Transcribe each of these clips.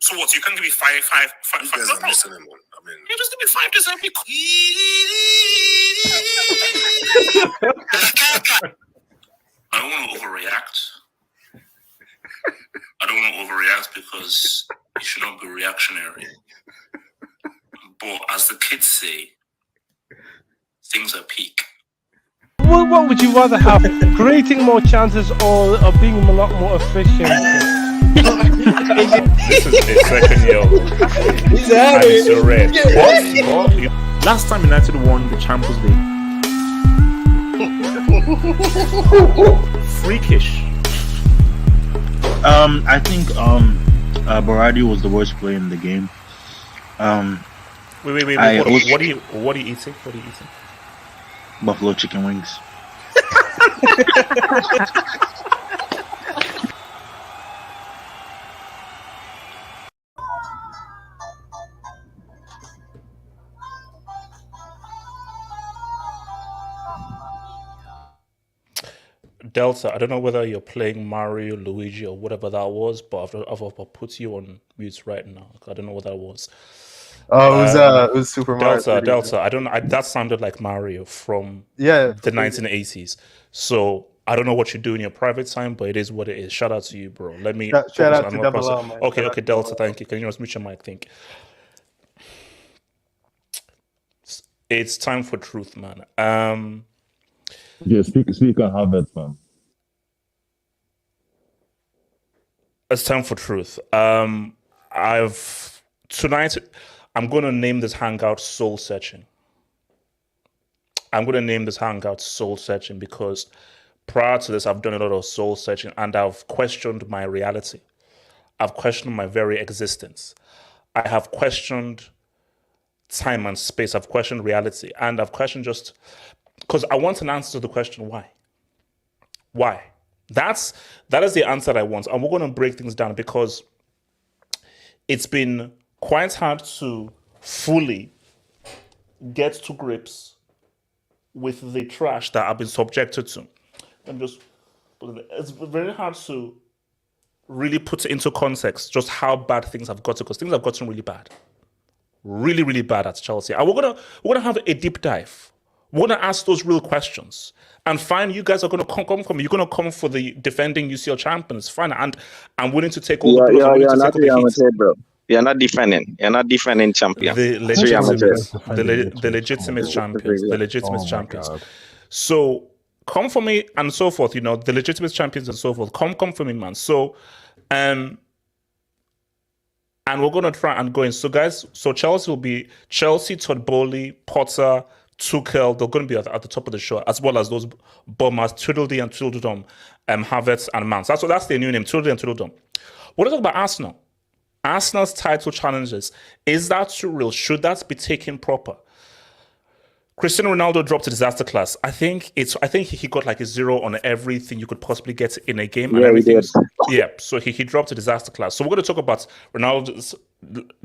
So what? You can give me five. You guys are missing him. I mean, you just give me 5 days every. I don't want to overreact. Because you should not be reactionary. But as the kids say, things are peak. What would you rather have? Creating more chances or being a lot more efficient? This is a second year. And it's so red. Last time United won the Champions League. Freakish. I think Baradi was the worst player in the game. Wait. What are you eating? What are you eating? Buffalo chicken wings. Delta, I don't know whether you're playing Mario, Luigi, or whatever that was, but I've put you on mute right now. I don't know what that was. Oh, it was Super Mario. Delta. I don't know. That sounded like Mario from the 1980s. So I don't know what you do in your private time, but it is what it is. Shout out to you, bro. Let me shout out to Double L, man. Okay, Delta. Thank you. Can you just mute your mic? Think. It's time for truth, man. Yeah, speak on Harvard, man. It's time for truth. Tonight I'm going to name this hangout soul searching. Because prior to this, I've done a lot of soul searching and I've questioned my reality. I've questioned my very existence. I have questioned time and space. I've questioned reality. And I've questioned just because I want an answer to the question, why? Why? That is the answer that I want. And we're going to break things down because it's been quite hard to fully get to grips with the trash that I've been subjected to. It's very hard to really put into context just how bad things have gotten, because things have gotten really bad. Really, really bad at Chelsea. And we're gonna have a deep dive. We're gonna ask those real questions. And fine, you guys are gonna come for me. You're gonna come for the defending UCL champions. Fine, and I'm willing to take all the blows. I'm willing to take all the heat. Bro. You're not defending champion. The legitimate champions. So come for me and so forth, the legitimate champions and so forth. Come for me, man. So and we're gonna try and go in. So guys, Chelsea will be Chelsea, Todd Bowley, Potter, Tuchel, they're going to be at the top of the show, as well as those bombers, Tweedledee and Tweedledum, Havertz and Mount. So that's their new name, Tweedledee and Tweedledum. What do you talk about Arsenal? Arsenal's title challenges. Is that surreal? Should that be taken proper? Cristiano Ronaldo dropped a disaster class. I think he got like a 0 on everything you could possibly get in a game. And everything. Yeah, so he dropped a disaster class. So we're going to talk about Ronaldo's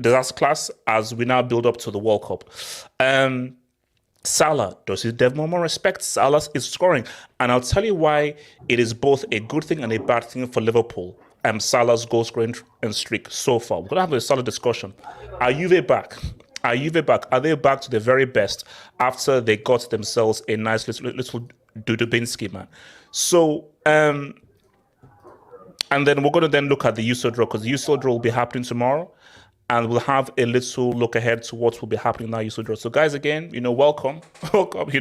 disaster class as we now build up to the World Cup. Salah, does he deserve more respect? Salah is scoring. And I'll tell you why it is both a good thing and a bad thing for Liverpool. Salah's goal scoring streak so far. We're going to have a solid discussion. Are Juve back? Are they back to the very best after they got themselves a nice little Dudubinski, man? So, and then we're going to then look at the UCL Draw, because the UCL Draw will be happening tomorrow. And we'll have a little look ahead to what will be happening now. UCL Draw. So, guys, again, welcome. Happy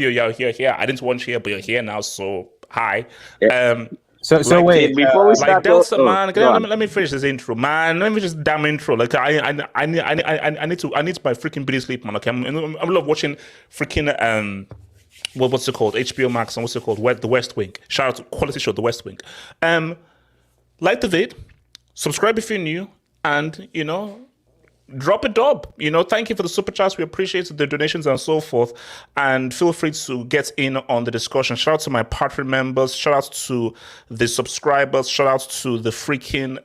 you're here. I didn't want you here, but you're here now. So, hi. Yeah. So wait, before we start, Delta, man. Let me finish this intro, man. Let me just damn intro. Like I need my freaking beauty sleep, man. Okay, I'm love watching freaking what's it called? HBO Max and what's it called? The West Wing. Shout out to quality show, The West Wing. Like the vid, subscribe if you're new, and drop a dub. Thank you for the super chats. We appreciate the donations and so forth. And feel free to get in on the discussion. Shout out to my Patreon members. Shout out to the subscribers. Shout out to the freaking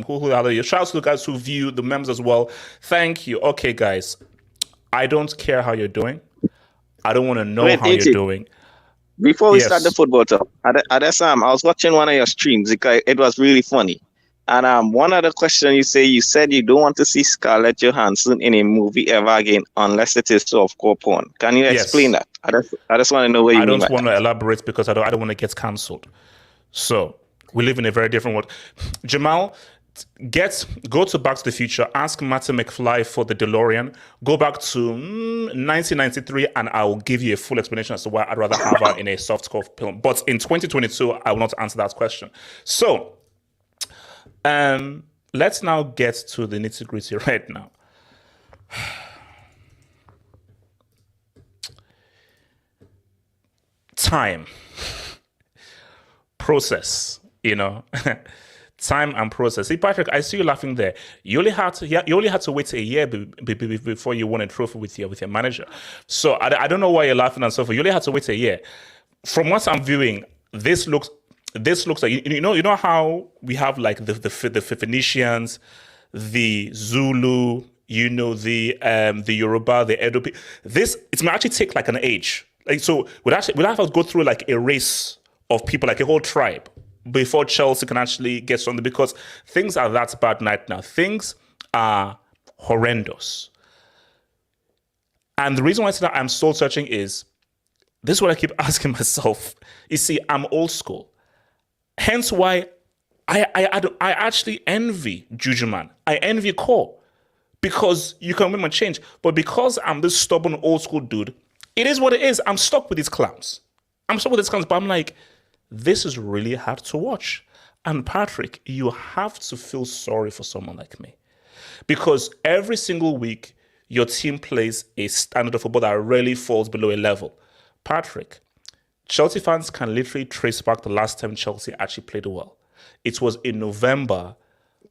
who are they? Shout out to the guys who view the members as well. Thank you. Okay, guys. I don't care how you're doing. I don't want to know how you're doing. Before we start the football talk, at that time, I was watching one of your streams. It was really funny. And one other question you said you don't want to see Scarlett Johansson in a movie ever again unless it is softcore porn. Can you explain that? I just want to know what you mean. I don't want to elaborate because I don't want to get cancelled. So we live in a very different world. Jamal, go to Back to the Future, ask Marty McFly for the DeLorean, go back to 1993, and I will give you a full explanation as to why I'd rather have her in a softcore film. But in 2022, I will not answer that question. So let's now get to the nitty-gritty right now. Time. Process, time and process. See, Patrick, I see you laughing there. You only had to wait a year before you won a trophy with your manager. So I don't know why you're laughing and so forth. You only had to wait a year. From what I'm viewing, this looks like you know how we have like the Phoenicians, the Zulu, the Yoruba, the Edo. It might actually take like an age. Like so, we'll have to go through like a race of people, like a whole tribe, before Chelsea can actually get something, because things are that bad right now. Things are horrendous. And the reason why I say that I'm soul searching is this is what I keep asking myself. You see, I'm old school. Hence why I actually envy Jujuman. I envy Cole, because you can win and change. But because I'm this stubborn old school dude, it is what it is. I'm stuck with these clowns. But I'm like, this is really hard to watch. And Patrick, you have to feel sorry for someone like me, because every single week your team plays a standard of football that rarely falls below a level. Patrick, Chelsea fans can literally trace back the last time Chelsea actually played well. It was in November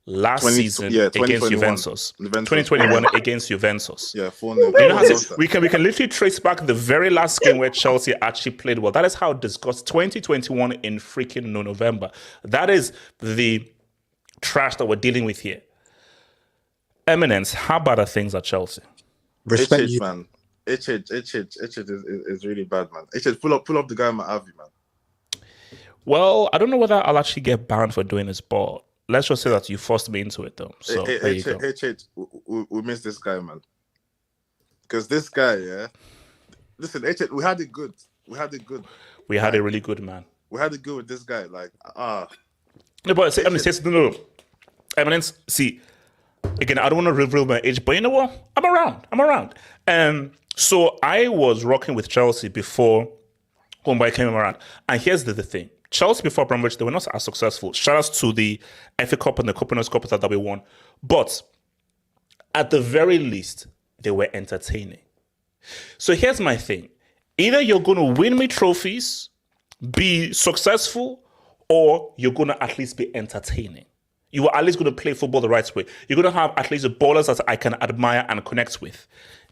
last season against Juventus. 2021 against Juventus. Yeah, 4-0. We can literally trace back the very last game where Chelsea actually played well. That is how disgusting. 2021 in freaking November. That is the trash that we're dealing with here. Eminence, how bad are things at Chelsea? Respect you, man. HH is really bad, man. HH, pull up the guy in my Avi, man. Well, I don't know whether I'll actually get banned for doing this, but let's just say that you forced me into it, though. So there you go. We miss this guy, man. Because this guy, listen, HH, we had it good. We had a really good, man. We had it good with this guy, like No, but no. Eminence, see, again, I don't want to reveal my age, but you know what? I'm around. So I was rocking with Chelsea before Homeboy came around. And here's the thing. Chelsea before Abramovich, they were not as successful. Shout out to the FA Cup and the Cup Winners' Cup that we won. But at the very least, they were entertaining. So here's my thing. Either you're going to win me trophies, be successful, or you're going to at least be entertaining. You are at least going to play football the right way. You're going to have at least the ballers that I can admire and connect with.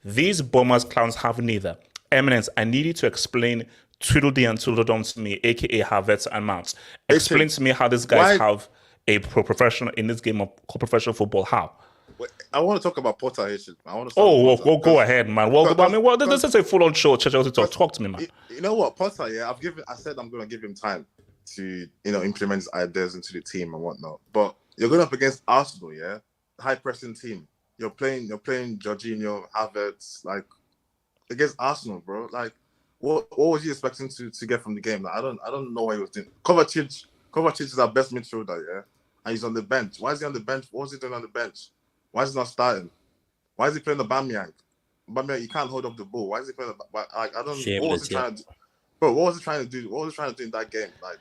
These bombers clowns have neither. Eminence, I need you to explain Tweedledee and Tweedledum to me, aka Havertz and Mounts. Explain to me how these guys have a professional in this game of professional football. How? I want to talk about Potter. I want to go ahead, man. Well, this is a full-on show. Talk to me, man. You know what, Potter? Yeah, I said I'm going to give him time to, implement his ideas into the team and whatnot. But you're going up against Arsenal, yeah, high pressing team. You're playing Jorginho, Havertz, like against Arsenal, bro. Like, what was he expecting to get from the game? Like, I don't know what he was doing. Kovacic is our best midfielder, yeah, and he's on the bench. Why is he on the bench? What was he doing on the bench? Why is he not starting? Why is he playing the Aubameyang? Aubameyang, you can't hold up the ball. Why is he playing the? Like, I don't. What was he trying to do? Bro, what was he trying to do? What was he trying to do in that game? Like,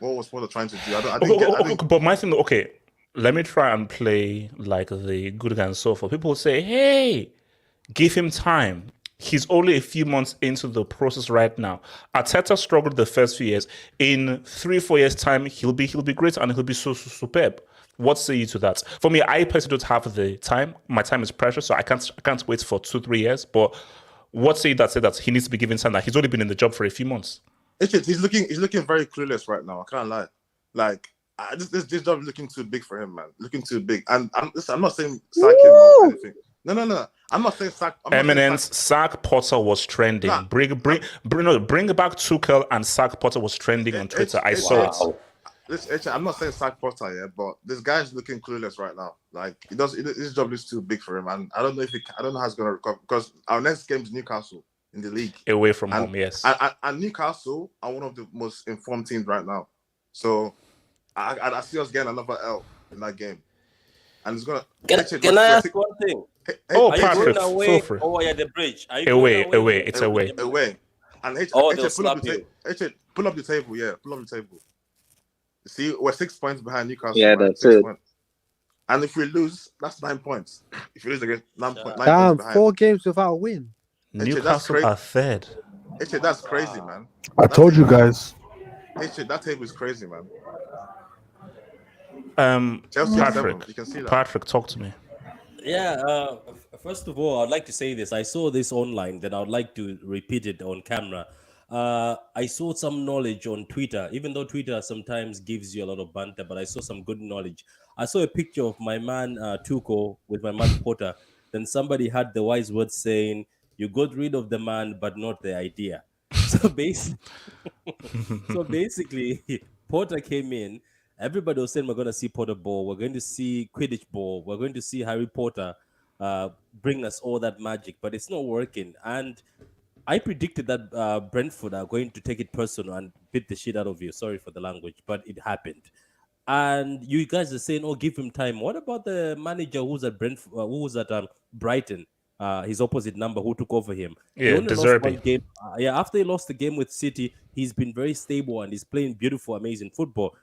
what was Potter trying to do? I didn't get. But my thing, okay, let me try and play like the good guy and so forth. People say, hey, give him time. He's only a few months into the process right now. Arteta struggled the first few years. In 3-4 years' time, he'll be great and he'll be so superb. What say you to that? For me, I personally don't have the time. My time is precious, so I can't wait for 2-3 years. But what say that he needs to be given time? That he's only been in the job for a few months. He's looking very clueless right now. I can't lie. Like, this job is looking too big for him, man. Looking too big. And I'm not saying sack him or anything. No. I'm not saying sack. Eminence, sack Potter was trending. Nah. Bring back Tuchel and sack Potter was trending on Twitter. I saw it. Listen, I'm not saying sack Potter, yeah, but this guy's looking clueless right now. Like, his job is too big for him, and I don't know how he's gonna recover, because our next game is Newcastle in the league, away from home. Yes, and Newcastle are one of the most informed teams right now. So I see us getting another L in that game, and it's gonna. Can I ask one thing? Patrick, are you going away or at the bridge? Are you away? It's away. And pull up the table. Yeah, pull up the table. See, we're 6 points behind Newcastle. Yeah, that's it. And if we lose, that's 9 points. If we lose again, 9 points. Damn, 4 games without a win. Newcastle are third. That's crazy, man. I told you guys. That table is crazy, man. Chelsea Patrick, you can see that. Patrick, talk to me. Yeah, first of all, I'd like to say this. I saw this online, then I would like to repeat it on camera. I saw some knowledge on Twitter, even though Twitter sometimes gives you a lot of banter, but I saw some good knowledge. I saw a picture of my man Tuchel with my man Potter. Then somebody had the wise words saying, you got rid of the man, but not the idea. So basically, Potter came in. Everybody was saying we're going to see Potter ball. We're going to see Quidditch ball. We're going to see Harry Potter bring us all that magic, but it's not working. And I predicted that Brentford are going to take it personal and beat the shit out of you. Sorry for the language, but it happened. And you guys are saying, "Oh, give him time." What about the manager who's at Brentford, who was at Brighton? His opposite number, who took over him? Yeah, game. After he lost the game with City, he's been very stable and he's playing beautiful, amazing football.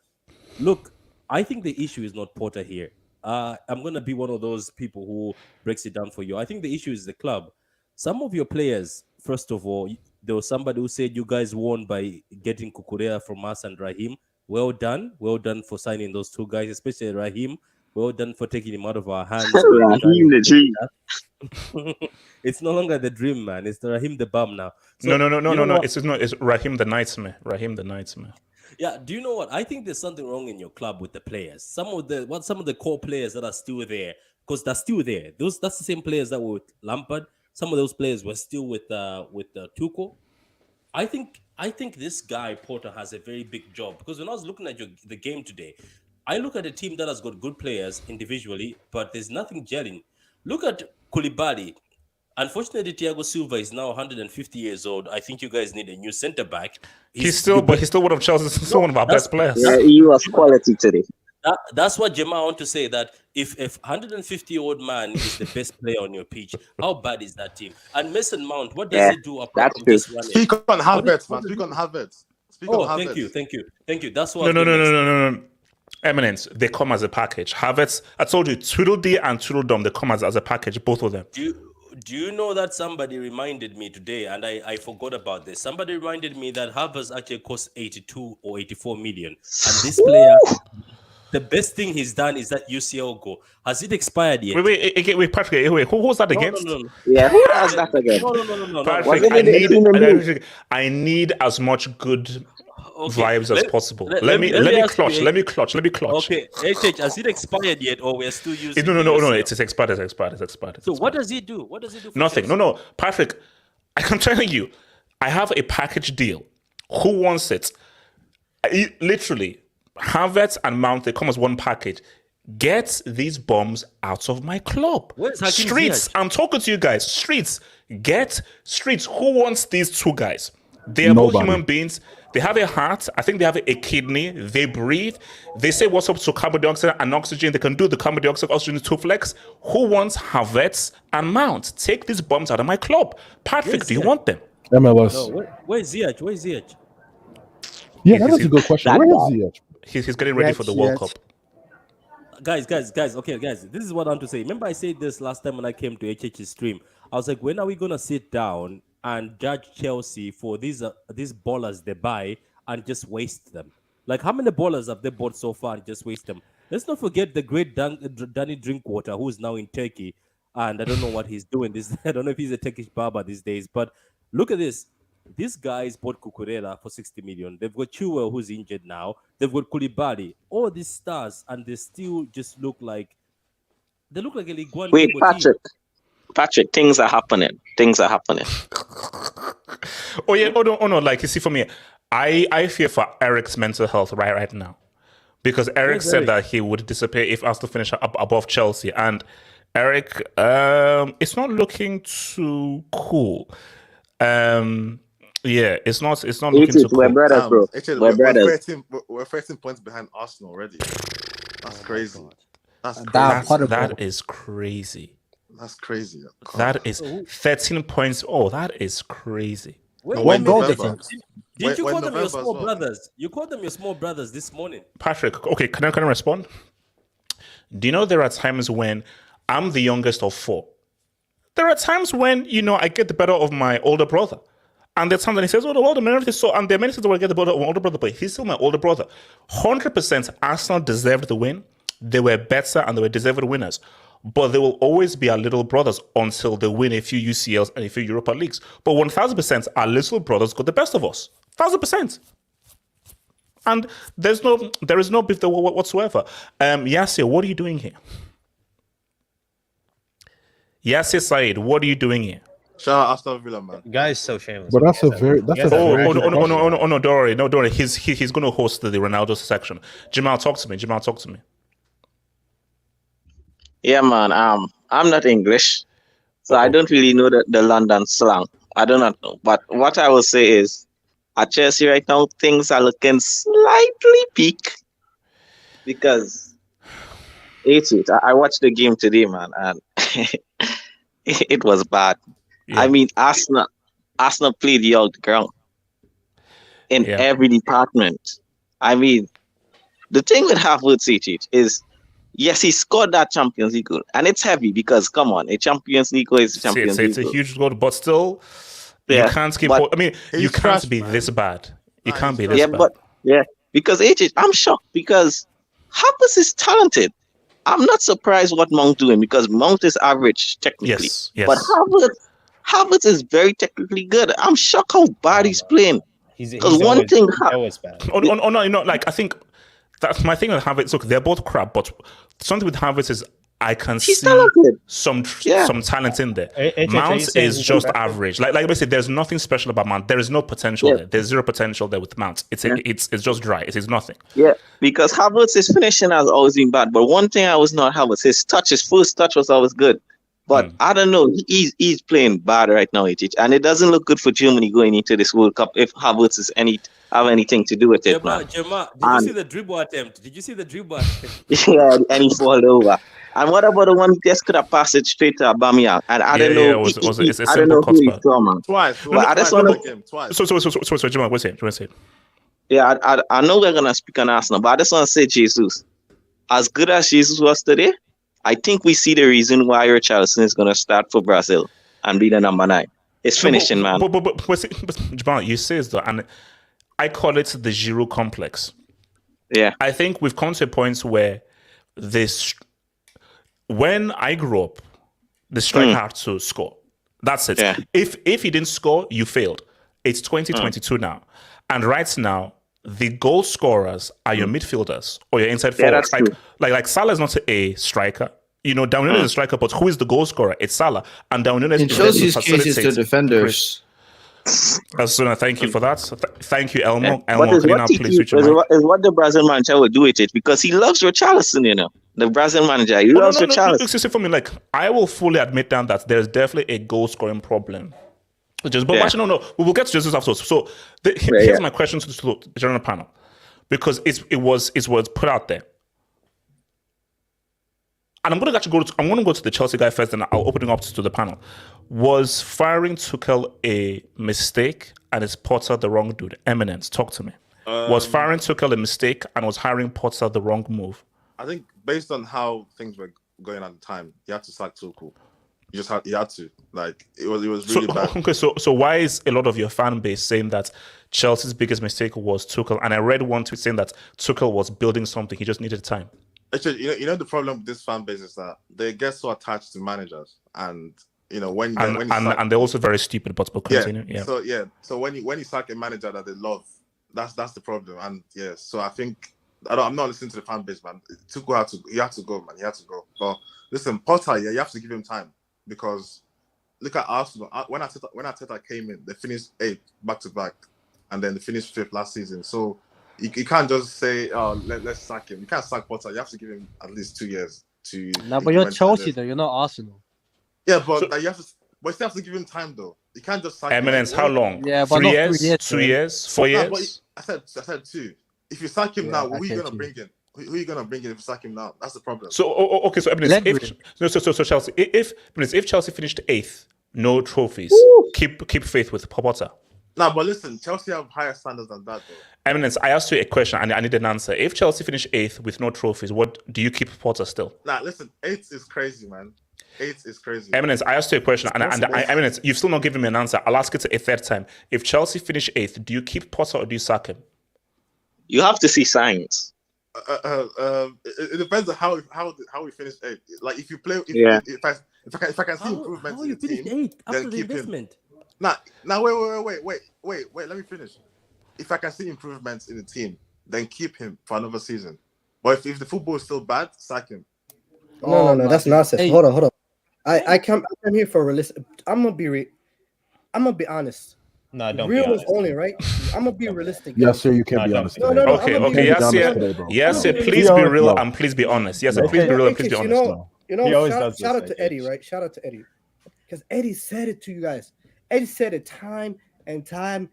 Look, I think the issue is not Potter here. I'm gonna be one of those people who breaks it down for you. I think the issue is the club. Some of your players. First of all, there was somebody who said you guys won by getting Kukurea from us and Raheem. Well done for signing those two guys, especially Raheem. Well done for taking him out of our hands. Raheem the dream. It's no longer the dream, man. It's the Raheem the bum now. So, no. It's Raheem the nightmare. Raheem the nightmare. Yeah. Do you know what? I think there's something wrong in your club with the players. Some of the core players that are still there, because they're still there. That's the same players that were with Lampard. Some of those players were still with Tuchel. I think this guy Potter has a very big job, because when I was looking at the game today, I look at a team that has got good players individually, but there's nothing gelling. Look at Koulibaly. Unfortunately, Thiago Silva is now 150 years old. I think you guys need a new centre back. He's still one of Chelsea's still one of our best players. Yeah, he was quality today. That's what Gemma want to say, that if 150-year-old man is the best player on your pitch, how bad is that team? And Mason Mount, what does he do apart from just running? Speak on Havertz, man. Speak on Havertz. Thank you. That's what. No. Eminence, they come as a package. Havertz, I told you, Tweedledee and Tweedledum, they come as a package, both of them. Do you know that somebody reminded me today, and I forgot about this. Somebody reminded me that Havertz actually cost 82 or 84 million, and this player, the best thing he's done is that UCL goal. Has it expired yet? Wait, Patrick. Wait, who was that against? No. Yeah, who has that again? No. Patrick, I need as much good vibes as possible. Let me clutch. Okay, HH, has it expired yet, or we're still using? No. It's expired. It's expired. So what does he do? What does he do? Nothing. No, Patrick. I'm telling you, I have a package deal. Who wants it? Literally, Havertz and Mount, they come as one package. Get these bums out of my club. Streets, I'm talking to you guys. Streets, get Streets. Who wants these two guys? They are both human beings. They have a heart. I think they have a kidney. They breathe. They say what's up to carbon dioxide and oxygen. They can do the carbon dioxide oxygen to flex. Who wants Havertz and Mount? Take these bums out of my club. Patrick, do you want them? MLS. No, where's Ziyech? Yeah, that's a good question. Where is Ziyech? He's getting ready for the World Cup. Guys, okay, guys, this is what I want to say. Remember I said this last time when I came to HH's stream. I was like, when are we going to sit down and judge Chelsea for these ballers they buy and just waste them? Like, how many ballers have they bought so far and just waste them? Let's not forget the great Danny Drinkwater, who is now in Turkey, and I don't know what he's doing. I don't know if he's a Turkish barber these days, but look at this. These guys bought Cucurella for 60 million. They've got Chilwell, who's injured now. They've got Koulibaly. All these stars, and they still just look like a League One. Wait, Patrick, things are happening. Oh yeah, oh no. Like, you see, for me, I fear for Eric's mental health right now, because Eric said that he would disappear if Arsenal finish up above Chelsea, and Eric, it's not looking too cool. Yeah, it's not looking too cool. We're brothers, bro. We're brothers. We're 13 points behind Arsenal already. That's crazy. That is crazy. That's crazy. That is 13 points. Oh, that is crazy. One goal difference. Did you call them your small brothers? You called them your small brothers this morning. Patrick, okay, can I respond? Do you know there are times when I'm the youngest of four? There are times when, I get the better of my older brother. And there's times when he says, oh, the minute is so, and there are many times where I get the better of my older brother, but he's still my older brother. 100% Arsenal deserved the win. They were better and they were deserved winners. But they will always be our little brothers until they win a few UCLs and a few Europa Leagues. But 1000% our little brothers got the best of us. 1000%. And there is no beef there whatsoever. Yasir, what are you doing here? Yasir Said, what are you doing here? Shout out Aston Villa, man. Guys, so shameless. But that's a very no, don't worry. He's going to host the Ronaldo section. Jamal, talk to me. Yeah, man. I'm not English, so I don't really know the London slang. I do not know. But what I will say is, at Chelsea right now, things are looking slightly peak because I watched the game today, man, and it was bad. Yeah. I mean, Arsenal played the old ground in every department. I mean, the thing with Havertz is, yes, he scored that Champions League goal, and it's heavy because, come on, a Champions League goal is a Champions League goal. It's a huge goal, but still, you can't keep. I mean, you can't be this bad. You can't be this bad. Because I'm shocked because Havertz is talented. I'm not surprised what Mount doing because Mount is average technically. Yes. But Havertz is very technically good. I'm shocked how bad he's playing. Because one thing always bad. No, like I think that's my thing with Havertz. Look, they're both crap, but something with Havertz is I can see some talent in there. Mount is just average. Like I said, there's nothing special about Mount. There is no potential there. There's zero potential there with Mount. It's just dry. It is nothing. Yeah, because Havertz's finishing has always been bad. But one thing I was not Havertz, his first touch was always good. But I don't know. He's playing bad right now, and it doesn't look good for Germany going into this World Cup if Havertz is have anything to do with it. Gemma, did you see the dribble attempt? Yeah, and he fall over. And what about the one just could have passed it straight to Aubameyang? And I don't know. It's a simple cut spot. Twice. But I just want to. So, Jamal, what's it? Yeah, I know we're gonna speak on Arsenal, but I just want to say, Jesus, as good as Jesus was today, I think we see the reason why Richarlison is gonna start for Brazil. and be the number 9. It's finishing, man. But Jamal, you say it though, and I call it the Giroud complex. Yeah. I think we've come to a point where when I grew up, the striker had to score. That's it. Yeah. If he didn't score, you failed. It's 2022 now. And right now, the goal scorers are your midfielders or your inside forwards. Like Salah is not a striker. You know, Darwin is a striker, but who is the goal scorer? It's Salah. And Darwin is in Chelsea's case, it's the defenders. Asuna, thank you for that. Thank you, Elmo. Yeah. Elmo, Is what the Brazil manager will do with it, because he loves Richarlison, you know. The Brazil manager, he loves Richarlison. No, for me, like, I will fully admit that there's definitely a goal scoring problem. Actually, no, we will get to Jesus afterwards. So here's my question to the general panel, because it was put out there. And I'm going to go to the Chelsea guy first, and I'll open it up to the panel. Was firing Tuchel a mistake, and is Potter the wrong dude? Eminence, talk to me. Was firing Tuchel a mistake, and was hiring Potter the wrong move? I think based on how things were going at the time, you had to sack Tuchel. You had to. Like, it was really bad. Okay, so why is a lot of your fan base saying that Chelsea's biggest mistake was Tuchel? And I read one tweet saying that Tuchel was building something, he just needed time. Actually, you know the problem with this fan base is that they get so attached to managers, and you know when they're also very stupid. But continue. Yeah. So when you sack a manager that they love, that's the problem. And so I think I'm not listening to the fan base, man. Tuchel had to go, man. He had to go. But listen, Potter, you have to give him time, because look at Arsenal. When Arteta came in, they finished 8th back to back, and then they finished 5th last season. So you can't just say, "Oh, let's sack him." You can't sack Potter. You have to give him at least 2 years to. No, but you're Chelsea though. You're not Arsenal. Yeah, but you have to. But you still have to give him time though. You can't just sack Eminence, him. how long? Yeah, but 3 not years, 3 years, 2 years, 4 years. I said 2. If you sack him now, who are you gonna bring in? Who are you gonna bring in if you sack him now? That's the problem. So okay, so Eminence, so Chelsea, if Chelsea finished 8th, no trophies, keep faith with Potter. No, but listen, Chelsea have higher standards than that, though. Eminence, I asked you a question and I need an answer. If Chelsea finish 8th with no trophies, what do you keep Potter still? Nah, listen, 8th is crazy, man. 8th is crazy. Eminence, I asked you a question and Eminence, you've still not given me an answer. I'll ask it a third time. If Chelsea finish 8th, do you keep Potter or do you sack him? You have to see signs. It depends on how we finish 8th. Like if you play, if I can see improvements. How you finished 8th after the investment? Nah, wait. Let me finish. If I can see improvements in the team, then keep him for another season. But if the football is still bad, sack him. No, that's nonsense. Hey. Hold on. I come here for realistic. I'm gonna be honest. No, don't real be honest. is only right. I'm gonna be realistic. Yes, sir. You can't be honest. No. Okay. Yes, sir. Please be real and please be honest. Yes, sir. Please be real and please be honest. You know. Shout out to Eddie, right? Shout out to Eddie, because Eddie said it to you guys. Eddie said it time and time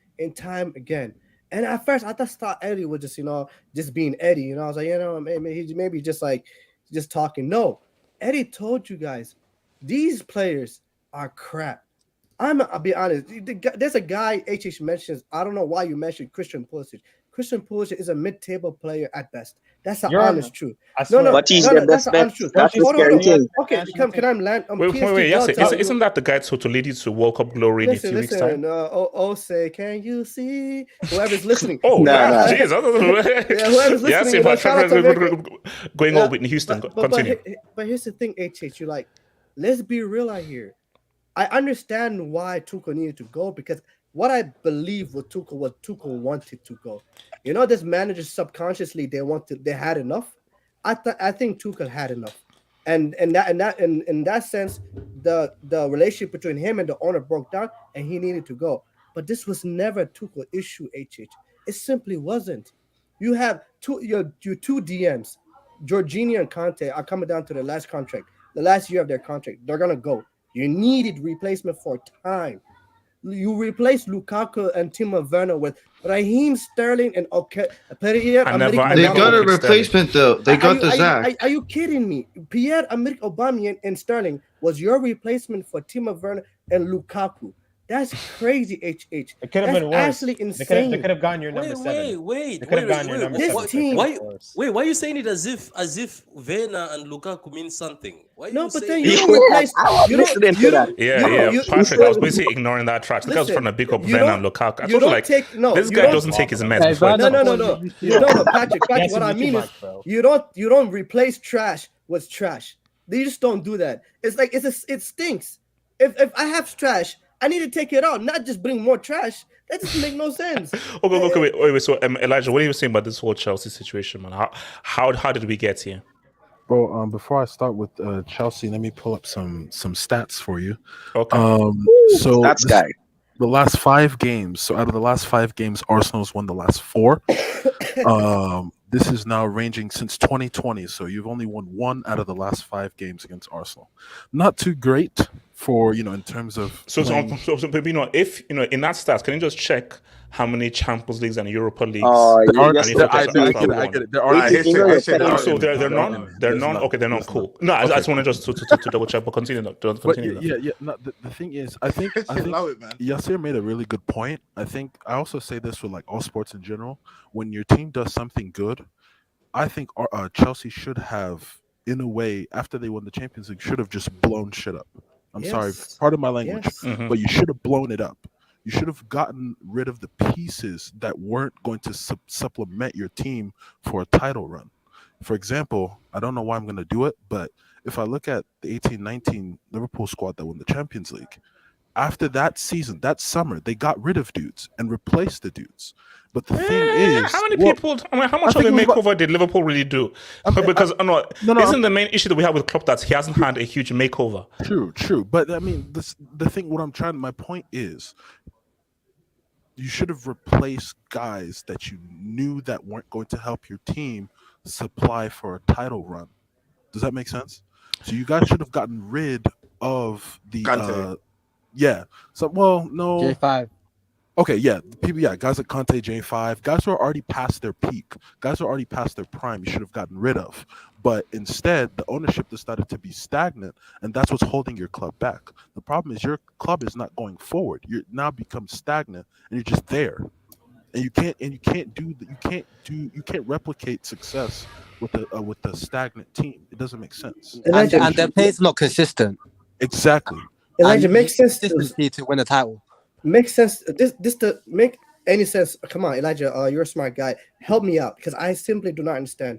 again. And at first, I thought Eddie was just being Eddie. I was like, maybe just talking. No, Eddie told you guys, these players are crap. I'll be honest. There's a guy HH mentions. I don't know why you mentioned Christian Pulisic. Christian Pulisic is a mid-table player at best. That's the honest truth. But he's the best bet. That's the scary thing. Okay, can I land? Wait. Yes, isn't that the guy to lead you to World Cup glory in a few weeks' time? Say, can you see? Whoever's listening. Jeez. Whoever's listening. Going on Whitney Houston. Continue. But here's the thing, HH. Let's be real out here. I understand why Tuchel needed to go, because what I believe with Tuchel was Tuchel wanted to go. This manager subconsciously they had enough. I think Tuchel had enough, and in that sense, the relationship between him and the owner broke down, and he needed to go. But this was never a Tuchel issue, HH. It simply wasn't. You have your two DMs, Jorginho and Conte, are coming down to the last year of their contract. They're gonna go. You needed replacement for time. You replaced Lukaku and Timo Werner with Raheem Sterling and Pierre-Emerick. They got a replacement though. They got the Zach. Are you kidding me? Pierre-Emerick Aubameyang and Sterling was your replacement for Timo Werner and Lukaku. That's crazy, HH. It could have That's been worse. actually insane. They could have gone your number 7. Wait. They could have gone your number This 7. team- Why are you saying it as if Werner and Lukaku mean something? Why are No, you but saying then you that? don't replace. was You don't. listening to You that. don't. Yeah, you yeah, don't- you- Patrick, I was basically ignoring that track. This guy's Listen, trying to pick up you Werner don't- and Lukaku. I you told you, don't like, take- no, this you guy don't- doesn't take his meds Hey, before he Werner- No, talks. no, Patrick. Yes, What I you mean might, is, bro. you don't replace trash with trash. You just don't do that. It's like it stinks. If I have trash, I need to take it out, not just bring more trash. That doesn't make no sense. Okay, wait. So, Elijah, what are you saying about this whole Chelsea situation, man? How did we get here? Bro, before I start with Chelsea, let me pull up some stats for you. Okay. So That's guy. the last 5 games. So out of the last 5 games, Arsenal's won the last 4. This is now ranging since 2020. So you've only won 1 out of the last 5 games against Arsenal. Not too great for, in terms of. So, playing- if in that stats, can you just check how many Champions Leagues and Europa Leagues? Oh, There are- you just there- I said that. get it. There are. So they're none. They're none. Okay, they're not cool. No, I just wanted just to double check. But continue. But Continue. yeah. No, the thing is, I think Allow it, man. Yasir made a really good point. I think I also say this with like all sports in general. When your team does something good, I think Chelsea should have, in a way, after they won the Champions League, should have just blown shit up. I'm sorry, pardon my language, Yes. but you should have blown it up. You should have gotten rid of the pieces that weren't going to supplement your team for a title run. For example, I don't know why I'm going to do it, but if I look at the 18-19 Liverpool squad that won the Champions League, after that season, that summer, they got rid of dudes and replaced the dudes. But the thing is, how many people? How much of a makeover did Liverpool really do? Because isn't the main issue that we have with Klopp that he hasn't had a huge makeover? True. But I mean, the thing. My point is, you should have replaced guys that you knew that weren't going to help your team supply for a title run. Does that make sense? So you guys should have gotten rid of the. Yeah. So no. J5. Okay, yeah, guys like Conte, J5, guys who are already past their peak, guys who are already past their prime, you should have gotten rid of. But instead, the ownership decided to be stagnant, and that's what's holding your club back. The problem is your club is not going forward. You're now become stagnant, and you're just there, and you can't replicate success with a stagnant team. It doesn't make sense. And their play is not consistent. Exactly. Elijah, makes sense to win a title. Makes sense. This to make any sense. Come on, Elijah. You're a smart guy. Help me out because I simply do not understand.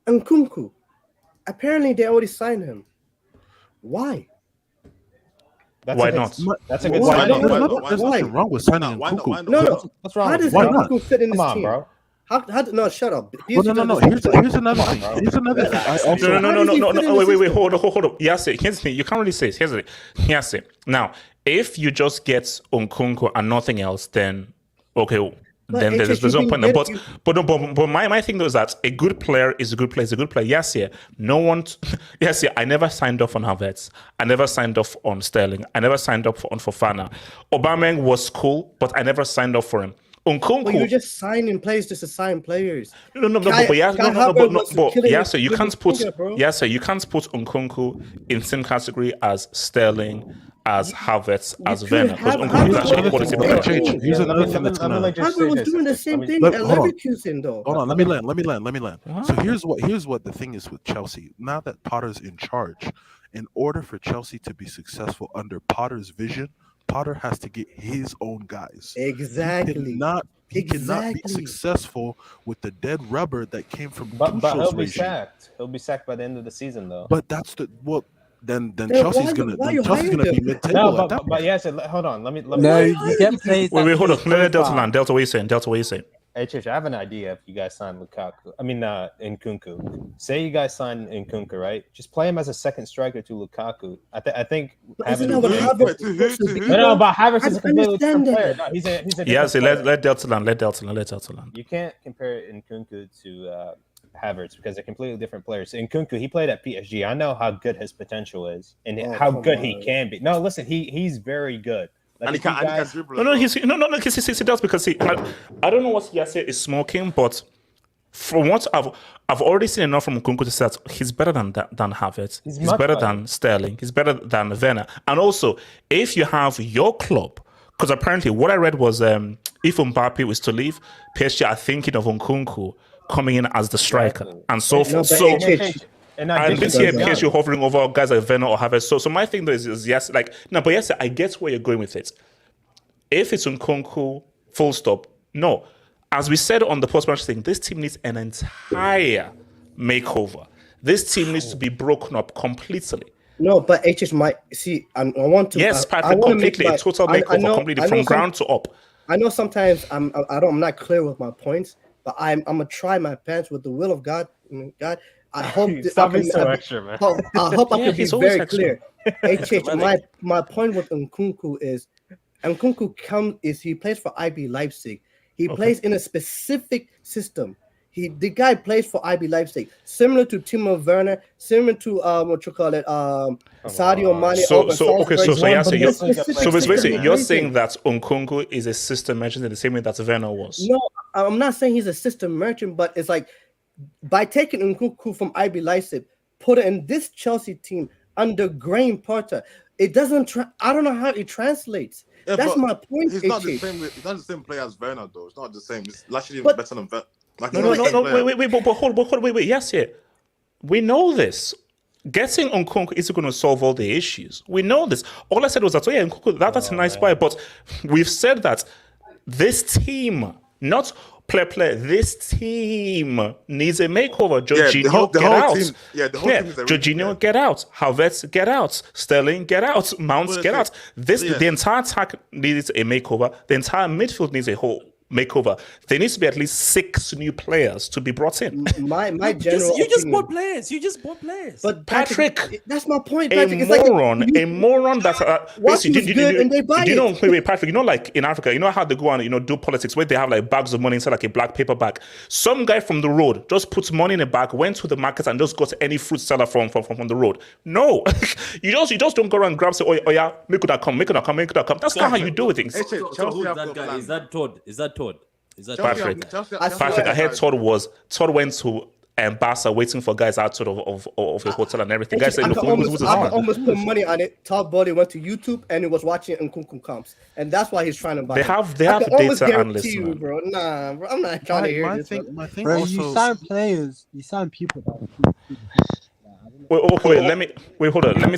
Nkunku, apparently they already signed him. Why? Why not? That's a good Why signing. not? There's nothing wrong with signing Nkunku. No. What's wrong? How does Why not? Nkunku fit in this Come on, team? bro. No, shut up. No. Here's another thing. I also No. Wait. Hold up. Yes, here's the thing. You can't really say it. Here's it. Now, if you just get Nkunku and nothing else, then okay. Then there's no point. But my thing though is that a good player is a good player. Is a good player. Yes, yeah. I never signed off on Havertz. I never signed off on Sterling. I never signed up on Fofana. Aubameyang was cool, but I never signed off for him. Nkunku. Well, you just signing players just to sign players. You can't put Nkunku in the same category as Sterling, as Havertz, as Werner. Because Nkunku is actually a quality player. Here's another thing that's gonna. Havertz was doing the same thing at Leverkusen, though. Hold on, let me land. So here's what the thing is with Chelsea. Now that Potter's in charge, in order for Chelsea to be successful under Potter's vision, Potter has to get his own guys. Exactly. He cannot be successful with the dead rubber that came from But he'll be regime. sacked. He'll be sacked by the end of the season, though. But that's then Chelsea's gonna be mid-table. No, but yes, hold on. Let me. No, you get played. Wait, hold on. Let Delta land. Delta, what are you saying? HH, I have an idea if you guys sign Nkunku. Say you guys sign Nkunku, right? Just play him as a second striker to Lukaku. I think having but Havertz is a completely different player. No, he's a let Delta land. You can't compare Nkunku to Havertz because they're completely different players. Nkunku, he played at PSG. I know how good his potential is and how good he can be. No, listen, he's very good. Like and he can dribble. He does because I don't know what Yasser is smoking, but From what I've already seen enough from Nkunku to say that he's better than Havertz. He's better than Sterling. He's better than Werner. And also, if you have your club, because apparently what I read was if Mbappe was to leave, PSG are thinking of Nkunku coming in as the striker, and so forth. So I didn't see PSG hovering over guys like Werner or Havertz. So my thing though is yes, like no, but yes, I get where you're going with it. If it's Nkunku, full stop, no. As we said on the post-match thing, this team needs an entire makeover. This team needs to be broken up completely. No, but HH might see. I want to. Yes, Patrick, completely a total makeover, completely from ground to up. I know sometimes I'm not clear with my points, but I'm gonna try my pants with the will of God. God, I hope Stop being so extra, man. I hope I can be very clear. HH, Dramatic. my point with Nkunku is he plays for IB Leipzig. He plays in a specific system. The guy plays for IB Leipzig, similar to Timo Werner, similar to Sadio Mane. So basically, you're saying that Nkunku is a system merchant in the same way that Werner was. No, I'm not saying he's a system merchant, but it's like by taking Nkunku from IB Leipzig, put it in this Chelsea team under Graham Potter, it doesn't. I don't know how it translates. Yeah, that's my point. He's not the same. He's not the same player as Werner, though. It's not the same. It's actually better than Werner. Like, No. Wait. Yes, yeah. We know this. Getting Nkunku isn't going to solve all the issues. We know this. All I said was that, Nkunku, that's a nice buy. But we've said that this team, not player, this team needs a makeover. Jorginho, get out. Jorginho, get out. Havertz, get out. Sterling, get out. Mounts, get out. The entire attack needs a makeover. The entire midfield needs a whole makeover. There needs to be at least 6 new players to be brought in. My general you just bought players. You just bought players. But Patrick, that's my point. Patrick, a moron that Patrick, you know, like in Africa, you know how they go and do politics where they have like bags of money inside like a black paper bag. Some guy from the road just puts money in a bag, went to the market and just got any fruit seller from the road. No, you just don't go around and grab say, oh yeah, make that come. That's not how you do things. So who's that guy? Is that Todd? Patrick, I heard Todd went to Barca waiting for guys outside of a hotel and everything. Guys say, look, I almost put money on it. Todd Bowley went to YouTube and he was watching Nkunku comps, and that's why he's trying to buy. They have data analysts, man. Bro. Nah, bro, I'm not trying to hear this. My thing bro, also... you sign players, you sign people. Hold on. Let me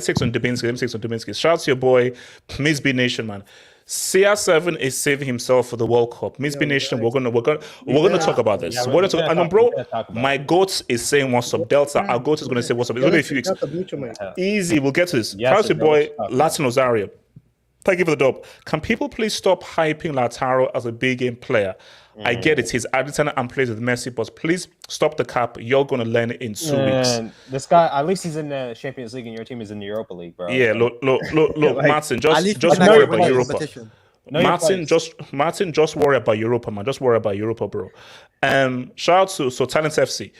take some Dubinsky. Shout out to your boy, Miss B Nation, man. CR7 is saving himself for the World Cup. Miss B Nation, we're gonna talk about this. My goat is saying what's up. Delta, our goat is gonna say what's up. It's gonna be a few weeks. Easy, we'll get to this. Shout out to your boy, Latin Osario. Thank you for the dub. Can people please stop hyping Lautaro as a big game player? I get it. He's Argentina and plays with Messi, but please stop the cap. You're going to learn it in 2 weeks. This guy, at least he's in the Champions League and your team is in the Europa League, bro. Yeah, look, like, Martin, just worry about Europa. Martin, just worry about Europa, man. Just worry about Europa, bro. Shout out to Talents FC.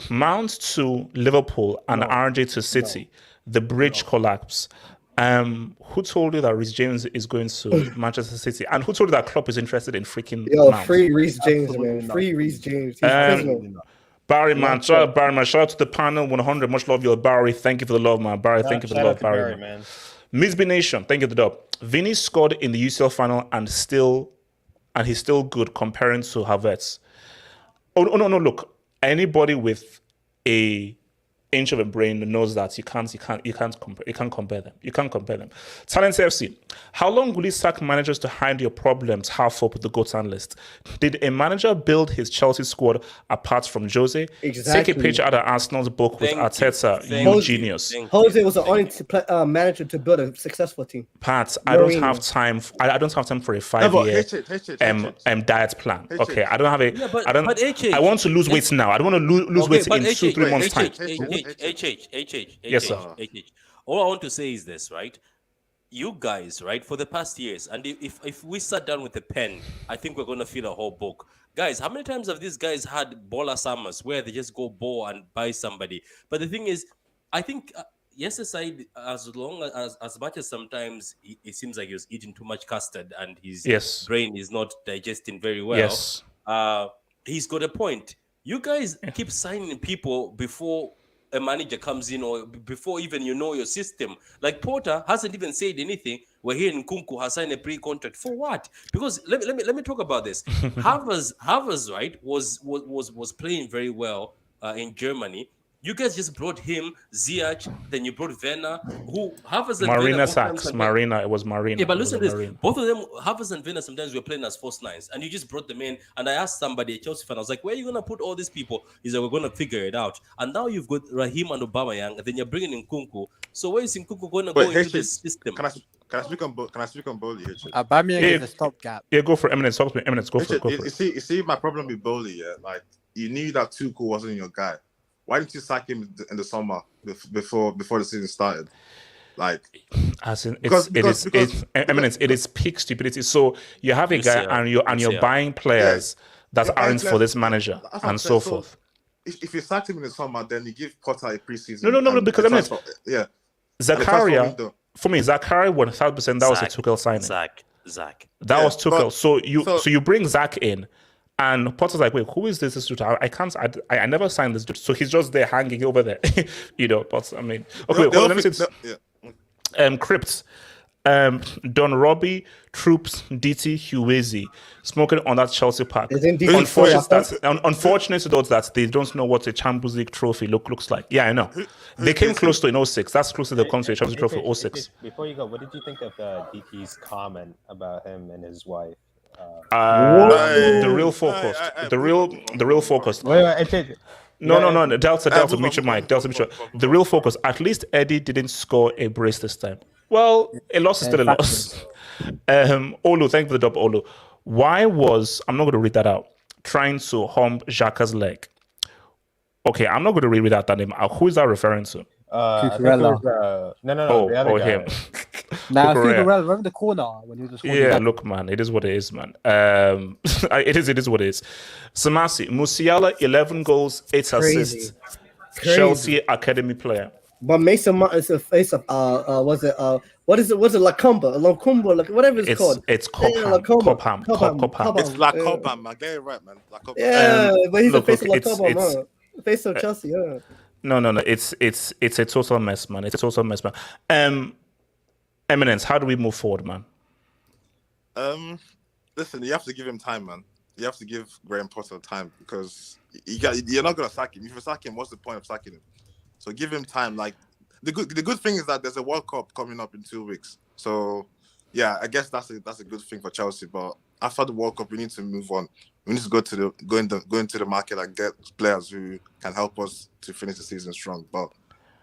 Mount to Liverpool and RJ to City. The bridge collapse. Who told you that Reece James is going to Manchester City? And who told you that Klopp is interested in freaking Mount? Free Reece James, man. Free Reece James. Barry, man. Shout out to the panel. 100. Much love, your Barry. Thank you for the love, man. Barry, thank you for the love, Barry. Man. Miss B Nation, thank you for the dub. Vinny scored in the UCL final and he's still good comparing to Havertz. Oh no, look. Anybody with a inch of a brain knows that you can't compare them. You can't compare them. Talents FC. How long will it sack managers to hide your problems half up with the GOAT analyst? Did a manager build his Chelsea squad apart from Jose? Exactly. Take a page out of Arsenal's book with Arteta. You genius. Jose was the only manager to build a successful team. Pat, I don't have time. I don't have time for a 5-year diet plan. Okay, I don't have a. I want to lose weight now. I don't want to lose weight in 2-3 months' time. Yes, sir. All I want to say is this, right? You guys, right, for the past years, and if we sat down with a pen, I think we're going to fill a whole book. Guys, how many times have these guys had baller summers where they just go ball and buy somebody? But the thing is, I think, yes, aside, as much as sometimes it seems like he was eating too much custard and his brain is not digesting very well, he's got a point. You guys keep signing people before a manager comes in or before even you know your system. Like Porter hasn't even said anything. We're here in Kunku has signed a pre-contract for what? Because let me talk about this. Havertz right was playing very well in Germany. You guys just brought him, Ziyech, then you brought Werner, who Havertz and Marina Werner Sachs, Marina, it was Marina. Yeah, but It was listen to this. Marina. Both of them, Havertz and Werner, sometimes we're playing as false nines, and you just brought them in. And I asked somebody, a Chelsea fan, I was like, where are you going to put all these people? He said, we're going to figure it out. And now you've got Raheem and Aubameyang, and then you're bringing in Kunku. So where is Nkunku going to go into this system? Can I speak on Bowley? Aubameyang is a stopgap. Yeah, go for Eminence. Talk to me. Eminence, go for it. Go for it. You see, my problem with Bowley, like, you knew that Tuchel wasn't your guy. Why didn't you sack him in the summer before the season started? Like, as in, it is peak stupidity. So you have a guy and you're buying players that aren't for this manager and so forth. If you sack him in the summer, then you give Potter a preseason. No, because Zakaria, for me, Zakaria 1,000%. That was a Tuchel signing. Zach. That was Tuchel. So you bring Zach in. And Potter's like, wait, who is this dude? I never signed this dude. So he's just there hanging over there. But I mean, okay, let me say Crypts. Don Robbie, Troops, DT, Huwezi, smoking on that Chelsea park. Unfortunately to those that they don't know what a Champions League trophy looks like. Yeah, I know. They came close to in 06. That's close to the country Champions League trophy 06. Before you go, what did you think of DT's comment about him and his wife? The real focus. The real focus. Wait. No. Delta, mute your mic. The real focus. At least Eddie didn't score a brace this time. Well, a loss is still a loss. Olu, thank you for the double, Olu. Why was, I'm not going to read that out, trying to hump Xhaka's leg? Okay, I'm not going to read out that name. Who is that referring to? Cucurella. The other guy. Him. Cucurella, remember the corner when he was just look, man, it is what it is, man. It is what it is. Samasi, Musiala, 11 goals, 8 assists. Chelsea academy player. But Mason Mount is a face of what is it Lacomba, like whatever it's called. It's Cobham. It's La Cobham, man. Get it right, man. Yeah, but he's a face of Lacomba, man. Face of Chelsea, yeah. No. It's a total mess, man. It's a total mess, man. Eminence, how do we move forward, man? Listen, you have to give him time, man. You have to give Graham Potter time because you're not gonna sack him. If you sack him, what's the point of sacking him? So give him time. Like the good thing is that there's a World Cup coming up in 2 weeks. So yeah, I guess that's a good thing for Chelsea. But after the World Cup, we need to move on. We need to go into the market and get players who can help us to finish the season strong. But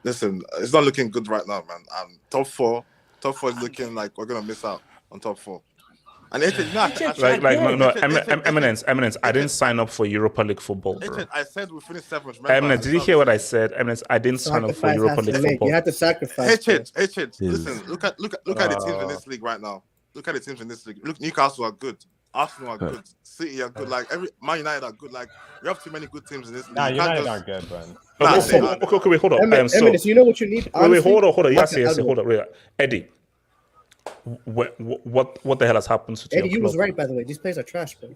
listen, it's not looking good right now, man. Top four is looking like we're gonna miss out on top 4. And Eminence. I didn't sign up for Europa League football, bro. I said we finished 7th. Eminence, did you hear what I said? Eminence, I didn't sign up for Europa League football. You had to sacrifice. Listen, look at the teams in this league right now. Look at the teams in this league. Look, Newcastle are good. Arsenal are good. City are good. Like Man United are good. Like we have too many good teams in this league. Nah, United aren't good, bro. Okay, wait, hold on. Eminence, you know what you need? Wait, hold on. Yes, hold on. Wait. Eddie. What the hell has happened to Eddie? You was right, by the way. These players are trash, bro.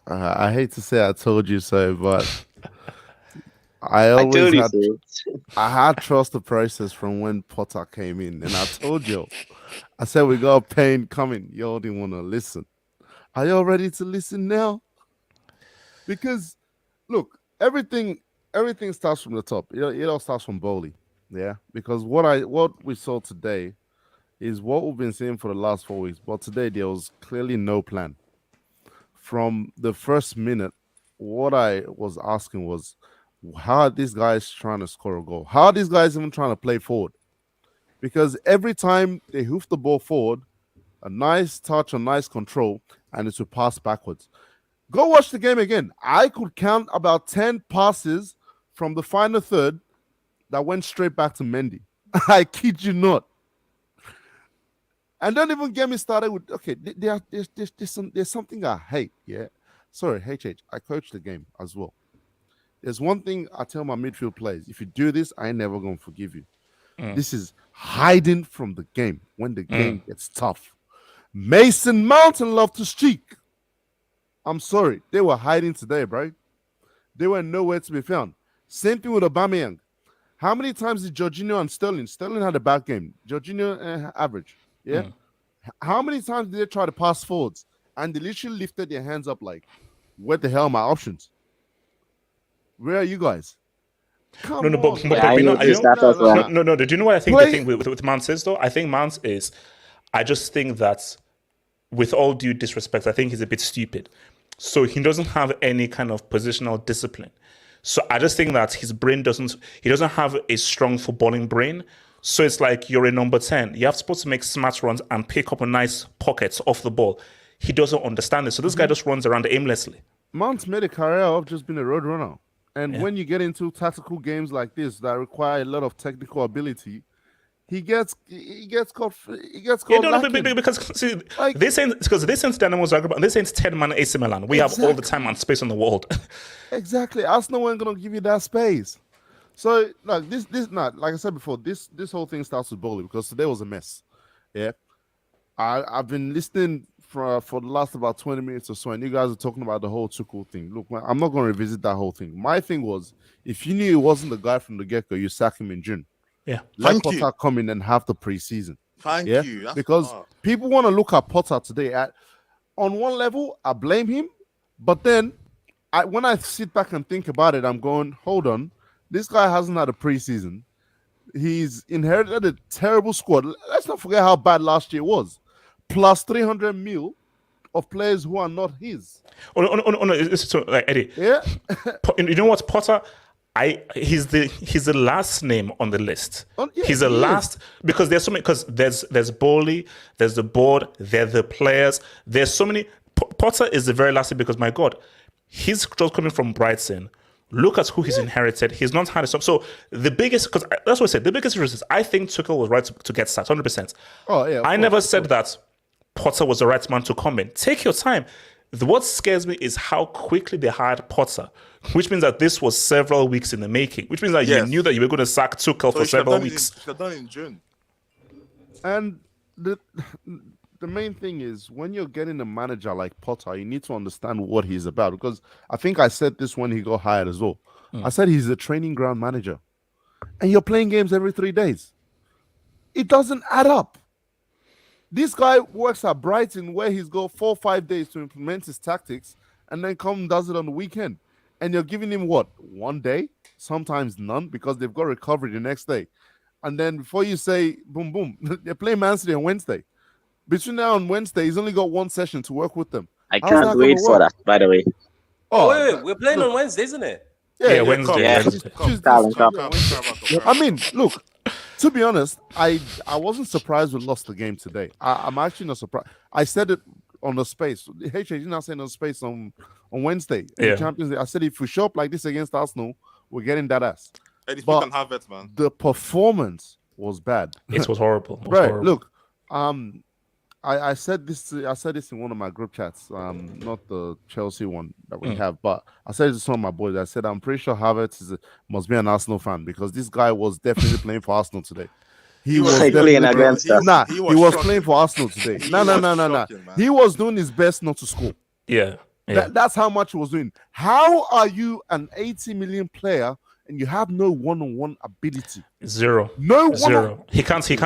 I hate to say I told you so, but I had trust the process from when Potter came in, and I told you, I said we got pain coming. Y'all didn't want to listen. Are y'all ready to listen now? Because look, everything starts from the top. It all starts from Bowley, yeah. Because what we saw today is what we've been seeing for the last 4 weeks. But today there was clearly no plan. From the first minute, what I was asking was, how are these guys trying to score a goal? How are these guys even trying to play forward? Because every time they hoof the ball forward, a nice touch, a nice control, and it's a pass backwards. Go watch the game again. I could count about 10 passes from the final third that went straight back to Mendy. I kid you not. And don't even get me started with, okay, there's something I hate, yeah? Sorry, HH, I coach the game as well. There's one thing I tell my midfield players. If you do this, I ain't never going to forgive you. This is hiding from the game when the game gets tough. Mason Mount love to streak. I'm sorry. They were hiding today, bro. they were nowhere to be found. Same thing with Aubameyang. How many times did Jorginho and Sterling? Sterling had a bad game. Jorginho average. Yeah. How many times did they try to pass forwards and they literally lifted their hands up like, "What the hell are my options? Where are you guys?" No. Do you know what I think the thing with Mount is though? I think Mount is. I just think that, with all due disrespect, I think he's a bit stupid. So he doesn't have any kind of positional discipline. So I just think that his brain doesn't have a strong footballing brain. So it's like you're a number 10. You're supposed to make smart runs and pick up a nice pockets off the ball. He doesn't understand it. So this guy just runs around aimlessly. Mount's made a career of just being a road runner. And when you get into tactical games like this that require a lot of technical ability, he gets caught. Because see, they sent Dynamo Zagreb and they sent 10-man AC Milan. We have all the time and space in the world. Exactly. Arsenal ain't gonna give you that space. So like like I said before, this whole thing starts with Bowley because today was a mess. Yeah, I've been listening for the last about 20 minutes or so, and you guys are talking about the whole Tuchel thing. Look, man, I'm not gonna revisit that whole thing. My thing was, if you knew he wasn't the guy from the get-go, you sack him in June. Yeah, let Potter come in and have the preseason. Thank you. That's because people want to look at Potter today. On one level, I blame him, but then when I sit back and think about it, I'm going, hold on, this guy hasn't had a preseason. He's inherited a terrible squad. Let's not forget how bad last year was. Plus 300 mil of players who are not his. Oh no! It's so, like Eddie. Yeah. You know what, Potter? He's the last name on the list. He's the last because there's so many. Because there's Bowley, there's the board, there's the players. There's so many. Potter is the very last name because my God, he's just coming from Brighton. Look at who he's inherited. He's not had a stop. So the biggest, because that's what I said. The biggest difference is I think Tuchel was right to get sacked, 100%. Oh yeah. I never said that Potter was the right man to come in. Take your time. What scares me is how quickly they hired Potter, which means that this was several weeks in the making, which means that you knew that you were going to sack Tuchel for several weeks. Should have done it in June. And the main thing is when you're getting a manager like Potter, you need to understand what he's about. Because I think I said this when he got hired as well. I said he's a training ground manager. And you're playing games every 3 days. It doesn't add up. This guy works at Brighton where he's got 4 or 5 days to implement his tactics and then come and does it on the weekend. And you're giving him what? 1 day? Sometimes none because they've got recovery the next day. And then before you say, boom, boom, they're playing Man City on Wednesday. Between now and Wednesday, he's only got 1 session to work with them. I can't wait for that, by the way. Oh, wait, we're playing on Wednesday, isn't it? Yeah, Wednesday. I mean, look, to be honest, I wasn't surprised we lost the game today. I'm actually not surprised. I said it on the space. HH, you're not saying on space on Wednesday. In the Champions League. I said if we show up like this against Arsenal, we're getting that ass. But it, man. The performance was bad. It was horrible. Look, I said this in one of my group chats, not the Chelsea one that we have, but I said it to some of my boys. I said I'm pretty sure Havertz must be an Arsenal fan because this guy was definitely playing for Arsenal today. He was playing against us. He was playing for Arsenal today. No. He was doing his best not to score. Yeah. That's how much he was doing. How are you an 80 million player and you have no one-on-one ability? Zero. Zero. He can't beat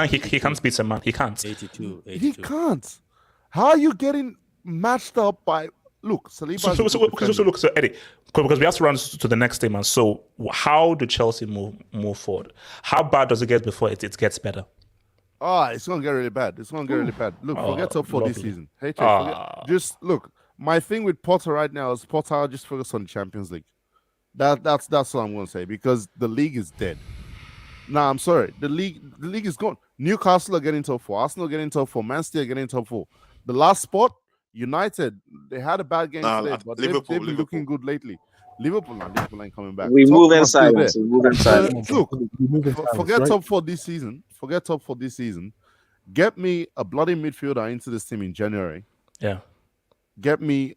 a man. He can't. 82. He can't. How are you getting matched up by Saliba? So Eddie, because we have to run to the next day, man. So how do Chelsea move forward? How bad does it get before it gets better? It's gonna get really bad. Look, forget top 4 this season. Just look. My thing with Potter right now is Potter just focus on the Champions League. That's what I'm going to say because the league is dead. Nah, I'm sorry. The league is gone. Newcastle are getting top 4. Arsenal are getting top 4. Man City are getting top 4. The last spot, United, they had a bad game today, but they've been looking good lately. Liverpool ain't coming back. We move in silence. Look, forget top 4 this season. Get me a bloody midfielder into this team in January. Yeah. Get me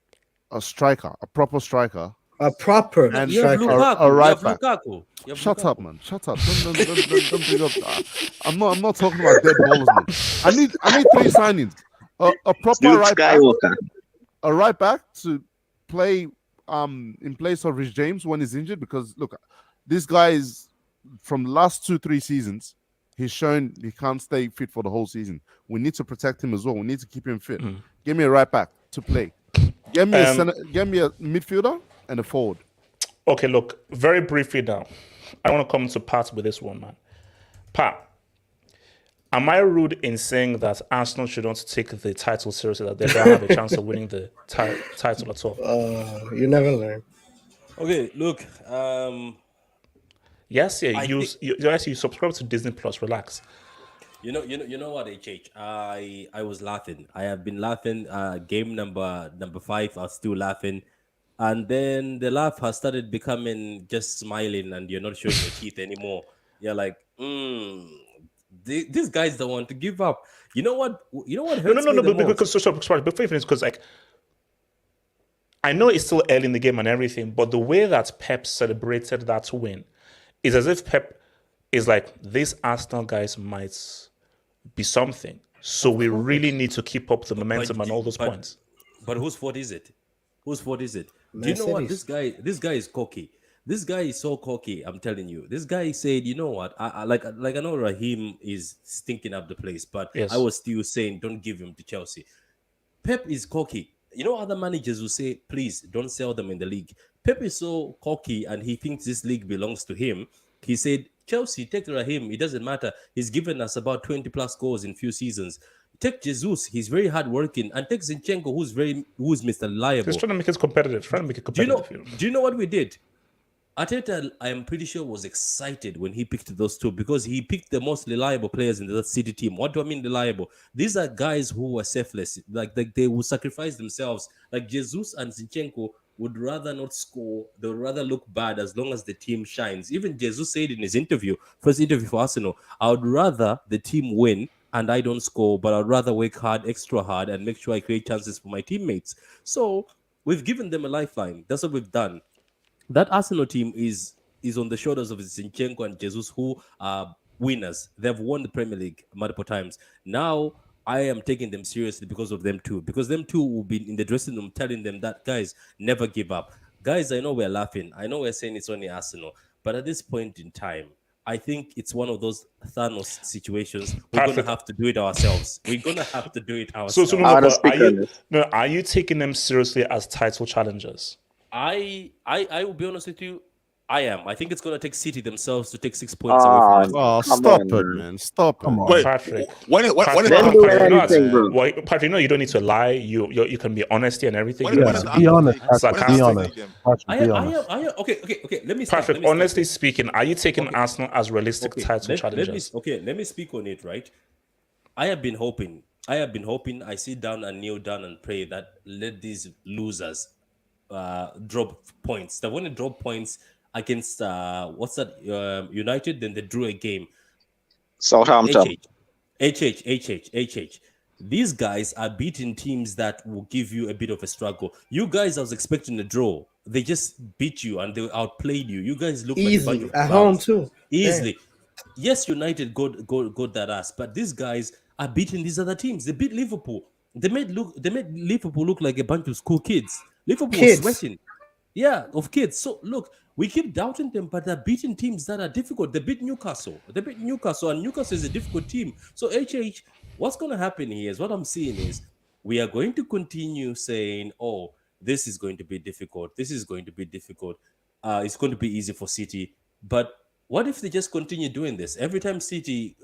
a striker, a proper striker. A proper and striker. A right back. Shut up, man. Shut up. Don't big up. I'm not talking about dead balls, man. I need 3 signings. A proper right back. A right back to play in place of Rich James when he's injured? Because look, this guy is from the last 2-3 seasons, he's shown he can't stay fit for the whole season. We need to protect him as well. We need to keep him fit. Give me a right back to play. Get me a midfielder and a forward. Okay, look, very briefly now. I want to come to Pat with this one, man. Pat, am I rude in saying that Arsenal shouldn't take the title seriously, that they don't have a chance of winning the title at all? You never learn. Okay, look. Yes, yeah. You subscribe to Disney Plus. Relax. You know what, HH? I was laughing. I have been laughing. Game number 5, I was still laughing. And then the laugh has started becoming just smiling, and you're not showing your teeth anymore. You're like, these guys don't want to give up. You know what? Hurts me the most? Because sorry, before you finish, because like, I know it's still early in the game and everything, but the way that Pep celebrated that win is as if Pep is like, these Arsenal guys might be something, so we really need to keep up the momentum and all those points. But whose fault is it? Whose fault is it? Do you know what? This guy is cocky. This guy is so cocky. I'm telling you. This guy said, you know what? I know Raheem is stinking up the place, but yes. I was still saying, don't give him to Chelsea. Pep is cocky. You know, other managers will say, please don't sell them in the league. Pep is so cocky and he thinks this league belongs to him. He said, Chelsea, take Raheem. It doesn't matter. He's given us about 20 plus goals in few seasons. Take Jesus. He's very hardworking. And take Zinchenko, who's Mr. Reliable. He's trying to make it competitive. Do you know what we did? Arteta, I am pretty sure, was excited when he picked those two because he picked the most reliable players in the City team. What do I mean reliable? These are guys who were selfless. Like they would sacrifice themselves. Like Jesus and Zinchenko would rather not score. They would rather look bad as long as the team shines. Even Jesus said in his first interview for Arsenal, I would rather the team win and I don't score, but I'd rather work hard, extra hard, and make sure I create chances for my teammates. So we've given them a lifeline. That's what we've done. That Arsenal team is on the shoulders of Zinchenko and Jesus, who are winners. They've won the Premier League multiple times. Now I am taking them seriously because of them too. Because them two will be in the dressing room telling them that, guys, never give up. Guys, I know we're laughing. I know we're saying it's only Arsenal. But at this point in time, I think it's one of those Thanos situations. We're going to have to do it ourselves. Are you taking them seriously as title challengers? I will be honest with you. I am. I think it's going to take City themselves to take 6 points away from us. Stop it, man. Stop. Come on, Wait, Patrick. Patrick, no, you don't need to lie. You can be honesty and everything. Be honest. Be honest. Okay. Let me. Patrick, honestly speaking, are you taking Arsenal as realistic title challengers? Let me speak on it. Right. I have been hoping. I sit down and kneel down and pray that let these losers drop points. They want to drop points against United, then they drew a game. Southampton. HH. These guys are beating teams that will give you a bit of a struggle. You guys, I was expecting a draw. They just beat you and they outplayed you. You guys look easy like a bunch of at home too. Easily. Damn. Yes, United got that ass, but these guys are beating these other teams. They beat Liverpool. They made Liverpool look like a bunch of school kids. Liverpool was sweating. Yeah, of kids. So look, we keep doubting them, but they're beating teams that are difficult. They beat Newcastle, and Newcastle is a difficult team. So HH, what's going to happen here is what I'm seeing is we are going to continue saying, oh, this is going to be difficult. This is going to be difficult. It's going to be easy for City. But what if they just continue doing this? Every time City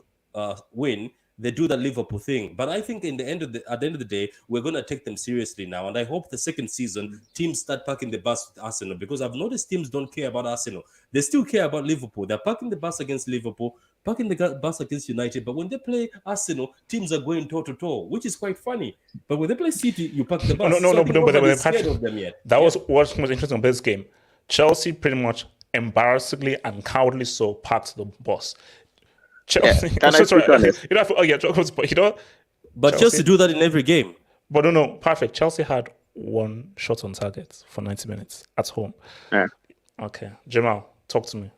win, they do that Liverpool thing. But I think at the end of the day, we're going to take them seriously now. And I hope the second season, teams start parking the bus with Arsenal, because I've noticed teams don't care about Arsenal. They still care about Liverpool. They're parking the bus against Liverpool, parking the bus against United. But when they play Arsenal, teams are going toe-to-toe, which is quite funny. But when they play City, you park the bus. That was what's most interesting about this game. Chelsea pretty much embarrassingly and cowardly so parked the bus. Chelsea. Can I speak on it? But Chelsea do that in every game. But no, perfect. Chelsea had one shot on target for 90 minutes at home. Yeah. Okay, Jamal, talk to me.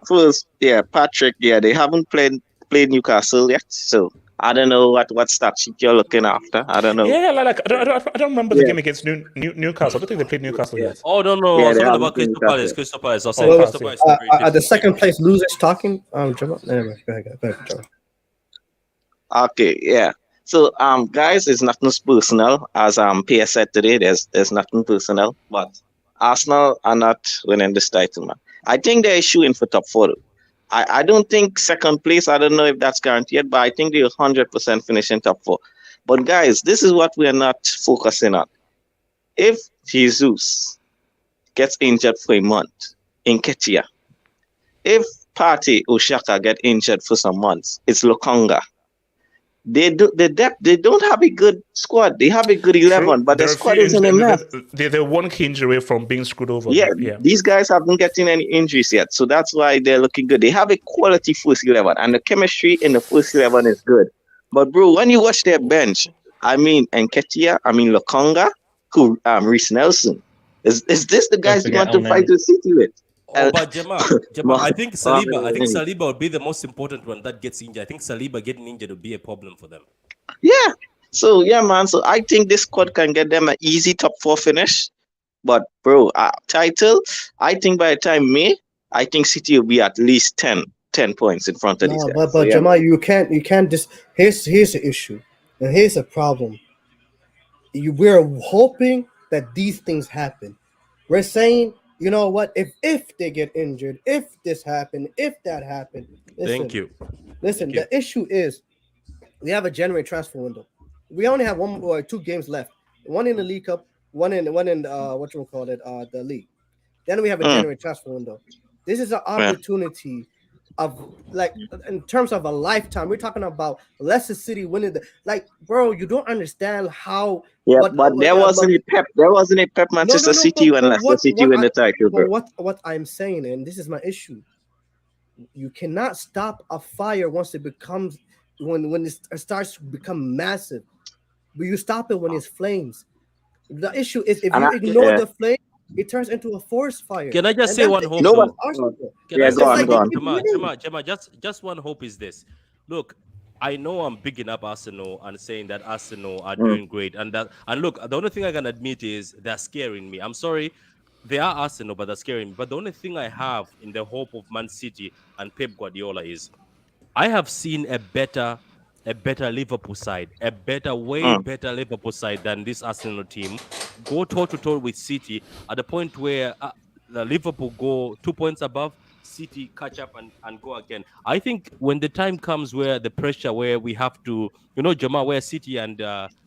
First, Patrick. They haven't played Newcastle yet, so I don't know what stat sheet you're looking after. I don't know. Yeah, like I don't remember the game against Newcastle. I don't think they played Newcastle yet. Oh no, Yeah, I was they talking haven't about been Crystal Palace. Newcastle. Crystal Palace. I was Oh, saying Palace, Crystal yeah. Palace. Are the second place losers talking? Jamal? Anyway, go ahead, Jamal. Okay, yeah. So guys, it's nothing personal. As Pierre said today, there's nothing personal. But Arsenal are not winning this title, man. I think they're shooting for top 4. I don't think second place. I don't know if that's guaranteed, but I think they're 100% finishing top 4. But guys, this is what we are not focusing on. If Jesus gets injured for a month in Nketiah, if Partey or Xhaka get injured for some months, it's Lokonga. They don't have a good squad. They have a good 11, True. but the squad isn't enough. They're one key injury from being screwed over. Yeah, Yeah. these guys haven't getting any injuries yet, so that's why they're looking good. They have a quality first 11, and the chemistry in the first 11 is good. But bro, when you watch their bench, I mean Nketiah, I mean Lokonga, who Reece Nelson, is this the guys you want to fight with City with? Oh, but Jamal, I think Saliba would be the most important one that gets injured. I think Saliba getting injured would be a problem for them. Yeah. So yeah, man. So I think this squad can get them an easy top 4 finish. But bro, title, I think by the time May, I think City will be at least 10 points in front of these guys. But Jamal, you can't just here's the issue, and here's the problem. We're hoping that these things happen. We're saying, you know what? If they get injured, if this happened, if that happened. Thank you. Listen, the issue is we have a January transfer window. We only have 1 or 2 games left. One in the League Cup, one in the league. Then we have a January transfer window. This is an opportunity of, like, in terms of a lifetime. We're talking about Leicester City winning bro, you don't understand how. Yeah, but there wasn't a Pep Manchester City when Leicester City win the title, bro. What I'm saying, and this is my issue, you cannot stop a fire once it becomes when it starts to become massive. But you stop it when it's flames. The issue is if you ignore the flame, it turns into a forest fire. Can I just say one hope? Go on. Gemma, just one hope is this. Look, I know I'm bigging up Arsenal and saying that Arsenal are doing great, and look, the only thing I can admit is they're scaring me. I'm sorry, they are Arsenal, but they're scaring me. But the only thing I have in the hope of Man City and Pep Guardiola is I have seen a better Liverpool side, way better Liverpool side than this Arsenal team go toe-to-toe with City at the point where the Liverpool go 2 points above, City catch up and go again. I think when the time comes where the pressure, where we have to, Jamal, where City and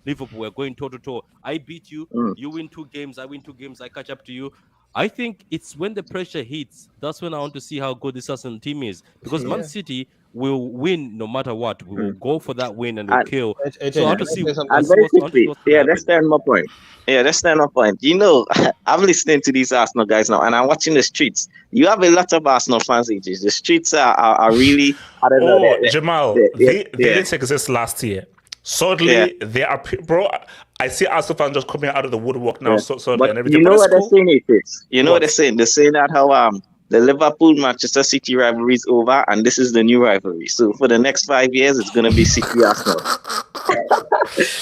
Liverpool are going toe-to-toe, I beat you, you win 2 games, I win 2 games, I catch up to you. I think it's when the pressure hits, that's when I want to see how good this Arsenal team is. Because Man City will win no matter what. We will go for that win and we'll kill. So I want to see. That's my point. Yeah, that's my point. I'm listening to these Arsenal guys now, and I'm watching the streets. You have a lot of Arsenal fans, AJ. The streets are really. I don't know. Jamal, they didn't exist last year. Suddenly, they are, bro. I see Arsenal fans just coming out of the woodwork now. But and everything. You know what they're saying? It is. You know what they're saying? They're saying that how the Liverpool Manchester City rivalry is over, and this is the new rivalry. So for the next 5 years, it's gonna be City Arsenal.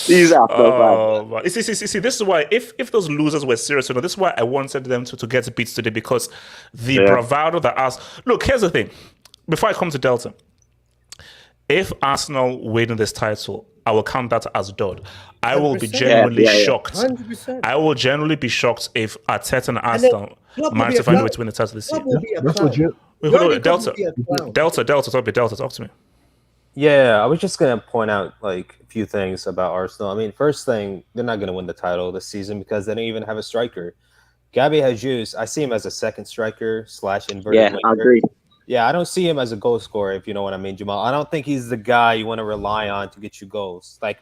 These are see, this is why if those losers were serious, this is why I wanted them to get beats today, because the bravado that look, here's the thing. Before I come to Delta, if Arsenal win this title, I will count that as done. I will be genuinely shocked. 100%. I will genuinely be shocked if Arteta and Arsenal manage to find a way to win the title this year. That's legit. Wait, hold on, Delta, talk to me. Yeah, I was just gonna point out a few things about Arsenal. I mean, first thing, they're not gonna win the title this season because they don't even have a striker. Gabriel Jesus, I see him as a second striker / inverted winger. I agree. Yeah, I don't see him as a goal scorer, if you know what I mean, Jamal. I don't think he's the guy you want to rely on to get you goals. Like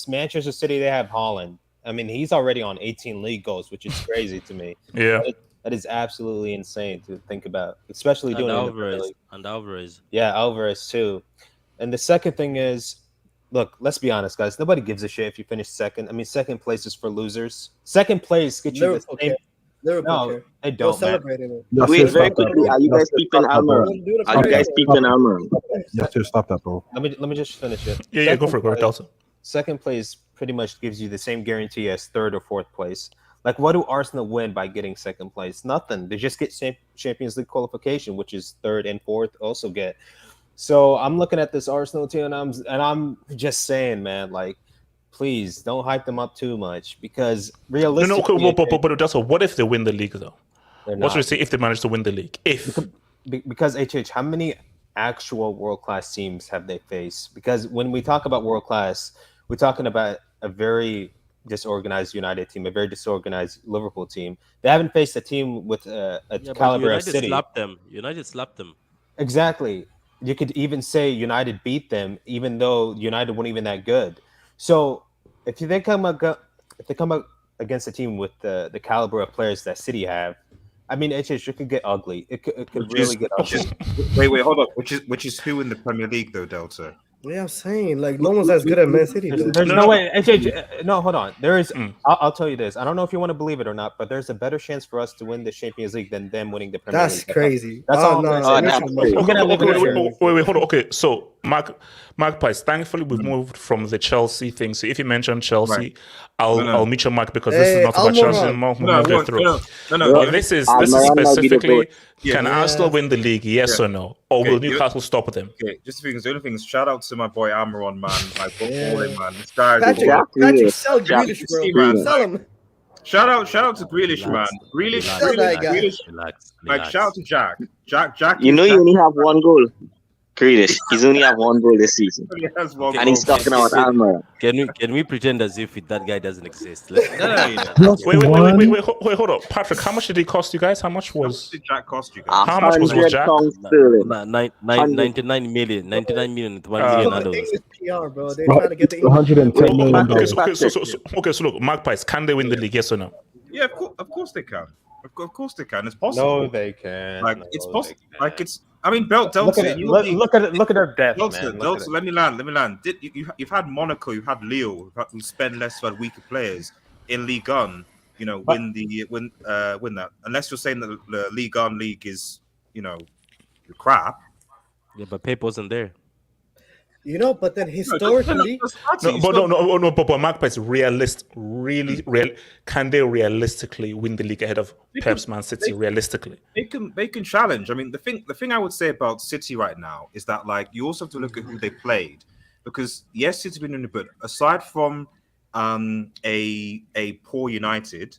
Manchester City, they have Haaland. I mean, he's already on 18 league goals, which is crazy to me. Yeah. That is absolutely insane to think about, especially doing Alvarez. And Alvarez. Yeah, Alvarez too. And the second thing is, look, let's be honest, guys. Nobody gives a shit if you finish second. I mean, second place is for losers. Second place gets you the same. Liverpool No, care. they They're don't, man. celebrating it. Yes, Wait, yes, very stop that, quickly, bro. are you Yes, guys yes, peeping stop that, bro. Almiron? Are you guys peeping Almiron? Yes, yes, stop that, bro. Let me just finish it. Yeah, go for it, place- Delta. Second place pretty much gives you the same guarantee as third or fourth place. Like, what do Arsenal win by getting second place? Nothing. They just get Champions League qualification, which is third and fourth also get. So I'm looking at this Arsenal team, and I'm just saying, man, like, please don't hype them up too much because realistically, but Delta, what if they win the league though? they're What should we not. say if they manage to win the league? If Because HH, how many actual world class teams have they faced? Because when we talk about world class, we're talking about a very disorganized United team, a very disorganized Liverpool team. They haven't faced a team with a caliber of City. United slapped them. Exactly. You could even say United beat them, even though United weren't even that good. So if they come up against a team with the caliber of players that City have, I mean, it could get ugly. It could really get ugly. Wait, hold on. Which is who in the Premier League though, Delta? Yeah, I'm saying like no one's as good at Man City. There's no way. No, hold on. There is. I'll tell you this. I don't know if you want to believe it or not, but there's a better chance for us to win the Champions League than them winning the Premier League. That's crazy. That's all. No, Wait. So, Magpies, thankfully we've moved from the Chelsea thing. So if you mention Chelsea, I'll meet your mic because this is not about Chelsea anymore. We'll move it through. No. This is specifically, can Yeah. Arsenal win the league? Yes or no? Or will Newcastle stop them? Okay, just a few things. The other thing is, shout out to my boy Amaron, man. Like, balling, man. This guy. Patrick, sell Grealish, bro. Sell him. Shout out to Grealish, man. Grealish. Relax. Like, shout out to Jack. Jack. You know you only have one goal. Grealish. He's only have one goal this season. And he's talking about Almiron. Can we pretend as if that guy doesn't exist? Wait, hold up. Patrick, how much did it cost you guys? How much was Jack cost you guys? How much was Jack? 99 million. 99 million with $1 million. English PR, bro. They're trying to get the $110 million. Okay, so look, Magpies, can they win the league? Yes or no? Yeah, of course they can. Of course they can. It's possible. No, they can. Like, it's possible. Like, it's. I mean, Delta. Look at our depth, man. Delta, let me land. You've had Monaco, you've had Lille, who spend less for weaker players in Ligue 1. You know, win that. Unless you're saying that the Ligue 1 league is, crap. Yeah, but Pep wasn't there. But then historically, but Magpies, can they realistically win the league ahead of Pep's Man City? Realistically, they can challenge. I mean, the thing I would say about City right now is that, like, you also have to look at who they played, because yes, City's been in the but aside from a poor United,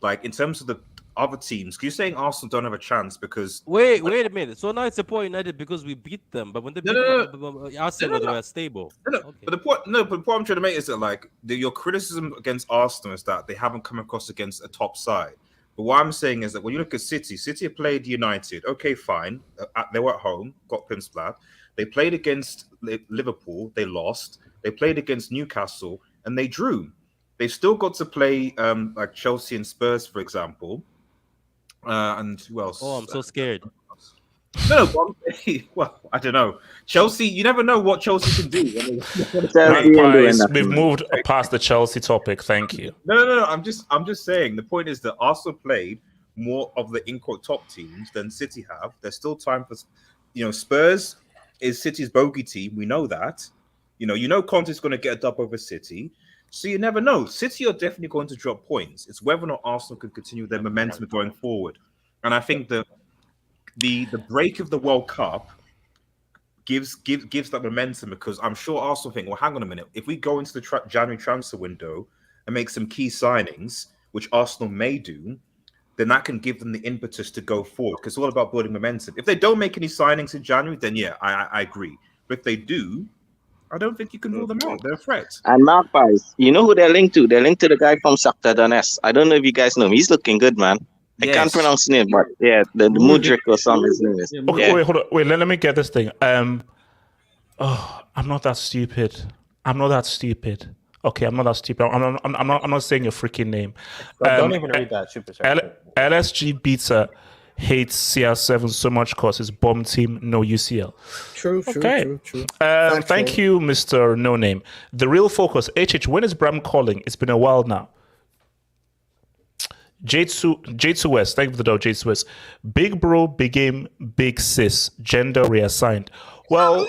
like in terms of the other teams, you're saying Arsenal don't have a chance because wait a minute. So now it's a poor United because we beat them, but when they beat Arsenal, they were stable. Okay. But the point I'm trying to make is that, like, your criticism against Arsenal is that they haven't come across against a top side. But what I'm saying is that when you look at City have played United. Okay, fine. They were at home, got Pimsplat. They played against Liverpool, they lost. They played against Newcastle and they drew. They've still got to play like Chelsea and Spurs, for example. And who else? Oh, I'm so scared. No, well, I don't know. Chelsea, you never know what Chelsea can do. Magpies, we've moved past the Chelsea topic. Thank you. No. I'm just saying. The point is that Arsenal played more of the top teams than City have. There's still time for, Spurs is City's bogey team. We know that. Conte's going to get a dub over City. So you never know. City are definitely going to drop points. It's whether or not Arsenal can continue their momentum going forward. And I think that the break of the World Cup gives that momentum, because I'm sure Arsenal think, well, hang on a minute. If we go into the January transfer window and make some key signings, which Arsenal may do, then that can give them the impetus to go forward, because it's all about building momentum. If they don't make any signings in January, then yeah, I agree. But if they do, I don't think you can rule them out. They're a threat. And Magpies, you know who they're linked to? They're linked to the guy from Shakhtar Donetsk. I don't know if you guys know him. He's looking good, man. Yes. I can't pronounce his name, but yeah, the Mudryk or something his name is. Okay, yeah. Wait, hold on. Wait, let me get this thing. I'm not that stupid. Okay, I'm not that stupid. I'm not saying your freaking name. Don't even read that. Super LSG Beta hates CR7 so much because it's bomb team, no UCL. True. Thank you, Mr. No Name. The real focus, HH, when is Bram calling? It's been a while now. J2 West, thank you for the dog, J2 West. Big bro, big game, big sis, gender reassigned. Well,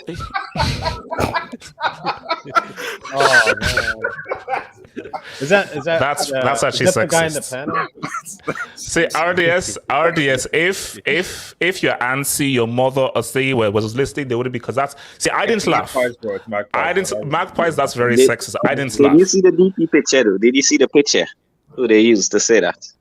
Oh man, is that that's actually is that the guy in the sexist. panel? Say RDS. If your auntie, your mother, or say was listening, they wouldn't, because that's. See, I didn't laugh. Magpies. That's very sexist. I didn't Did laugh. you see the DP picture though? Did you see the picture? Who they used to say that?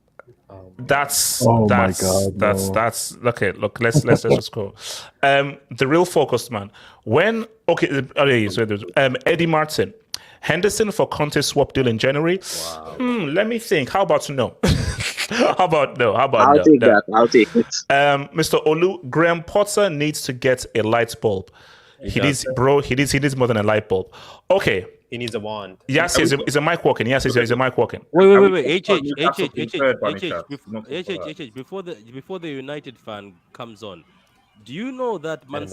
That's Oh my that's God, that's no. that's okay. Look, let's just go. The real focused man. When Eddie Martin, Henderson for Conte swap deal in January. Let me think. How about no? How about no? I'll take that. I'll take it. Mr. Olu, Graham Potter needs to get a light bulb. He needs more than a light bulb. Okay. He needs a wand. Yes, is a mic walking. Yes, is a mic walking. Wait. HH. Before the United fan comes on, do you know that Man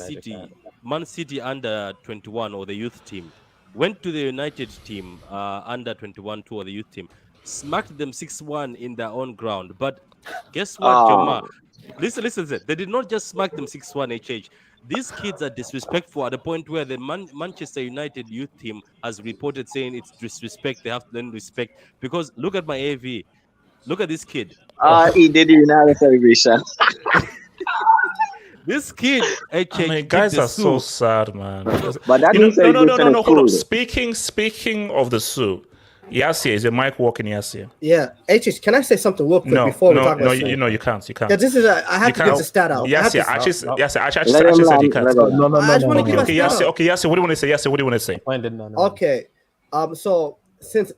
City under 21 or the youth team went to the United team under 21 tour, the youth team, smacked them 6-1 in their own ground. But guess what, Joma? Listen. They did not just smack them 6-1, HH. These kids are disrespectful at the point where the Manchester United youth team has reported saying it's disrespect. They have to then respect, because look at my AV. Look at this kid. He did the United celebration. This kid, guys are so sad, man. But that no. Hold on. Speaking of the Sue, Yasia, is your mic working, Yasia? Yeah, HH, can I say something real quick before we talk about you can't. Yeah, this is I have to get the stat out. Yasia, actually said you can't. No. Okay, Yasia, what do you want to say? Yasia, what do you want to say? Okay, so since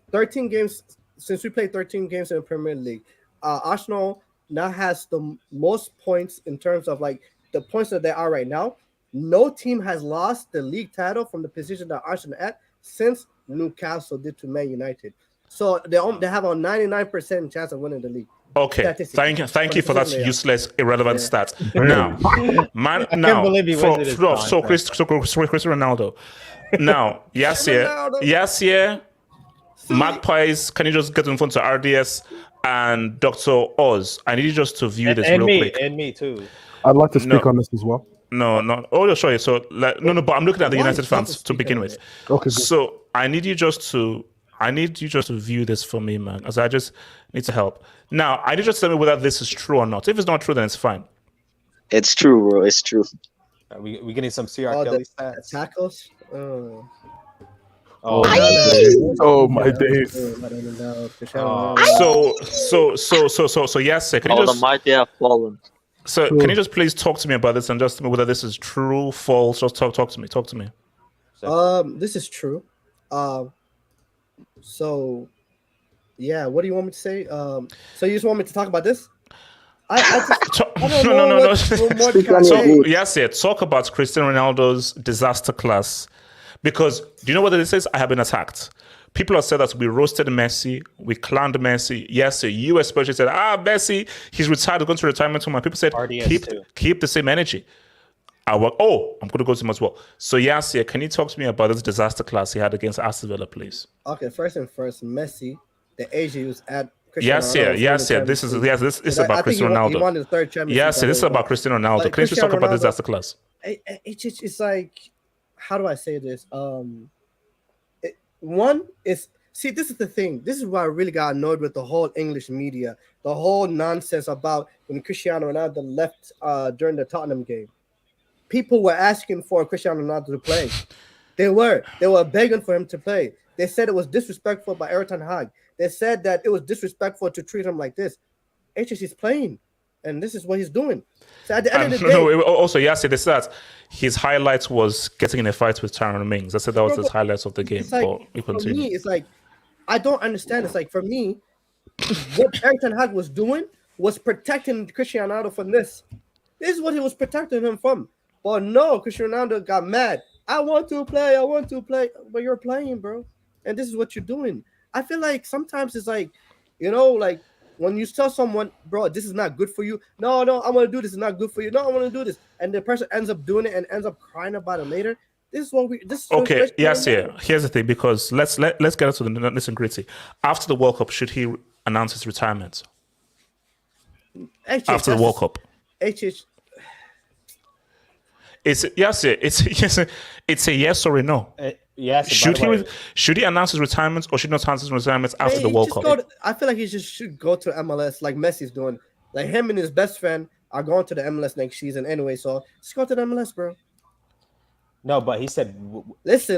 we played 13 games in the Premier League, Arsenal now has the most points in terms of like the points that they are right now. No team has lost the league title from the position that Arsenal at since Newcastle did to Man United. So they have a 99% chance of winning the league. Okay, thank you for that useless, irrelevant stat. Now, can't believe he went to this Cristiano Ronaldo. Now, yes, Magpies, can you just get in front of RDS and Dr. Oz? I need you just to view this real quick. And me too. I'd like to speak on this as well. No. Oh, sure. So, but I'm looking at the United fans to begin with. Okay. Good. So, I need you just to view this for me, man, as I just need to help. Now, I need you to tell me whether this is true or not. If it's not true, then it's fine. It's true, bro. It's true. Are we getting some CR Kelly stats? Tackles. Oh my days. So yes, sir. Can you just, the mighty have fallen. So can you just please talk to me about this and just tell me whether this is true, false? Just talk to me. Talk to me. This is true. So yeah, what do you want me to say? So you just want me to talk about this? No. So yes, sir. Talk about Cristiano Ronaldo's disaster class. Because do you know what this is? I have been attacked. People have said that we roasted Messi, we clowned Messi. Yes, sir. You especially said, Messi, he's retired, going to retirement home. And people said, keep the same energy. I'm going to go to him as well. So yes, sir, can you talk to me about this disaster class he had against Aston Villa, please? Okay, first, Messi, the age he was at. Yes, sir. This is about Cristiano Ronaldo. He won the third championship. Yes, sir. This is about Cristiano Ronaldo. Can you just talk about this disaster class? It's like, how do I say this? One is, see, this is the thing. This is why I really got annoyed with the whole English media, the whole nonsense about when Cristiano Ronaldo left during the Tottenham game. People were asking for Cristiano Ronaldo to play. They were begging for him to play. They said it was disrespectful by Erik ten Hag. They said that it was disrespectful to treat him like this. He's playing, and this is what he's doing. So at the end of the day, also, yes, they said that his highlight was getting in a fight with Tyrone Mings. I said that was his highlights of the game. Like, for me, it's like, I don't understand. It's like, for me, what Erik ten Hag was doing was protecting Cristiano Ronaldo from this. This is what he was protecting him from. But no, Cristiano Ronaldo got mad. I want to play. But you're playing, bro. And this is what you're doing. I feel like sometimes it's like, like when you tell someone, bro, this is not good for you. No, I want to do this. It's not good for you. No, I want to do this. And the person ends up doing it and ends up crying about it later. This is what we. This is okay. Yes, yeah. Here's the thing, because let's get into the nitty-gritty. After the World Cup, should he announce his retirement? after the World Cup? HH. It's a yes or a no. Yes. Should he announce his retirement or should he not announce his retirement after the World Cup? I feel like he just should go to MLS like Messi's doing. Like him and his best friend are going to the MLS next season anyway. So just go to the MLS, bro. No, but he said. Listen,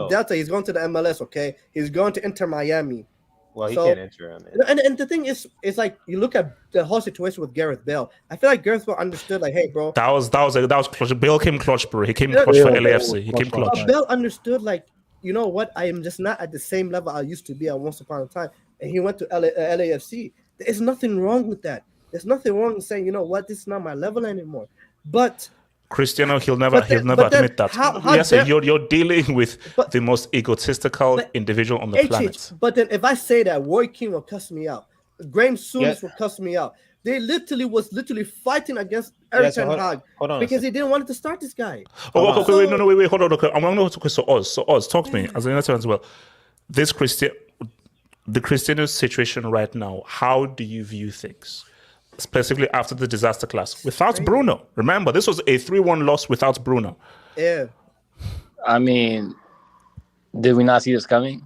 Delta. He's going to the MLS. Okay, he's going to Inter Miami. Well, he can't enter him. And the thing is, it's like you look at the whole situation with Gareth Bale. I feel like Gareth Bale understood, like, hey, bro. That was clutch. Bale came clutch, bro. He came clutch for LAFC. He came clutch. Bale understood, like, you know what? I am just not at the same level I used to be at once upon a time. And he went to LAFC. There's nothing wrong with that. There's nothing wrong with saying, you know what? This is not my level anymore. But Cristiano, he'll never admit that. You're dealing with the most egotistical individual on the planet. But then if I say that, Roy Keane will cuss me out. Graham Souness will cuss me out. They was fighting against Erik ten Hag because he didn't want to start this guy. Wait, hold on. Okay. I'm going to talk to Oz. So Oz, talk to me as an answer as well. The Cristiano situation right now, how do you view things? Specifically after the disaster class without Bruno. Remember, this was a 3-1 loss without Bruno. Yeah. I mean, did we not see this coming?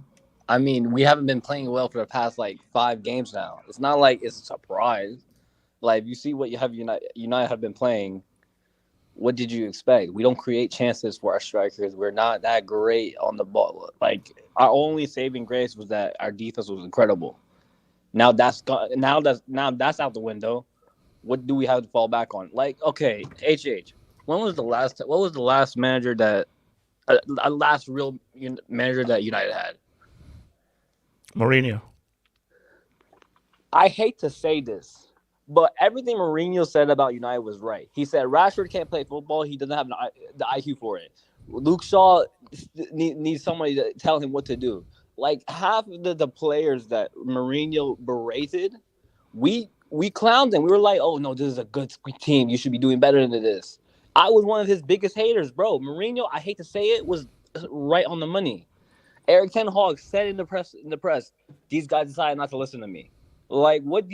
I mean, we haven't been playing well for the past 5 games now. It's not like it's a surprise. Like, you see what you have United have been playing. What did you expect? We don't create chances for our strikers. We're not that great on the ball. Like, our only saving grace was that our defense was incredible. Now that's out the window. What do we have to fall back on? Like, okay, HH. What was the last manager that last real manager that United had? Mourinho. I hate to say this, but everything Mourinho said about United was right. He said Rashford can't play football. He doesn't have the IQ for it. Luke Shaw needs somebody to tell him what to do. Like, half of the players that Mourinho berated, we clowned them. We were like, oh, no, this is a good team. You should be doing better than this. I was one of his biggest haters, bro. Mourinho, I hate to say it, was right on the money. Erik ten Hag said in the press, these guys decided not to listen to me. Like, what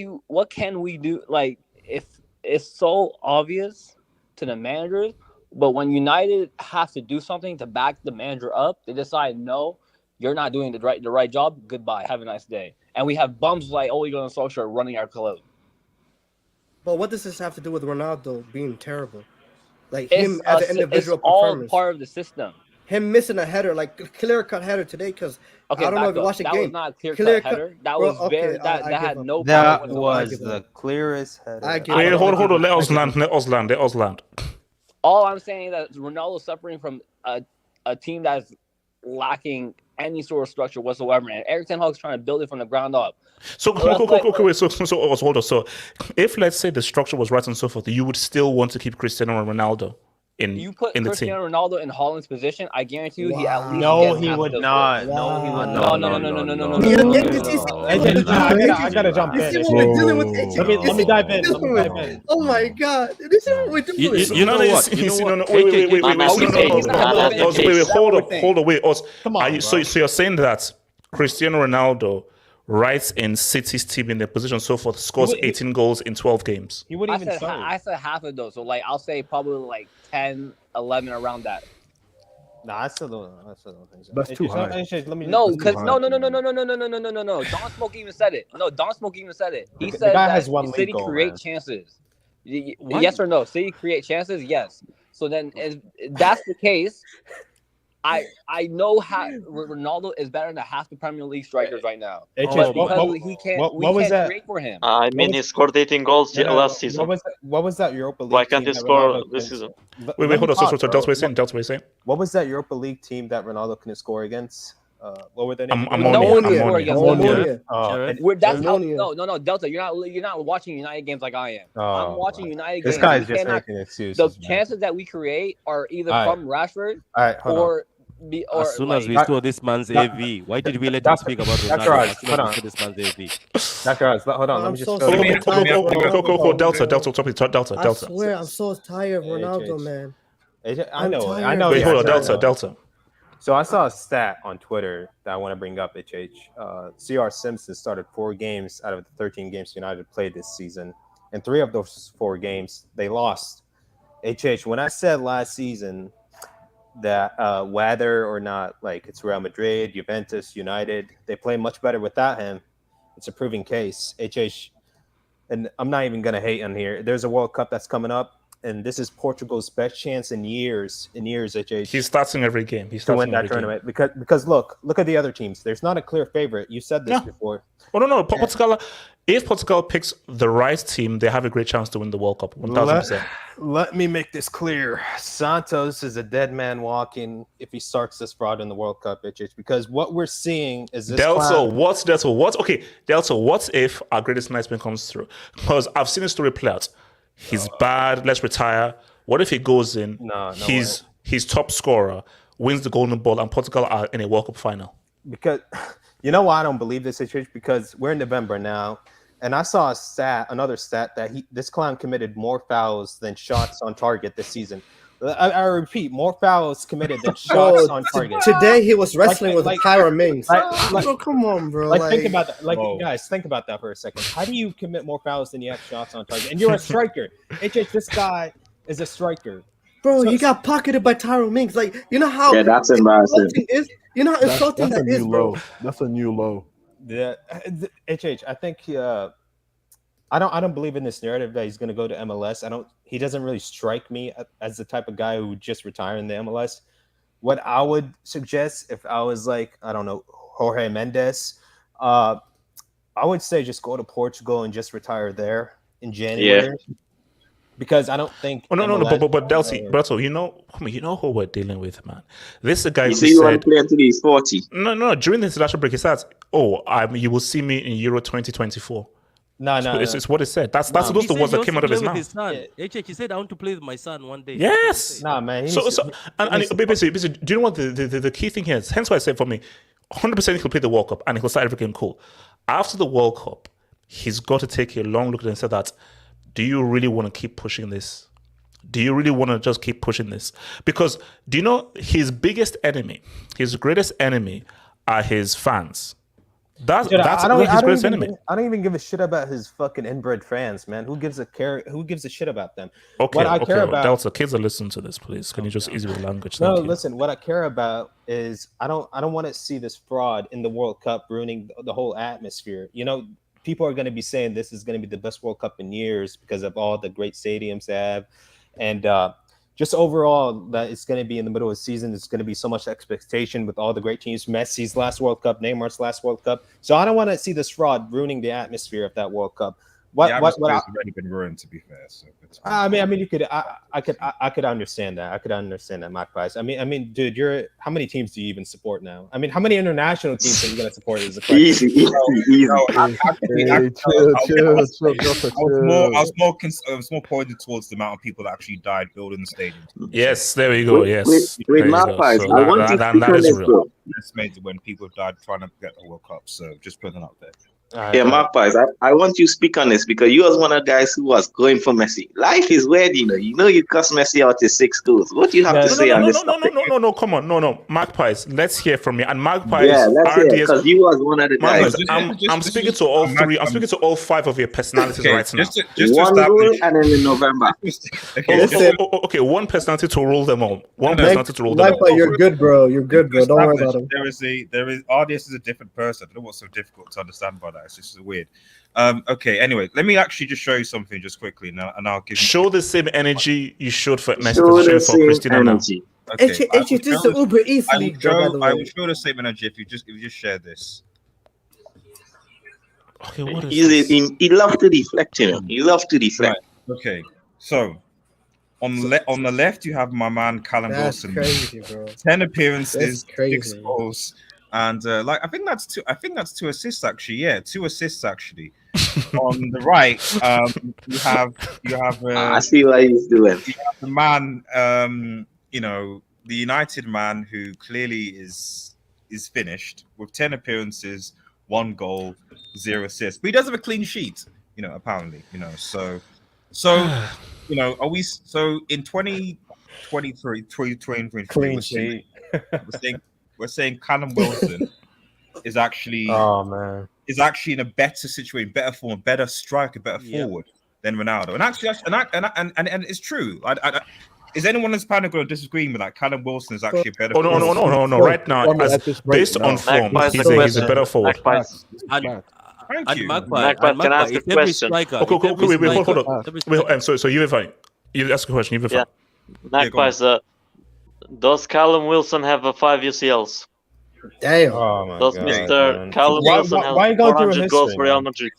can we do? Like, if it's so obvious to the managers, but when United has to do something to back the manager up, they decide, no, you're not doing the right job. Goodbye. Have a nice day. And we have bums like Ole Gunnar Solskjaer running our club. But what does this have to do with Ronaldo being terrible? Like, him as an individual it's all performance. Part of the system. Him missing a header, like clear-cut header today, because I don't know if you watched the game. That was not a clear-cut header. That was that had no power. That was the clearest header. Wait, hold on. Let us land. All I'm saying is that Ronaldo's suffering from a team that's lacking any sort of structure whatsoever, and Erik ten Hag's trying to build it from the ground up. So hold on. So if, let's say, the structure was right and so forth, you would still want to keep Cristiano Ronaldo in you put in the Cristiano team. Ronaldo in Haaland's position, I guarantee you he at least No, he would not. No, he would not. No. I gotta jump in. You see what we're dealing with? Let me dive in. Oh my God! This is what we're doing. You know what? Wait. Hold on. Wait. Come on, so you're saying that Cristiano Ronaldo writes in City's team in their position so forth, scores 18 goals in 12 games. He wouldn't even start. I said half of those, so I'll say probably 10, 11 around that. No, I still don't think so. That's too high. No. Don Smoke even said it. He said that City create chances. Yes or no? City create chances? Yes. So then, if that's the case, I know how Ronaldo is better than half the Premier League strikers right now. Because we can't create for him. I mean, he scored 18 goals last season. What was that Europa League? Why can't he team score this season? Wait, hold on. So Delta was saying. What was that Europa League team that Ronaldo couldn't score against? What were their names? Ammonia. No, Delta. You're not watching United games like I am. I'm watching United games. This guy's just making excuses. The chances that we create are either from Rashford or. As soon as we saw this man's AV, why did we let him speak about Ronaldo? This man's AV. Dr. Oz, hold on. Let me just go. Delta. I swear, I'm so tired of Ronaldo, man. I know. Wait, hold on, Delta. So I saw a stat on Twitter that I want to bring up, HH. CR Simpson started 4 games out of the 13 games United played this season. In 3 of those 4 games, they lost. HH, when I said last season that whether or not like it's Real Madrid, Juventus, United, they play much better without him, it's a proven case. HH, and I'm not even going to hate on here. There's a World Cup that's coming up, and this is Portugal's best chance in years, HH. He's starting every game. He's to win starting that every tournament because look at the other teams. There's not a clear favorite. You said this before. Oh no, Portugal. If Portugal picks the right team, they have a great chance to win the World Cup. 1,000%. Let me make this clear. Santos is a dead man walking if he starts this fraud in the World Cup, HH. Because what we're seeing is this. Delta, what if our greatest nightmare comes through? Because I've seen a story play out. He's bad. Let's retire. What if he goes in? He's top scorer, wins the Golden Ball, and Portugal are in a World Cup final. Because you know why I don't believe this, HH? Because we're in November now, and I saw another stat that this clown committed more fouls than shots on target this season. I repeat, more fouls committed than shots on target. Today he was wrestling with Tyra Mings. Bro, come on, bro. Think about that. Guys, think about that for a second. How do you commit more fouls than you have shots on target? And you're a striker. HH, this guy is a striker. Bro, he got pocketed by Tyra Mings. Like, you know how that's embarrassing. You know how insulting that's that a is, new bro. low. That's a new low. Yeah, HH. I think I don't believe in this narrative that he's going to go to MLS. He doesn't really strike me as the type of guy who would just retire in the MLS. What I would suggest if I was like, I don't know, Jorge Mendes, I would say just go to Portugal and just retire there in January. Yeah. Because I don't think. Oh, no, but Delcy, you know who we're dealing with, man. This is a guy who said, you want to play until he's 40. No. During the international break, he says, you will see me in Euro 2024. No. It's what he said. That's those the words that came out of his mouth. He said, I want to play with my son one day. Yes. Nah, man. Basically, do you know what the key thing here is? Hence why I said for me, 100% he'll play the World Cup and he'll start every game cool. After the World Cup, he's got to take a long look at it and say that, do you really want to keep pushing this? Do you really want to just keep pushing this? Because do you know his biggest enemy, his greatest enemy are his fans. That's his greatest enemy. I don't even give a shit about his fucking inbred fans, man. Who gives a shit about them? Okay, what I care about, Delta, kids are listening to this, please. Can you just ease your language? No, listen. What I care about is I don't want to see this fraud in the World Cup ruining the whole atmosphere. You know, people are going to be saying this is going to be the best World Cup in years because of all the great stadiums they have, and just overall that it's going to be in the middle of the season. It's going to be so much expectation with all the great teams. Messi's last World Cup, Neymar's last World Cup. So I don't want to see this fraud ruining the atmosphere of that World Cup. It's already been ruined, to be fair. So I mean, you could, I could understand that. I could understand that, Magpies. I mean, dude, how many teams do you even support now? I mean, how many international teams are you going to support? Is easy. I was more pointed towards the amount of people that actually died building the stadium. Yes, there we go. Yes, with Magpies, so I want to that is real. It's made when people died trying to get the World Cup. So just putting it out there. Yeah, Magpies, I want you to speak on this because you was one of the guys who was going for Messi. Life is weird, you know. You cuss Messi out to 6 goals. What do you have to say on this? No, come on, no. Magpies, let's hear from you. And Magpies, let's hear because you was one of the guys. I'm speaking to all 3. I'm speaking to all 5 of your personalities right now. Just one rule, and then in November. Okay, one personality to rule them all. One personality to rule them all. You're good, bro. You're good, bro. Don't worry about him. There is RDS is a different person. I don't know what's so difficult to understand about that. It's just weird. Okay, anyway, let me actually just show you something just quickly now, and I'll give you... Show the same energy you showed for Messi to show for Cristiano now. Okay, this is the Uber Eats league. I will show the same energy if you just share this. Okay, what is he loves to deflect, you know. He loves to deflect. Right. Okay, so on the left you have my man Callum Wilson. Crazy, bro. 10 appearances, 6 goals. And I think that's 2 assists actually. Yeah, 2 assists actually. On the right, you have. I see what he's doing. You have the man, the United man who clearly is finished with 10 appearances, 1 goal, 0 assists. But he does have a clean sheet, apparently, So, are we? So in 2023, clean sheet. We're saying Callum Wilson is actually in a better situation, better form, better striker, better forward than Ronaldo. And actually, and it's true. Is anyone in this panel going to disagree with that? Callum Wilson is actually a better. No. Right now, based on form, he's a better forward. Thank you. Magpie, can I ask a question? Wait, hold on. So you fine. You ask a question. You fine. Magpies, does Callum Wilson have 5 UCLs? Damn. Oh my Does God, Mr. Callum Wilson have 400 goals for Real Madrid?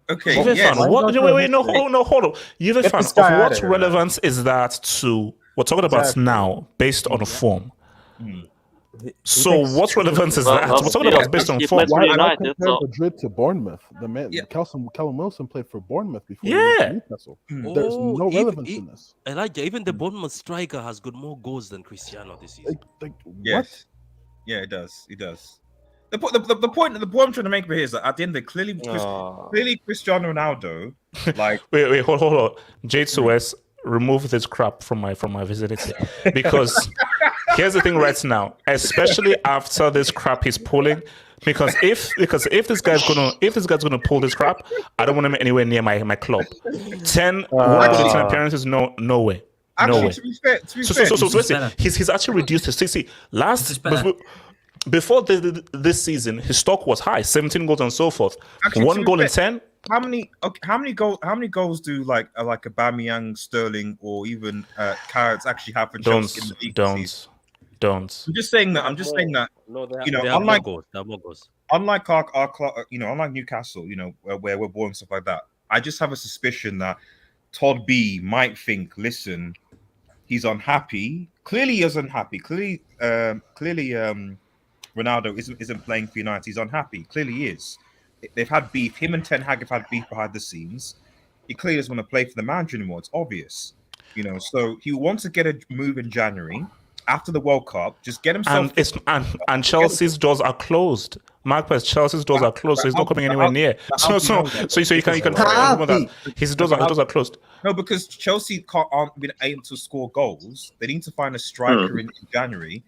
Okay. Yes. Wait, no, hold on. You fine. Of what relevance is that to? We're talking about now, based on form. So what relevance is that? We're talking about based on form. Why compare Madrid to Bournemouth? The man, Callum Wilson played for Bournemouth before. Yeah. Newcastle. There's no relevance in this. Elijah, even the Bournemouth striker has got more goals than Cristiano this season. Yes. Yeah, it does. It does. The point I'm trying to make here is that at the end, of it, clearly Cristiano Ronaldo, like wait, hold on. J2S, remove this crap from my vicinity, because here's the thing right now, especially after this crap he's pulling, because if this guy's gonna pull this crap, I don't want him anywhere near my club. 10 appearances, no way. Actually, no way. To be fair, so listen, he's actually reduced his CC. Before this season, his stock was high, 17 goals and so forth. Actually, 1 goal in 10. How many goals do like a Aubameyang, Sterling, or even Carrots actually have for Chelsea in the league? Don't. I'm just saying that. No, they you know, have unlike more goals. Unlike our unlike Newcastle, where we're born and stuff like that. I just have a suspicion that Todd B might think, listen, he's unhappy. Clearly, he's unhappy. Clearly, Ronaldo isn't playing for United. He's unhappy. Clearly, he is. They've had beef. Him and Ten Hag have had beef behind the scenes. He clearly doesn't want to play for the manager anymore. It's obvious, So he wants to get a move in January after the World Cup. Just get himself. And Chelsea's doors are closed. Marcus, Chelsea's doors are closed, so he's not coming anywhere near. So you can remember that his doors are closed. No, because Chelsea aren't been able to score goals. They need to find a striker in January.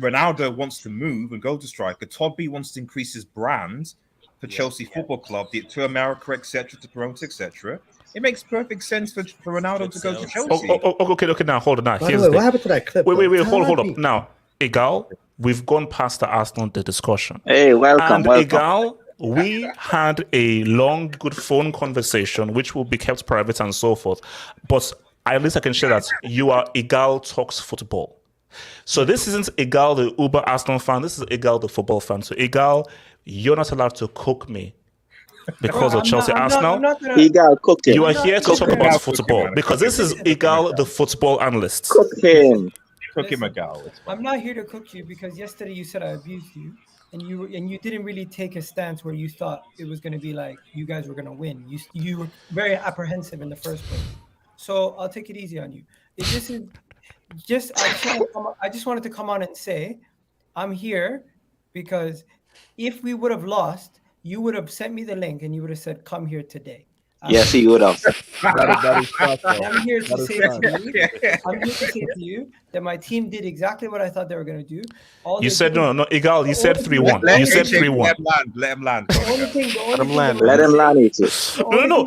Ronaldo wants to move and go to striker. Todd B wants to increase his brand for Chelsea Football Club, to America, etc., to promote, etc. It makes perfect sense for Ronaldo to go to Chelsea. Okay, now hold on. Now, here's the thing. What happened to that clip? Wait, hold up. Now, Igal, we've gone past the Arsenal discussion. Hey, welcome. Igal, we had a long, good phone conversation, which will be kept private and so forth. But at least I can share that you are Igal talks football. So this isn't Igal the Uber Arsenal fan. This is Igal the football fan. So Igal, you're not allowed to cook me because of Chelsea Arsenal. Igal, cook him. You are here to talk about football because this is Igal the football analyst. Cook him. Cook him, Igal. I'm not here to cook you because yesterday you said I abused you, and you didn't really take a stance where you thought it was going to be like you guys were going to win. You were very apprehensive in the first place. So I'll take it easy on you. This is I just wanted to come on and say I'm here because if we would have lost, you would have sent me the link and you would have said, come here today. Yes, he would have. I'm here to say to you that my team did exactly what I thought they were going to do. You said no, Igal. You said 3-1. You said 3-1. Let him land. Let him land it. No.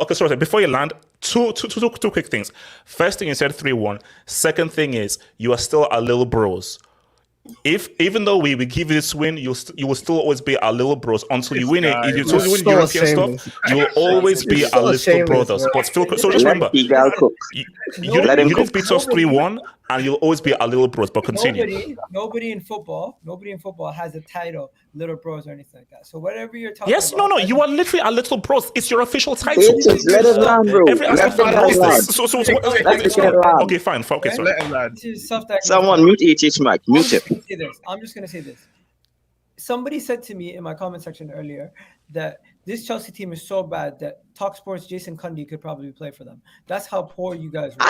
Okay, sorry. Before you land, two quick things. First thing, you said 3-1. Second thing is you are still a little bros. Even though we give you this win, you will still always be our little bros until you win it. Until you win European stuff, you will always be our little brothers. But so just remember, you didn't beat us 3-1, and you'll always be our little bros. But continue. Nobody in football has a title, little bros or anything like that. So whatever you're talking about. Yes, no, you are literally our little bros. It's your official title. Let him land, bro. Okay, fine. Okay, sorry. Someone mute each mic. Mute it. I'm just going to say this. Somebody said to me in my comment section earlier that this Chelsea team is so bad that TalkSports Jason Cundy could probably play for them. That's how poor you guys were.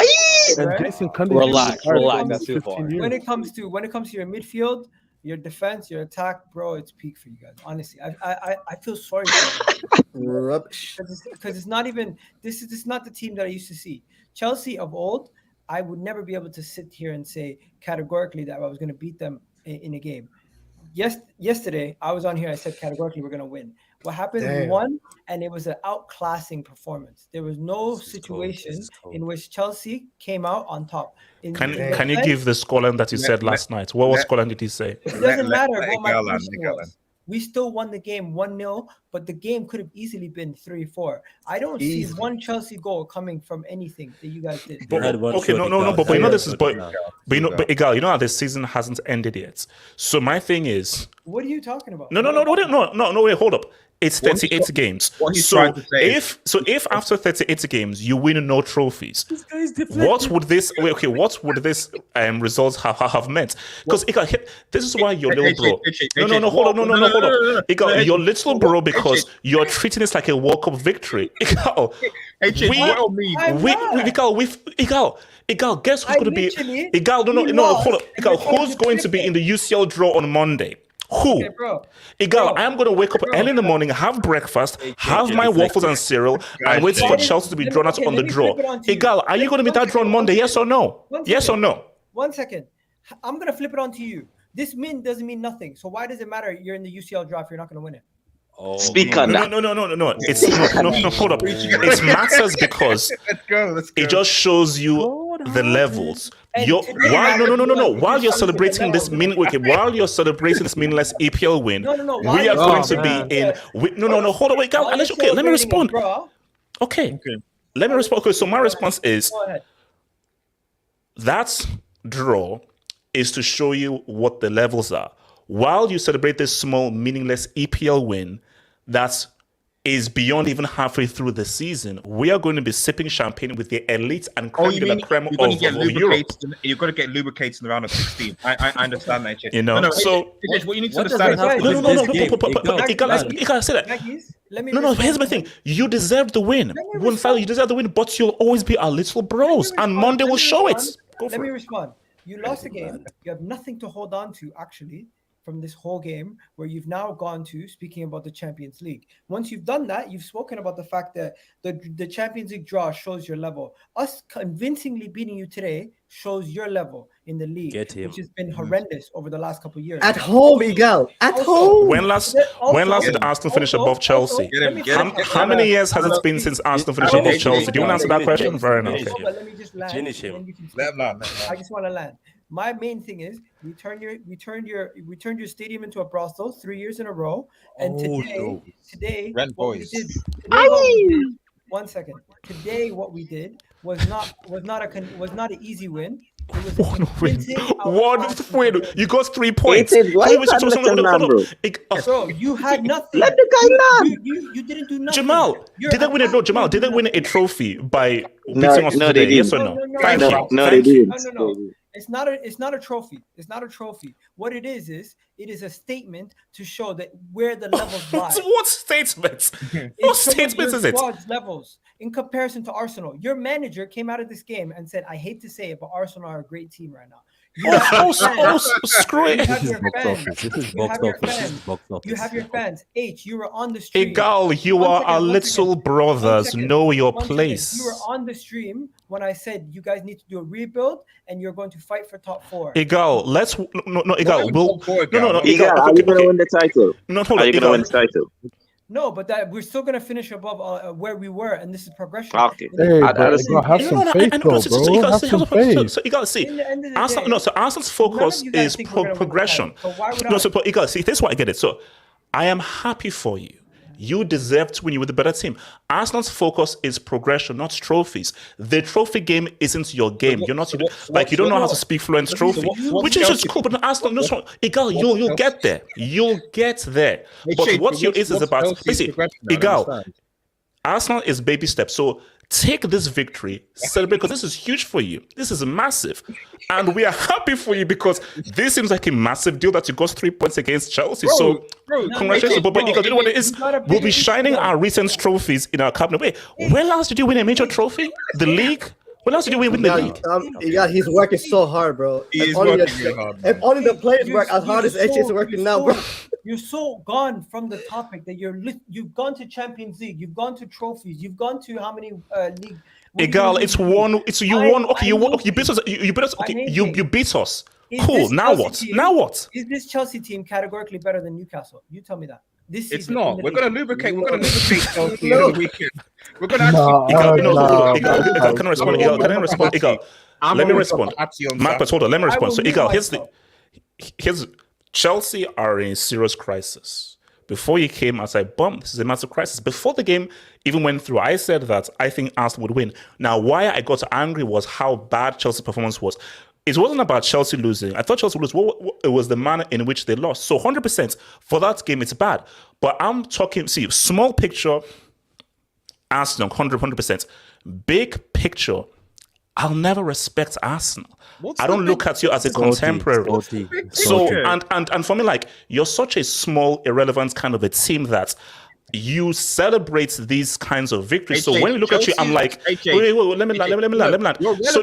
Right? Jason Cundy, relax. That's too far. When it comes to your midfield, your defense, your attack, bro, it's peak for you guys. Honestly, I feel sorry for you. Rubbish. Because it's not even this is not the team that I used to see. Chelsea of old, I would never be able to sit here and say categorically that I was going to beat them in a game. Yesterday, I was on here. I said categorically we're going to win. What happened? We Damn. won, and it was an outclassing performance. There was no situation in which Chelsea came out on top. Can you give the scoreline that you said last night? What scoreline did he say? It doesn't matter what my prediction was. We still won the game 1-0, but the game could have easily been 3-4. I don't see one Chelsea goal coming from anything that you guys did. But you know this is but Igal, you know how the season hasn't ended yet. So my thing is, what are you talking about? No, wait, hold up. It's 38 games. So if after 38 games you win no trophies, what would this results have meant? Because this is why your little bro. Hold on. Your little bro, because you're treating this like a World Cup victory. Igal, guess who's going to be? Igal, hold up. Igal, who's going to be in the UCL draw on Monday? Who? Okay, I'm going to wake up early in the morning, have breakfast, have my waffles and cereal, and wait for Chelsea to be drawn out on the draw. Igal, are you going to be that drawn Monday? Yes or no? Yes or no? 1 second. I'm going to flip it on to you. This win doesn't mean nothing. So why does it matter you're in the UCL draw if you're not going to win it? Speak on that. No. It's hold up. It matters because it just shows you the levels. While you're celebrating this meaningless EPL win, we are going to be in. Hold on, wait, guys. Okay, let me respond. Okay, let me respond. Okay, so my response is that draw is to show you what the levels are. While you celebrate this small, meaningless EPL win that is beyond even halfway through the season, we are going to be sipping champagne with the elite and creme de la creme of Europe. You're going to get lubricated in the round of 16. I understand that. You know, so what you need to understand is here's my thing. You deserve the win. You deserve the win, but you'll always be our little bros, and Monday will show it. Let me respond. You lost the game. You have nothing to hold on to, actually, from this whole game, where you've now gone to speaking about the Champions League. Once you've done that, you've spoken about the fact that the Champions League draw shows your level. Us convincingly beating you today shows your level in the league, which has been horrendous over the last couple of years. At home, Miguel. At home. When last did Arsenal finish above Chelsea? How many years has it been since Arsenal finished above Chelsea? Do you want to answer that question? Very nice. Let me just land. Finish him. I just want to land. My main thing is we turned your stadium into a brothel 3 years in a row, and today what we did, 1 second. Today what we did was not an easy win. It was win. You got 3 points. Bro, you had nothing. Let the guy land. You didn't do nothing. Jamal, did they win a trophy by beating us today? Yes or no? Thank you. No, they didn't. No. It's not a trophy. It's not a trophy. What it is it is a statement to show that where the levels lie. What statement? What statement is it? Squad's levels in comparison to Arsenal. Your manager came out of this game and said, "I hate to say it, but Arsenal are a great team right now." Screw it. You have your fans. You were on the stream. Igal, you are our little brothers. Know your place. You were on the stream when I said you guys need to do a rebuild and you're going to fight for top 4. Igal, Igal, Igal, are you going to win the title? Are you going to win the title? No, but we're still going to finish above where we were, and this is progression. Okay. Hey, bro, have some faith, bro. Have some faith. So you got to see, Arsenal's focus is progression. But you got to see, this is why I get it. So I am happy for you. You deserve to win. You with the better team. Arsenal's focus is progression, not trophies. The trophy game isn't your game. You're not you don't know how to speak fluent trophy, which is just cool. But Arsenal, Igal, you'll get there. You'll get there. But what is about basically, Igal, Arsenal is baby steps. So take this victory, celebrate, because this is huge for you. This is massive. And we are happy for you because this seems like a massive deal that you got 3 points against Chelsea. Congratulations. But you know what it is? We'll be shining our recent trophies in our cabinet. Wait, when last did you win a major trophy? The league? When else did you win the league? He's working so hard, bro. He's working really hard. If only the players work as hard as H is working now, bro. You're so gone from the topic that you've gone to Champions League, you've gone to trophies, you've gone to how many league? Egal, it's one. You won. Okay, you won. Okay, you beat us. You beat us. Okay, you beat us. Cool. Now what? Now what? Is this Chelsea team categorically better than Newcastle? You tell me that. this It's season. not. We're gonna lubricate. We're gonna lubricate Chelsea No. over the weekend. We're gonna actually. Igal, can I respond? Igal, can I respond? Igal, let me respond. Marcus, hold on. Let me respond. So, Igal, here's Chelsea are in serious crisis. Before you came, I said, "Bump, this is a massive crisis." Before the game even went through, I said that I think Arsenal would win. Now, why I got angry was how bad Chelsea's performance was. It wasn't about Chelsea losing. I thought Chelsea would lose. It was the manner in which they lost. So 100% for that game, it's bad. But I'm talking, see, small picture, Arsenal, 100%. Big picture, I'll never respect Arsenal. I don't look at you as a contemporary. So, and for me, like, you're such a small, irrelevant kind of a team that you celebrate these kinds of victories. So when we look at you, I'm like, wait, let me land. So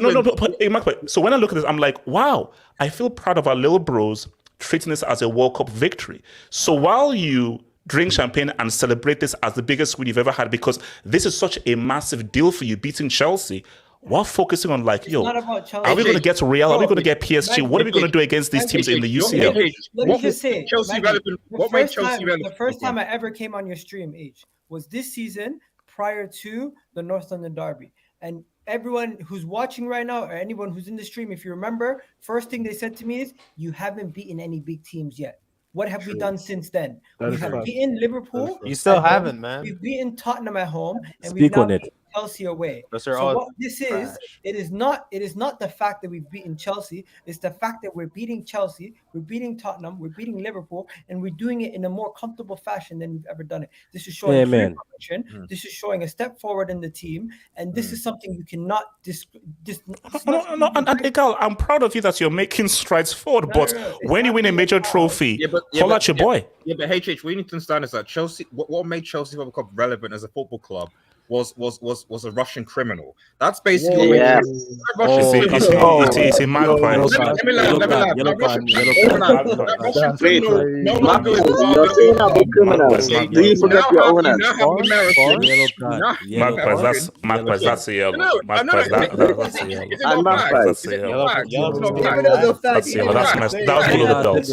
so when I look at this, I'm like, wow, I feel proud of our little bros treating this as a World Cup victory. So while you drink champagne and celebrate this as the biggest win you've ever had, because this is such a massive deal for you beating Chelsea, while focusing on like, yo, are we going to get Real? Are we going to get PSG? What are we going to do against these teams in the UCL? Let me just say, Chelsea relevant? What made Chelsea relevant? The first time I ever came on your stream, H, was this season prior to the North London Derby. And everyone who's watching right now, or anyone who's in the stream, if you remember, first thing they said to me is, you haven't beaten any big teams yet. What have we done since then? We have beaten Liverpool. You still haven't, man. We've beaten Tottenham at home, and Speak we've now on it. beaten Chelsea away. So what this is, it is not the fact that we've beaten Chelsea. It's the fact that we're beating Chelsea, we're beating Tottenham, we're beating Liverpool, and we're doing it in a more comfortable fashion than we've ever done it. This is showing progression. This is showing a step forward in the team, and this is something you cannot and Igal, I'm proud of you that you're making strides forward. But when you win a major trophy, call out your boy. Yeah, but HH, we need to understand is that Chelsea. What made Chelsea Football Club relevant as a football club was a Russian criminal. That's basically it's a magpie. Do you forget your owners? Magpies, that's a yellow. Magpies, that's a yellow. That's a yellow. That was below the belt.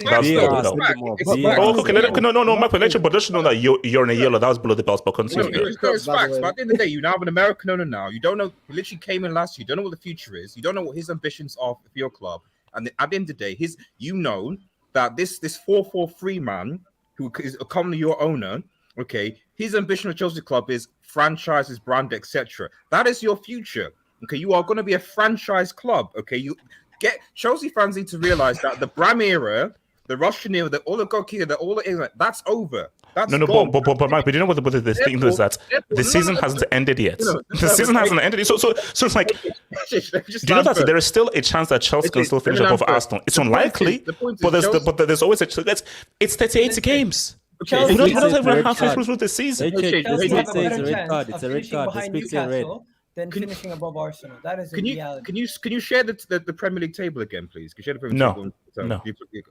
That was below the belt. Oh, okay, no, Magpie, let you know that you're in a yellow. That was below the belt, but continue. But at the end of the day, you now have an American owner now. You don't know. He literally came in last year. You don't know what the future is. You don't know what his ambitions are for your club. And at the end of the day, you know that this 443 man who is commonly your owner, okay, his ambition of Chelsea club is franchises, brand, etc. That is your future. Okay, you are going to be a franchise club. Okay, you get Chelsea fans need to realize that the Bram era, the Russian era, the oligarchy, that's over. That's gone. But Mike, but you know what the thing is that the season hasn't ended yet. The season hasn't ended. So it's like, do you know that there is still a chance that Chelsea can still finish above Arsenal? It's unlikely, but there's always a chance. It's 38 games. We don't even halfway through the season. It's a red card. This speaks in red. Then finishing above Arsenal. That is reality. Can you share the Premier League table again, please? Can you share the Premier League table? No.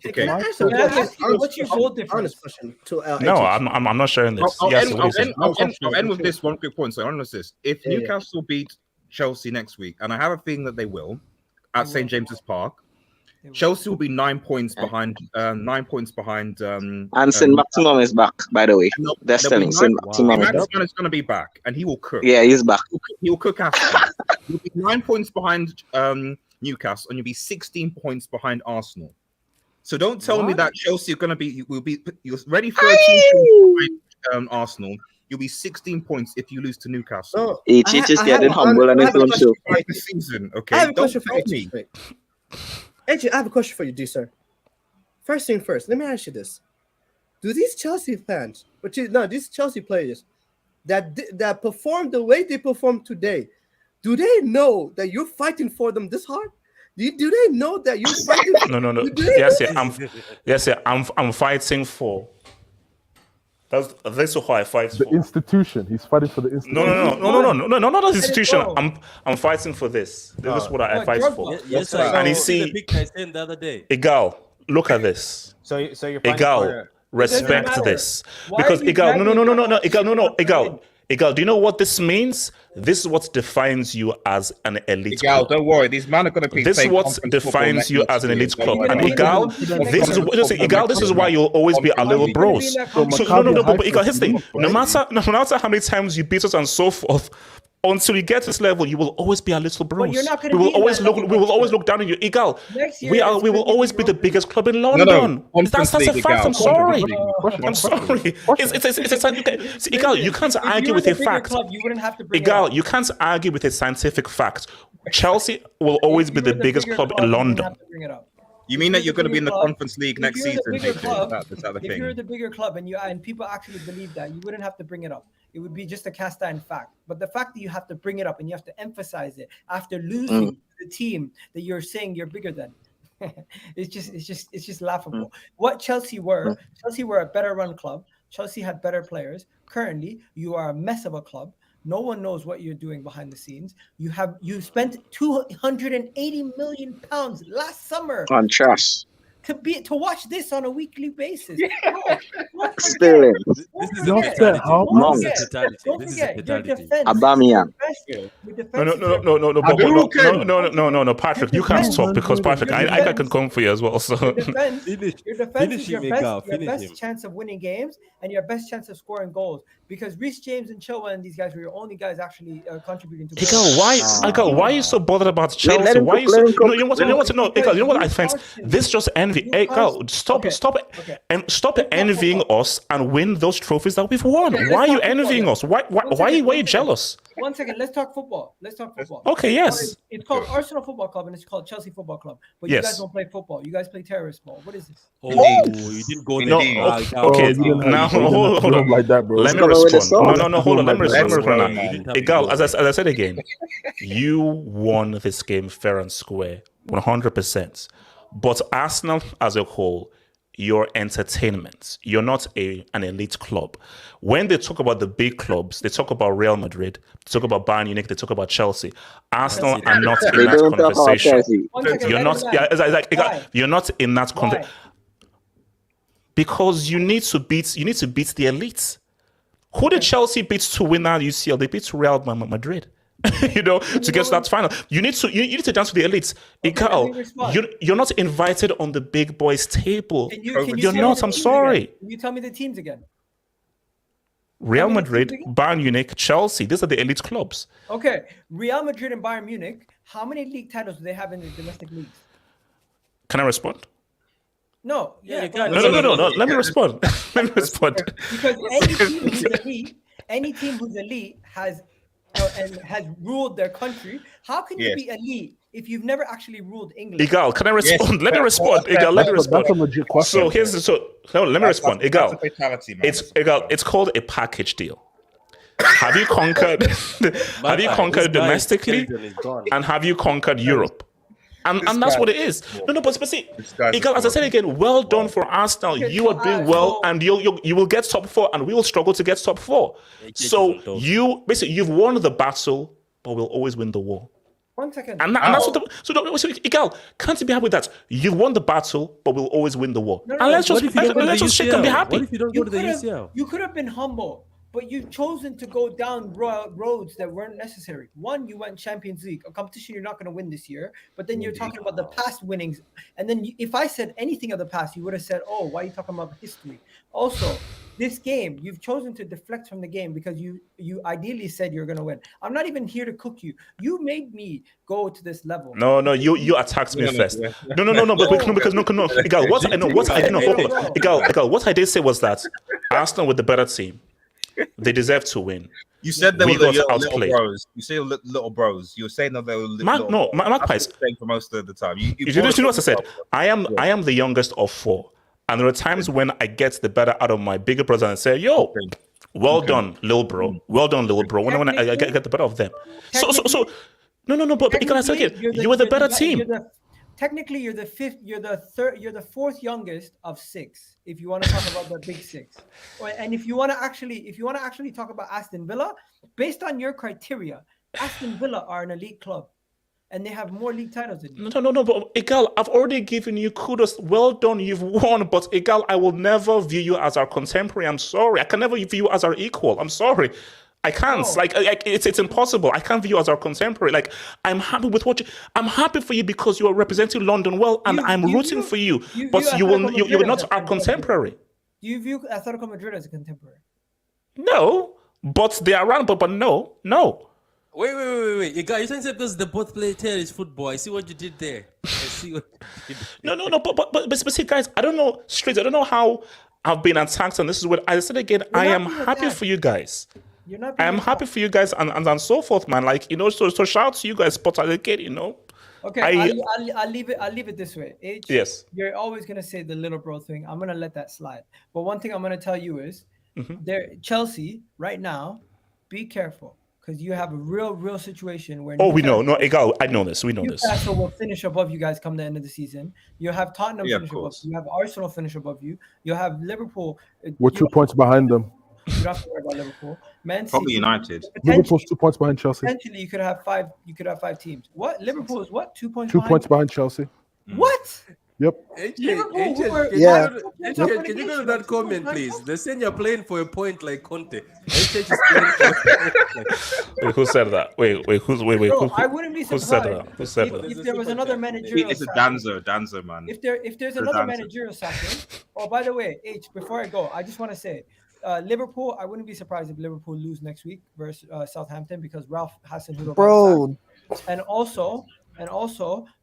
Okay. Can I ask you, what's your goal difference? No, I'm not sharing this. I'll end with this one quick point. So I want to know this: if Newcastle beat Chelsea next week, and I have a feeling that they will, at St James's Park, Chelsea will be 9 points behind. 9 points behind. And St. Maximum is back, by the way. They're telling St. Maximum is going to be back, and he will cook. Yeah, he's back. He will cook Aston. You'll be 9 points behind Newcastle, and you'll be 16 points behind Arsenal. So don't tell me that Chelsea are going to be. You're ready for a team behind Arsenal. You'll be 16 points if you lose to Newcastle. Each is getting humble and it's on show. Season, okay. I have a question for you. Actually, I have a question for you, dear sir. First thing first, let me ask you this: do these Chelsea fans, these Chelsea players that perform the way they perform today, do they know that you're fighting for them this hard? Do they know that you're fighting? No. I'm fighting for. That's who I fight for. The institution. He's fighting for the institution. No, not the institution. I'm fighting for this. This is what I fight for. Yes, and you see, the other day. Igal, look at this. So you're Igal, respect this because Igal, no, Igal, Igal, do you know what this means? This is what defines you as an elite Igal, club. don't worry. These men are going to be. This is what defines you as an elite club. And Igal, this is why you'll always be a little bros. So but Igal, here's the thing. No matter how many times you beat us and so forth, until you get to this level, you will always be a little bros. We will always look down on you. Igal, we will always be the biggest club in London. That's a fact. I'm sorry. Igal, you can't argue with a fact. Igal, you can't argue with a scientific fact. Chelsea will always be the biggest club in London. You mean that you're going to be in the Conference League next season? If you're the bigger club and people actually believe that, you wouldn't have to bring it up. It would be just a cast iron fact. But the fact that you have to bring it up and you have to emphasize it after losing the team that you're saying you're bigger than, it's just laughable. What Chelsea were a better run club. Chelsea had better players. Currently, you are a mess of a club. No one knows what you're doing behind the scenes. You spent £280 million last summer on trash to watch this on a weekly basis. Sterling. Don't forget, your defense. Aubameyang. No, Patrick, you can't talk because Patrick, I can come for you as well. So your defense is your best chance of winning games and your best chance of scoring goals, because Reece James and Chilwell and these guys were your only guys actually contributing to goals. Why are you so bothered about Chelsea? Why are you so? You know what I find? This just envy. Stop envying us and win those trophies that we've won. Why are you envying us? Why are you jealous? 1 second, let's talk football. Okay, yes. It's called Arsenal Football Club and it's called Chelsea Football Club. But you guys don't play football. You guys play terrorist ball. What is this? Oh, you didn't go there. Okay, now hold on. Like that, bro. Let me respond. No, hold on. Let me respond. Igal, as I said again, you won this game fair and square, 100%. But Arsenal as a whole, you're entertainment. You're not an elite club. When they talk about the big clubs, they talk about Real Madrid, they talk about Bayern Munich, they talk about Chelsea. Arsenal are not in that conversation. You're not in that conversation. Because you need to beat the elites. Who did Chelsea beat to win that UCL? They beat Real Madrid. To get to that final. You need to dance with the elites. You're not invited on the big boys' table. You're not. I'm sorry. Can you tell me the teams again? Real Madrid, Bayern Munich, Chelsea. These are the elite clubs. Okay, Real Madrid and Bayern Munich. How many league titles do they have in the domestic leagues? Can I respond? No. No. Let me respond. Because any team who's elite has ruled their country. How can you be elite if you've never actually ruled England? Igal, can I respond? Let me respond. Igal, let me respond. That's a legit question. Let me respond. Igal, it's called a package deal. Have you conquered? Have you conquered domestically? And have you conquered Europe? And that's what it is. But see, Igal, as I said again, well done for Arsenal. You are doing well, and you will get top 4, and we will struggle to get top 4. So you've won the battle, but we'll always win the war. 1 second. And that's what. So Igal, can't you be happy with that? You've won the battle, but we'll always win the war. And let's just shake and be happy. What if you don't go to the UCL? You could have been humble, but you've chosen to go down roads that weren't necessary. One, you went Champions League, a competition you're not going to win this year. But then you're talking about the past winnings. And then if I said anything of the past, you would have said, oh, why are you talking about history? Also, this game, you've chosen to deflect from the game because you ideally said you're going to win. I'm not even here to cook you. You made me go to this level. No, you attacked me first. No. Because Igal, what I did say was that Arsenal with the better team, they deserve to win. You said they were little bros. You say little bros. You were saying that they were little. Magpies. For most of the time. You know what I said? I am the youngest of 4. And there are times when I get the better out of my bigger brother and say, yo, well done, little bro. Well done, little bro. When I get the better of them. So but because I said again, you were the better team. Technically, you're the fifth. You're the fourth youngest of 6. If you want to talk about the big 6, and if you want to actually talk about Aston Villa, based on your criteria, Aston Villa are an elite club, and they have more league titles than you. No. But Igal, I've already given you kudos. Well done, you've won. But Igal, I will never view you as our contemporary. I'm sorry. I can never view you as our equal. I'm sorry. I can't. Like it's impossible. I can't view you as our contemporary. Like I'm happy with I'm happy for you because you are representing London well, and I'm rooting for you. But you're not our contemporary. Do you view Atletico Madrid as a contemporary? No, but they are around. But no. Wait. You guys, you said because they both play tennis football. I see what you did there. No. But see, guys, I don't know straight. I don't know how I've been attacked, and this is what I said again. I am happy for you guys. I am happy for you guys and so forth, man. Like, you know, so shout out to you guys, but again, you know. Okay, I'll leave it this way. H, yes. You're always gonna say the little bro thing. I'm gonna let that slide. But one thing I'm gonna tell you is Chelsea right now, be careful. Because you have a real situation where we know. No, I know this. We know this. Newcastle will finish above you guys come the end of the season. You have Tottenham finish above you. You have Arsenal finish above you. You have Liverpool. We're 2 points behind them. You don't have to worry about Liverpool. Man City, probably United. Liverpool's 2 points behind Chelsea. Potentially, you could have five teams. What? Liverpool is what? 2 points. 2 points behind Chelsea. What? Yep. Can you go to that comment, please? They're saying you're playing for a point like Conte. Wait, who said that? Wait. I wouldn't be surprised. Who said that? If there was another managerial. It's a Danzo, man. If there's another managerial sacking. Oh, by the way, H. Before I go, I just want to say, Liverpool. I wouldn't be surprised if Liverpool lose next week versus Southampton because Ralph Hasenhuttl. Bro. And also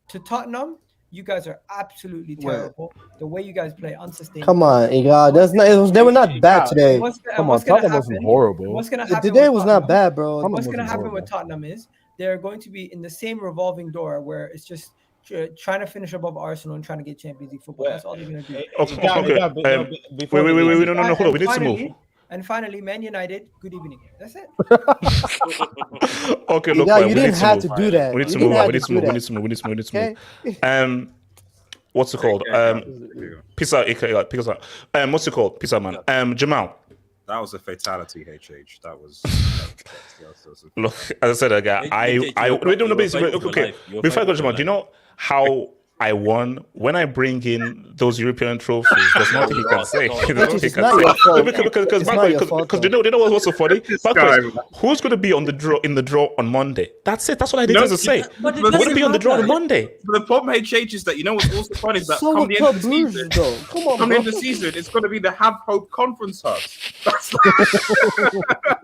to Tottenham. You guys are absolutely terrible. The way you guys play, unsustainable. Come on, Igal. They were not bad today. Come on, Tottenham wasn't horrible. What's gonna happen? Today was not bad, bro. What's gonna happen with Tottenham is they're going to be in the same revolving door where it's just trying to finish above Arsenal and trying to get Champions League football. That's all they're gonna do. Okay. Wait. No. Hold on. We need to move. And finally, Man United. Good evening. That's it. Okay, look, you didn't have to do that. We need to move. What's it called? Peace out. What's it called? Peace out, man. Jamal. That was a fatality, HH. That was. Look, as I said, okay. Before I go, Jamal, do you know how I won when I bring in those European trophies? There's nothing he can say. Because you know what's so funny? Who's going to be on the draw in the draw on Monday? That's it. That's what I need to say. Who's going to be on the draw on Monday? But the problem, HH, is that you know what's also funny is that come the end of the season, it's going to be the Have Hope Conference Hub.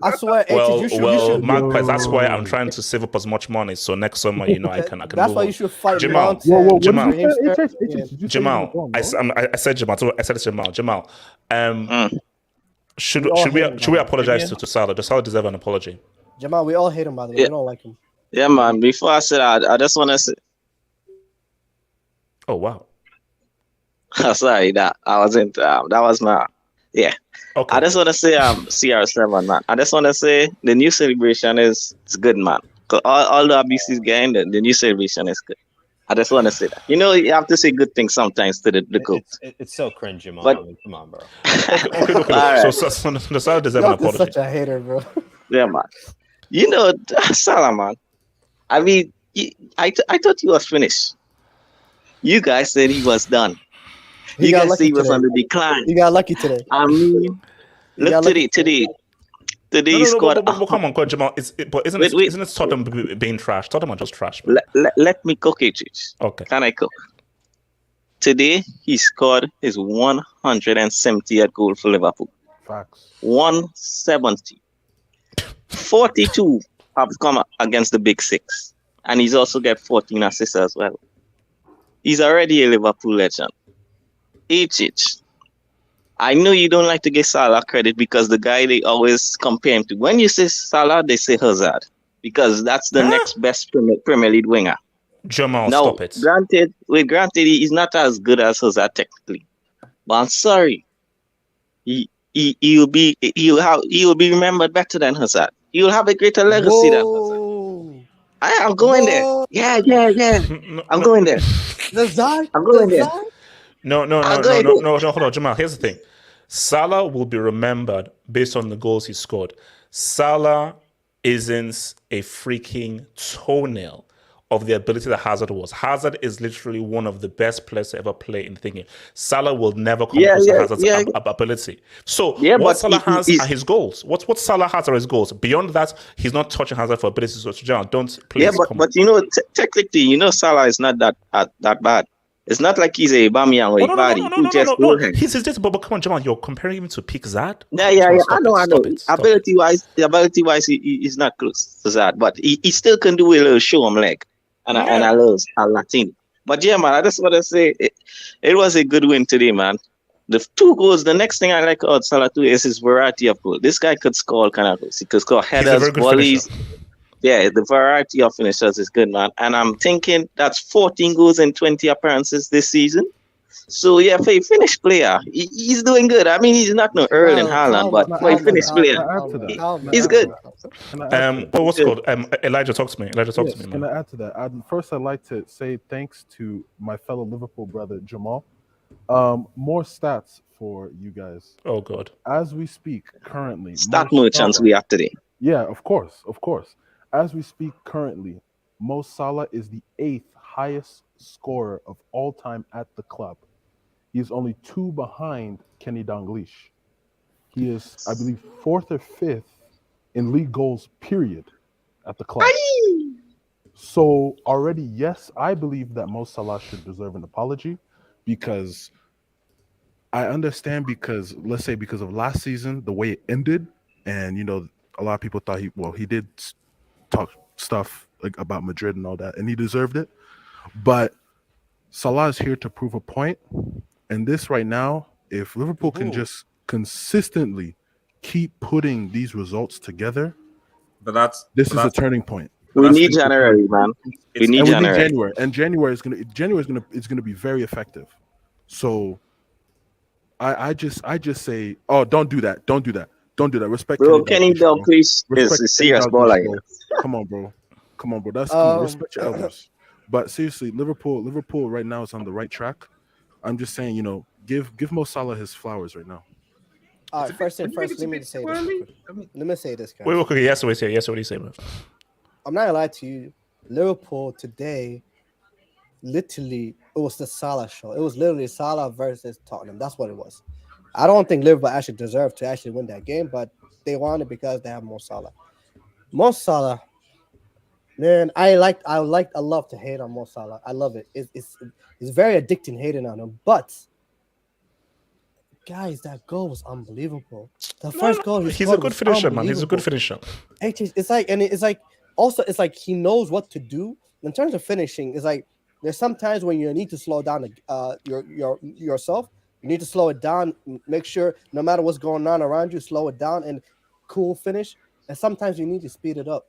I swear. Well, Magpies. That's why I'm trying to save up as much money so next summer, you know, I can. That's why you should fight. Jamal. Jamal, I said Jamal. I said it's Jamal. Jamal, should we apologize to Salah? Does Salah deserve an apology? Jamal, we all hate him, by the way. We don't like him. Yeah, man. Before I said, I just want to say. Oh wow. Sorry, that I wasn't. That was my. Yeah. Okay. I just want to say, CR7, man. I just want to say the new celebration is good, man. Cause all the abuse is getting, the new celebration is good. I just want to say that. You know, you have to say good things sometimes to the goat. It's so cringe, Jamal. But, I mean, come on, bro. Okay. Right. So the Salah deserves an apology. Such a hater, bro. Yeah, man. You know, Salah, man. I mean, I thought he was finished. You guys said he was done. You guys said he was on the decline. You got lucky today. I mean, look today. Today he scored. Come on, Jamal. Isn't it Tottenham being trash? Tottenham are just trash. Let me cook it. Okay. Can I cook? Today he scored his 170th goal for Liverpool. Facts. 170. 42 have come against the Big Six, and he's also got 14 assists as well. He's already a Liverpool legend. HH. I know you don't like to give Salah credit because the guy they always compare him to. When you say Salah, they say Hazard because that's the next best Premier League winger. Jamal, now, stop it. Granted, he's not as good as Hazard technically, but I'm sorry, he'll be remembered better than Hazard. He'll have a greater legacy than Hazard. I'm going there. Yeah. I'm going there. Hazard? I'm going there. No, hold on, Jamal. Here's the thing. Salah will be remembered based on the goals he scored. Salah isn't a freaking toenail of the ability that Hazard was. Hazard is literally one of the best players to ever play in thinking. Salah will never come close to Hazard's ability. So what Salah has are his goals. What Salah has are his goals. Beyond that, he's not touching Hazard for ability. So John, don't please. Yeah, but you know, technically, you know, Salah is not that bad. It's not like he's a Aubameyang or a Vardy who just hold him. He's just, but come on, Jamal, you're comparing him to peak Zad? Yeah. I know. Ability-wise, he's not close to Zad, but he still can do a little show him leg, and I love Latin. But yeah, man, I just want to say it was a good win today, man. The 2 goals. The next thing I like about Salah too is his variety of goals. This guy could score all kind of goals. He could score headers, volleys. Yeah, the variety of finishers is good, man. And I'm thinking that's 14 goals and 20 appearances this season. So, yeah, for a Finnish player, he's doing good. I mean, he's not no Erling Haaland, but for a Finnish player, he's good. What's called? Elijah, talk to me. Man. Can I add to that? First, I'd like to say thanks to my fellow Liverpool brother, Jamal. More stats for you guys. Oh, God. As we speak currently. Stat merchants we have today. Yeah, of course. As we speak currently, Mo Salah is the 8th highest scorer of all time at the club. He is only 2 behind Kenny Dalglish. He is, I believe, 4th or 5th in league goals, period, at the club. So already, yes, I believe that Mo Salah should deserve an apology because I understand let's say because of last season, the way it ended, and, you know, a lot of people thought he did talk stuff like about Madrid and all that, and he deserved it. But Salah is here to prove a point. And this right now, if Liverpool can just consistently keep putting these results together, this is a turning point. We need January, man. We need January. And January is gonna be very effective. So I just say, don't do that. Respect. Bro, Kenny Dalglish is a serious baller. Come on, bro. That's cool. Respect your elders. But seriously, Liverpool right now is on the right track. I'm just saying, you know, give Mo Salah his flowers right now. All right, first, let me say this. Let me say this, guys. Wait, okay. Yes, what do you say, bro? I'm not gonna lie to you. Liverpool today, literally, it was the Salah show. It was literally Salah versus Tottenham. That's what it was. I don't think Liverpool actually deserved to actually win that game, but they won it because they have Mo Salah. Mo Salah, man, I love to hate on Mo Salah. I love it. It's very addicting hating on him. But guys, that goal was unbelievable. The first goal he's a good finisher, man. He's a good finisher. It's like he knows what to do in terms of finishing. It's like there's sometimes when you need to slow down yourself. You need to slow it down, make sure no matter what's going on around you, slow it down and cool finish. And sometimes you need to speed it up.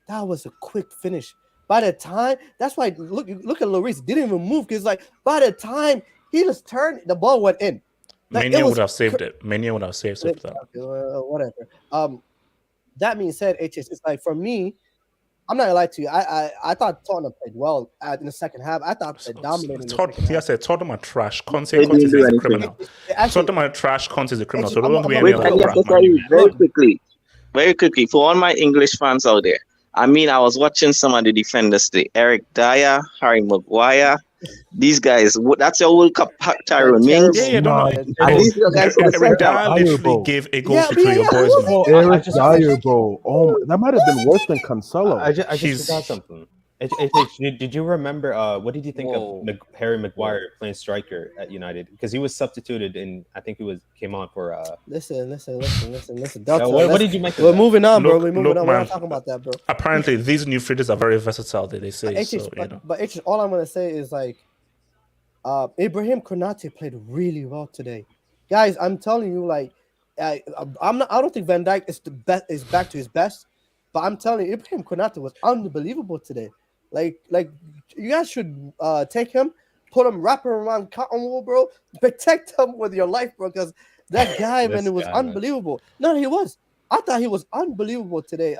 That was a quick finish. By the time, that's why look at Lloris, didn't even move because like by the time he just turned, the ball went in. Like, Mania would have saved it. Mania would have saved that. Whatever. That being said, HS, it's like for me, I'm not gonna lie to you. I thought Tottenham played well in the second half. I thought they dominated. Tottenham are trash. Conte is a criminal. Tottenham are trash. Conte is a criminal. So don't be any other very quickly for all my English fans out there. I mean, I was watching some of the defenders today. Eric Dyer, Harry Maguire. These guys, that's your World Cup Tyrone Mings. These guys Eric Dyer literally gave a goal to your boys. Eric Dyer, bro. Oh, that might have been worse than Cancelo. I just forgot something. Did you remember? What did you think of Harry Maguire playing striker at United? Because he was substituted, and I think came on for. Listen. What did you make? We're moving on, bro. We're not talking about that, bro. Apparently, these new fridges are very versatile. They say. But all I'm gonna say is like, Ibrahim Konate played really well today, guys. I'm telling you, like, I don't think Van Dijk is back to his best, but I'm telling you, Ibrahim Konate was unbelievable today. Like you guys should take him, wrap him around cotton wool, bro. Protect him with your life, bro, because that guy, man, it was unbelievable. Man. No, he was. I thought he was unbelievable today.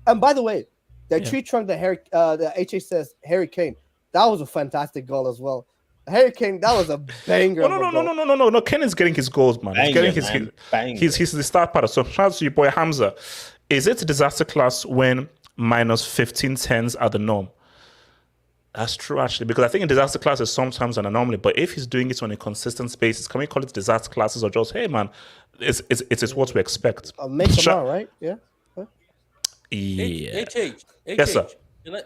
And by the way, that tree trunk that HH says Harry Kane, that was a fantastic goal as well. Harry Kane, that was a banger. No. Kane is getting his goals, man. He's getting he's the star part. So shout out to your boy Hamza. Is it disaster class when minus 15 tens are the norm? That's true, actually, because I think in disaster classes sometimes an anomaly. But if he's doing it on a consistent basis, can we call it disaster classes or just, hey man, it's what we expect? Make them out, right? Yeah. Huh? Yeah. HH. Yes, sir.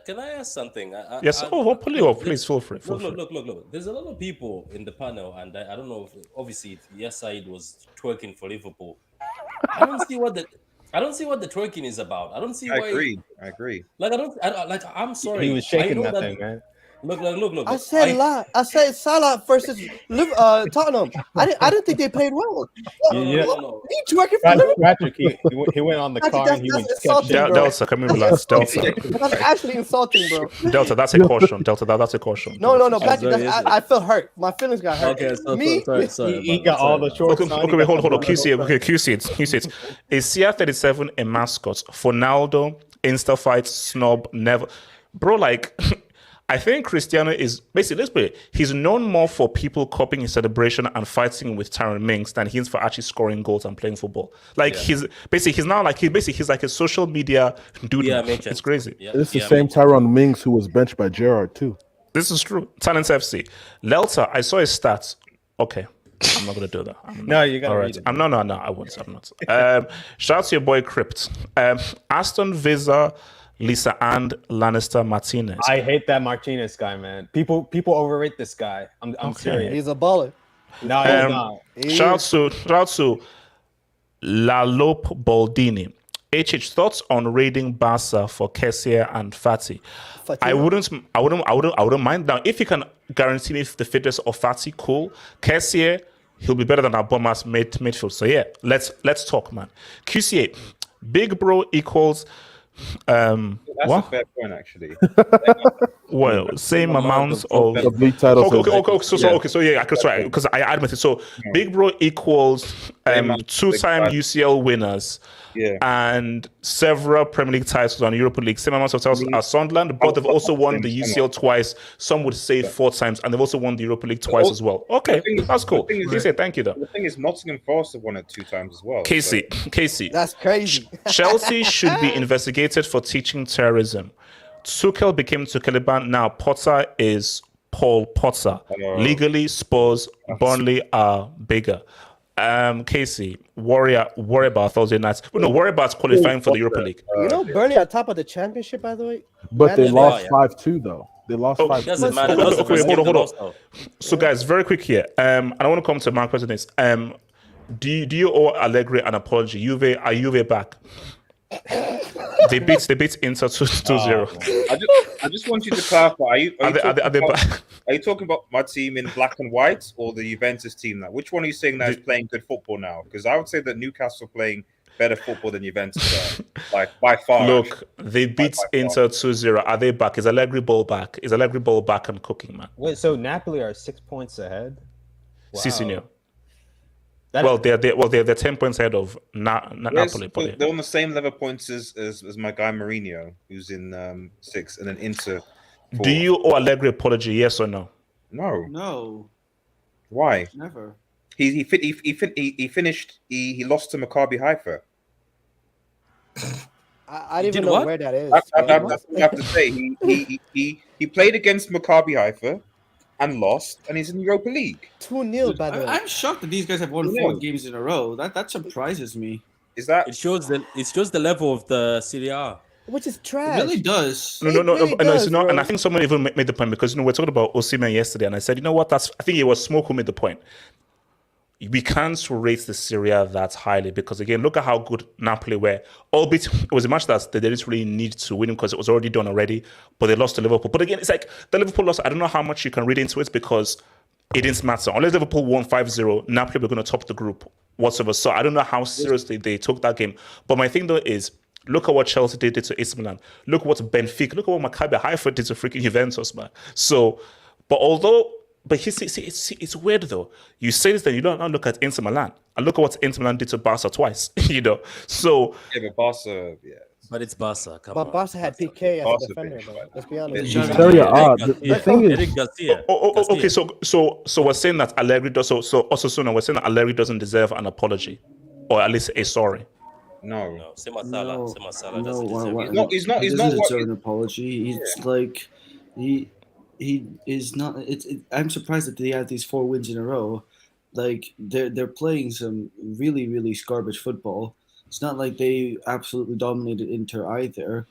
Can I ask something? Yes. Please feel free. Look. There's a lot of people in the panel, and I don't know if obviously Yasaid was twerking for Liverpool. I don't see what the twerking is about. I don't see why. I agree. Like I'm sorry. He was shaking that thing, man. Look. I said Salah versus Tottenham. I didn't think they played well. No. He twerking for Liverpool. Patrick, he went on the car and he was insulting, bro. Delta, come here, relax. Delta. That's actually insulting, bro. Delta, that's a caution. Delta, that's a caution. No, Patrick. I feel hurt. My feelings got hurt. Okay, sorry. He got all the shorts. Okay, wait, hold on. QC, okay, QC it. Is CR37 a mascot? Ronaldo, Insta fight, snob, never. Bro, like, I think Cristiano is basically, let's put it, he's known more for people copying his celebration and fighting with Tyron Mings than he is for actually scoring goals and playing football. Like he's like a social media dude. Yeah, it's crazy. This is the same Tyron Mings who was benched by Gerrard too. This is true. Talents FC. Lelta, I saw his stats. Okay. I'm not gonna do that. No, you gotta read it. No, I won't. I'm not. Shout out to your boy Crypt. Aston Villa, Lisa and Lannister Martinez. I hate that Martinez guy, man. People overrate this guy. I'm serious. He's a baller. No, he's Shout not. out to Lalope Baldini. Thoughts on raiding Barca for Kessie and Fati? I wouldn't mind. Now, if you can guarantee me the fitness of Fati, cool. Kessie, he'll be better than our bombers midfield. So yeah, let's talk, man. QC8, Big Bro equals. That's what? a fair point, actually. Well, same amounts of league titles. Okay, I could try because I admit it. So, Big Bro equals two-time UCL winners, and several Premier League titles and Europa League. Same amounts of titles as Sunderland, but they've also won the UCL twice. Some would say 4 times, and they've also won the Europa League twice as well. Okay, that's cool. Thank you, though. The thing is, Nottingham Forest have won it 2 times as well. Casey, that's crazy. Chelsea should be investigated for teaching terrorism. Tuchel became Tucheliban. Now Potter is Paul Potter. Legally, Spurs, Burnley are bigger. Casey, worry about Thursday nights. Well, no, worry about qualifying for the Europa League. Burnley are top of the championship, by the way. But they lost 5-2 though. They lost 5-2. Doesn't matter. Hold on. So, guys, very quick here. And I want to come to my question is, do you owe Allegri an apology? Are Juve back? They beat Inter 2-0. I just want you to clarify. Are you back? Are you talking about my team in black and white or the Juventus team now? Which one are you saying that is playing good football now? Because I would say that Newcastle are playing better football than Juventus are, like by far. Look, they beat Inter 2-0. Are they back? Is Allegri ball back? Is Allegri ball back and cooking, man? Wait, so Napoli are 6 points ahead? Wow. Si, signor. They're 10 points ahead of Napoli. So they're on the same level points as my guy Mourinho, who's in 6, and then Inter 4. Do you owe Allegri apology? Yes or no? No. Why? Never. He finished. He lost to Maccabi Haifa. I didn't even know where that is. That's what I have to say. He played against Maccabi Haifa and lost, and he's in the Europa League. 2-0, by the way. I'm shocked that these guys have won 4 games in a row. That surprises me. Is that it shows the level of the Serie A, which is trash. It really does. No, it's not. And I think someone even made the point because we're talking about Osimhen yesterday, and I said, you know what? I think it was Smoke who made the point. We can't rate the Serie A that highly because, again, look at how good Napoli were. Albeit it was a match that they didn't really need to win because it was already done already, but they lost to Liverpool. But again, it's like the Liverpool loss, I don't know how much you can read into it because it didn't matter. Unless Liverpool won 5-0, Napoli were going to top the group whatsoever. So I don't know how seriously they took that game. But my thing, though, is look at what Chelsea did to AC Milan. Look what Benfica, look at what Maccabi Haifa did to freaking Juventus, man. So, but it's weird though. You say this, then you don't look at Inter Milan and look at what Inter Milan did to Barca twice. So but Barca, but it's Barca. But Barca had PK as a defender, though. Let's be honest. It's very odd. The thing is, okay. So we're saying that Allegri does. So also we're saying that Allegri doesn't deserve an apology, or at least a sorry. No. Salah no, he's not. He doesn't deserve an apology. He's like he he is not. I'm surprised that they have these 4 wins in a row. Like they're playing some really garbage football. It's not like they absolutely dominated Inter either.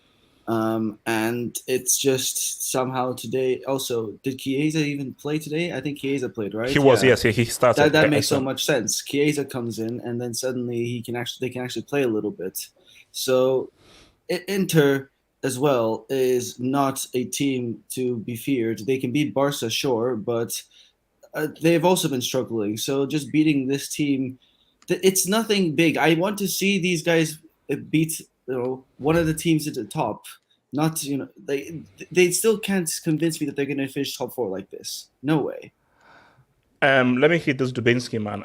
And it's just somehow today. Also, did Chiesa even play today? I think Chiesa played, right? He was, yes. He started. That makes so much sense. Chiesa comes in, and then suddenly they can actually play a little bit. So, Inter as well is not a team to be feared. They can beat Barca, sure, but they've also been struggling. So just beating this team, it's nothing big. I want to see these guys beat one of the teams at the top. Not they still can't convince me that they're going to finish top 4 like this. No way. Let me hit this Dubinsky, man.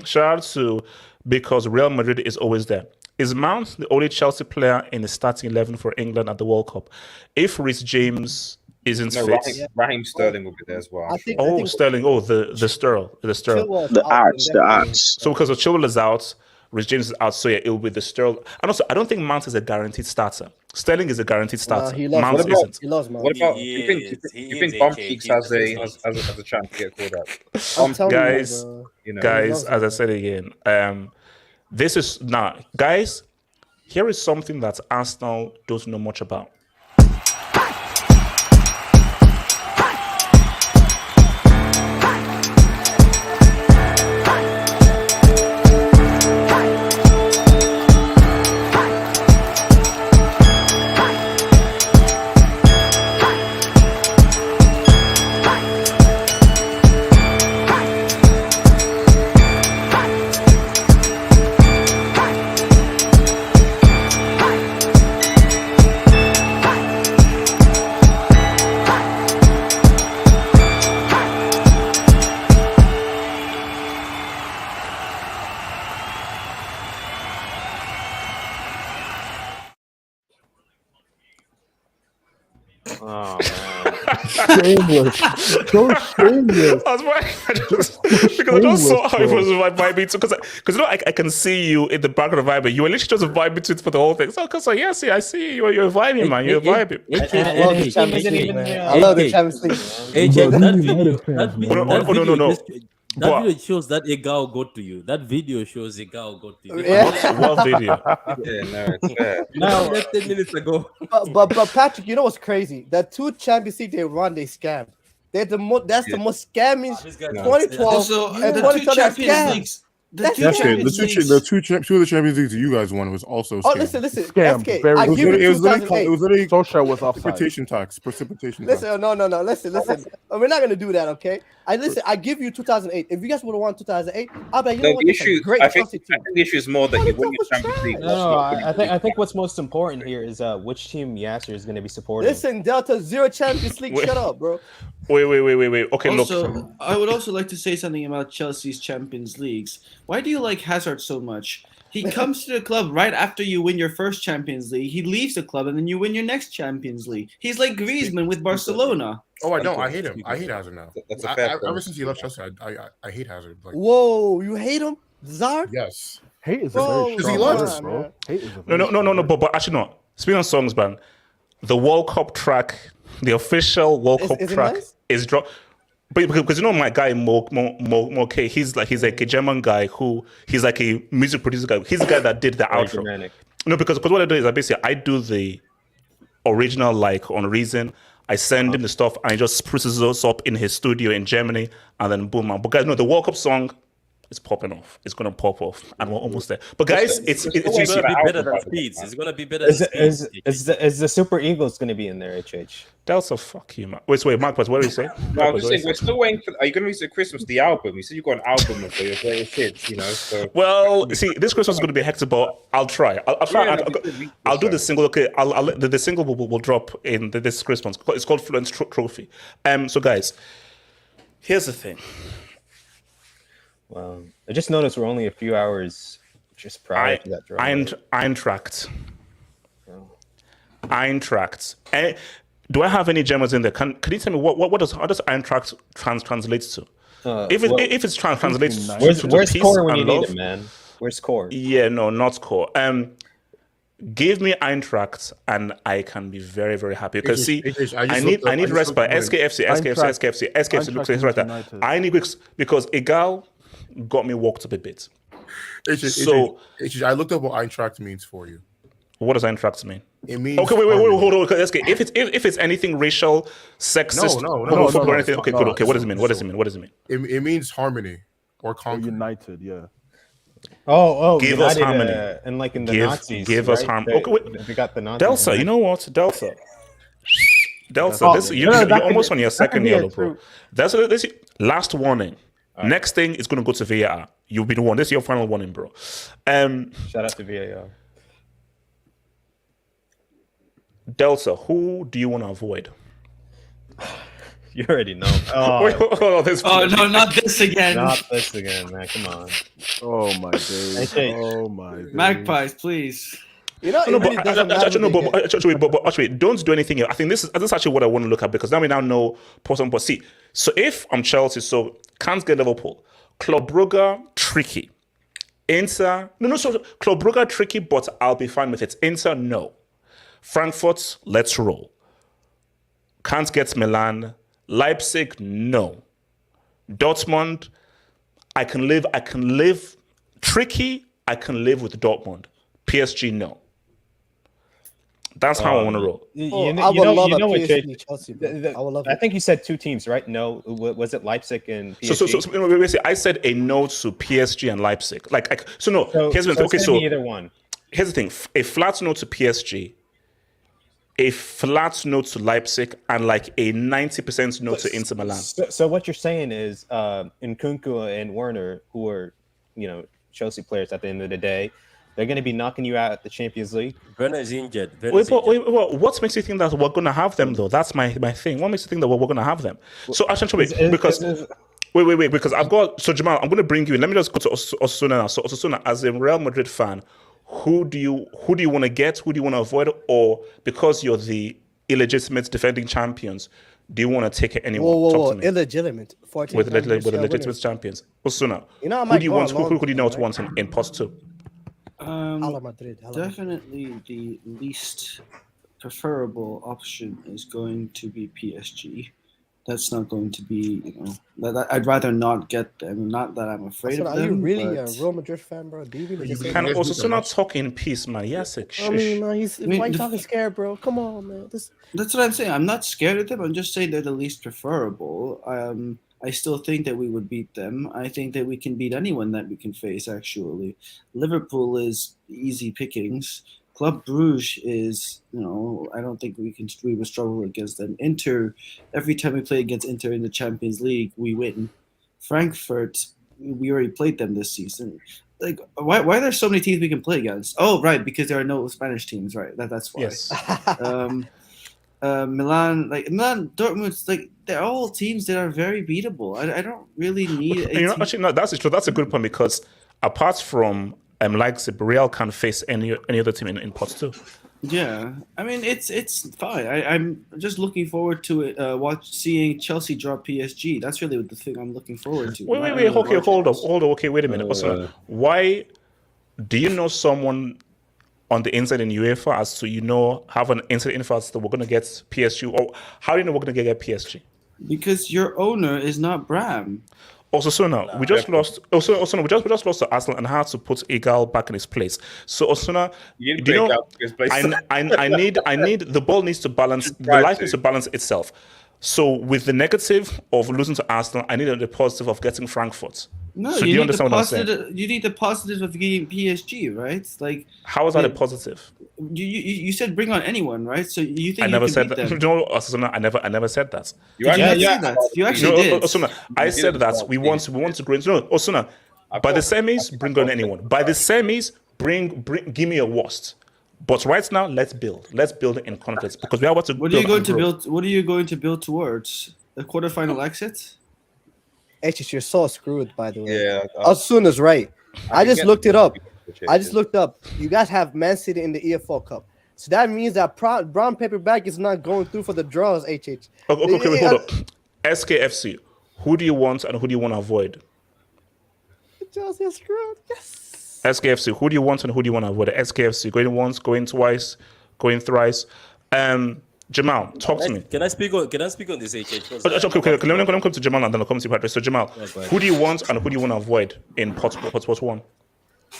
Shout out to, because Real Madrid is always there. Is Mount the only Chelsea player in the starting 11 for England at the World Cup? If Reece James isn't fit, Raheem Sterling will be there as well. Sterling. Oh, the Sterl. The Arch. So because Chilwell is out, Reece James is out, so yeah, it will be the Sterling. And also, I don't think Mount is a guaranteed starter. Sterling is a guaranteed starter. Mount isn't. He loves Mount. What about you think Bum Cheeks has a chance to get called out? Guys, as I said again, this is guys. Here is something that Arsenal don't know much about. Oh man. Shameless. So shameless. I was because I just saw how it was vibing to, because I can see you in the background vibing. You were literally just vibing to it for the whole thing. So I see you're vibing, man. You're vibing. I love the Champions League. No. That video shows that Igao got to you. That video shows Igao got to you. Yeah. What video? Yeah, no, it's fair. No. That's 10 minutes ago. But Patrick, you know what's crazy? The 2 Champions League they won, they scammed. That's the most scamming 2012 Also, and the 2020 2 Champions scam. Leagues. That's Two of the Champions Leagues you guys won was also. Oh, scam. listen. Scam. SK, Very I good. give you It was 2008. literally Solskjaer was offside. precipitation tax. Listen, no. Listen. We're not gonna do that, okay? I give you 2008. If you guys would have won 2008, I'll bet you know what? The This is issue, a great I think Chelsea team. the issue is more that you win your Champions League. No, I think what's most important here is which team Yasser is going to be supporting. Listen, Delta 0 Champions League. Shut up, bro. Wait. Okay, Also, look. I would also like to say something about Chelsea's Champions Leagues. Why do you like Hazard so much? He comes to the club right after you win your first Champions League. He leaves the club and then you win your next Champions League. He's like Griezmann with Barcelona. Oh, I don't. I hate him. I hate Hazard now. That's a fair point. Ever since he left Chelsea, I hate Hazard. Like, Whoa, you hate him, Zard? yes. Hate is a Bro, very he strong loves word, it, bro. Hate is a very No. strong word. But actually, no. Speaking of songs, man, the World Cup track, the official World Cup is it track nice? is dropped. But because you know my guy Mo K, he's like a German guy who he's like a music producer guy. He's the guy that did the outro. Germanic. No, because what I do is I do the original like on Reason. I send him the stuff and he just spruces those up in his studio in Germany, and then boom, man. But guys, no, the World Cup song is popping off. It's gonna pop off, and we're almost there. But guys, it's gonna be better than Speeds. It's gonna be better than Speeds. Is the Super Eagles going to be in there, HH? Delta, fuck you, man. Wait, Marcus, what did you say? No, I was just saying, we're still waiting for. Are you going to release at Christmas the album? You said you got an album of your greatest hits, you know. So. Well, see, this Christmas is going to be hectic, but I'll try. I'll try. Yeah, I'll do the single. Okay, the single will drop in this Christmas. It's called Fluent Trophy. So guys, here's the thing. Well, I just noticed we're only a few hours just prior to that drop. Eintracht. Do I have any Germans in there? Can you tell me how does Eintracht translate to? If it's translates where's to core peace when and you love, need it, man? Where's core? Yeah, no, not core. Give me Eintracht, and I can be very, very happy. Because see, I need respite. SKFC. Look, it's right there. I need because Egal got me walked up a bit. I looked up what Eintracht means for you. What does Eintracht mean? It means okay. Wait, hold on. Okay, if it's anything racial, sexist, homophobic, or anything, okay, good. Okay, what does it mean? What does it mean? It means harmony or conquer. United, yeah. Give us harmony. And like in the Nazis, give us harmony. Okay, wait. We got the Nazis. Delta, you know what? Delta. You're almost on your second yellow, bro. This last warning. Next thing is going to go to VAR. You'll be the one. This is your final warning, bro. Shout out to VAR. Delta, who do you want to avoid? You already know. No, not this again. Not this again, man. Come on. Oh my days. Oh my days. Magpies, please. You know, but actually, don't do anything else. I think this is actually what I want to look at because now we know possible. But see, so if I'm Chelsea, so can't get Liverpool. Club Brugge, tricky. Inter, so Club Brugge, tricky, but I'll be fine with it. Inter, no. Frankfurt, let's roll. Can't get Milan. Leipzig, no. Dortmund, I can live. Tricky, I can live with Dortmund. PSG, no. That's how I want to roll. I think you said two teams, right? No, was it Leipzig and PSG? So basically, I said a no to PSG and Leipzig. Here's the thing. So either one. Here's the thing: a flat no to PSG, a flat no to Leipzig, and like a 90% no to Inter Milan. So what you're saying is, Nkunku and Werner, who are Chelsea players at the end of the day, they're going to be knocking you out at the Champions League. Werner is injured. What makes you think that we're going to have them, though? That's my thing. What makes you think that we're going to have them? So, actually, because I've got... So, Jamal, I'm going to bring you in. Let me just go to Osasuna now. So, Osasuna, as a Real Madrid fan, who do you want to get? Who do you want to avoid? Or because you're the illegitimate defending champions, do you want to take it anyone? Whoa. Illegitimate. With the legitimate champions. Osasuna, who do you want? Who do you not want in post 2? Definitely the least preferable option is going to be PSG. That's not going to be, I'd rather not get them. Not that I'm afraid of them. Are you really a Real Madrid fan, bro? Do you really can also not talk in peace, man. Yes, why are you talking scared, bro? Come on, man. That's what I'm saying. I'm not scared of them. I'm just saying they're the least preferable. I still think that we would beat them. I think that we can beat anyone that we can face, actually. Liverpool is easy pickings. Club Brugge is, I don't think we would struggle against them. Inter, every time we play against Inter in the Champions League, we win. Frankfurt, we already played them this season. Like, why are there so many teams we can play against? Oh, right, because there are no Spanish teams, right? That's why. Yes. Milan, Dortmund, they're all teams that are very beatable. I don't really need. That's true. That's a good point because apart from Leipzig, Real can't face any other team in pot 2. Yeah, I mean it's fine. I'm just looking forward to it. Seeing Chelsea draw PSG. That's really the thing I'm looking forward to. Wait. Okay, hold on. Okay, wait a minute. Why do you know someone on the inside in UEFA as to have an inside info as to we're going to get PSG? Or how do you know we're going to get PSG? Because your owner is not Bram. Osasuna, we just lost to Arsenal and had to put Egal back in his place. So Osasuna, I need the ball needs to balance. The life needs to balance itself. So with the negative of losing to Arsenal, I need the positive of getting Frankfurt. No, so do you understand what I'm saying? You need the positive of getting PSG, right? Like, how is that a positive? You said bring on anyone, right? So you think I never said that. No, Osasuna, I never said that. You actually did. Osasuna, I said that we want to grow. No, Osasuna, by the semis, bring on anyone. By the semis, bring give me a worst. But right now, let's build. Let's build in confidence because we are about to. What are you going to build? What are you going to build towards? A quarterfinal exit? You're so screwed, by the way. Yeah. Osasuna's right. I just looked it up. You guys have Man City in the EFL Cup. So that means that brown paper bag is not going through for the draws, HH. Okay, hold up. SKFC, who do you want and who do you want to avoid? Chelsea are screwed. Yes. SKFC. Who do you want and who do you want to avoid? SKFC going once, going twice, going thrice. Jamal, talk to me. Can I speak on this, HH? Okay. Let me come to Jamal and then I'll come to you, Patrick. So Jamal, who do you want and who do you want to avoid in pot 1?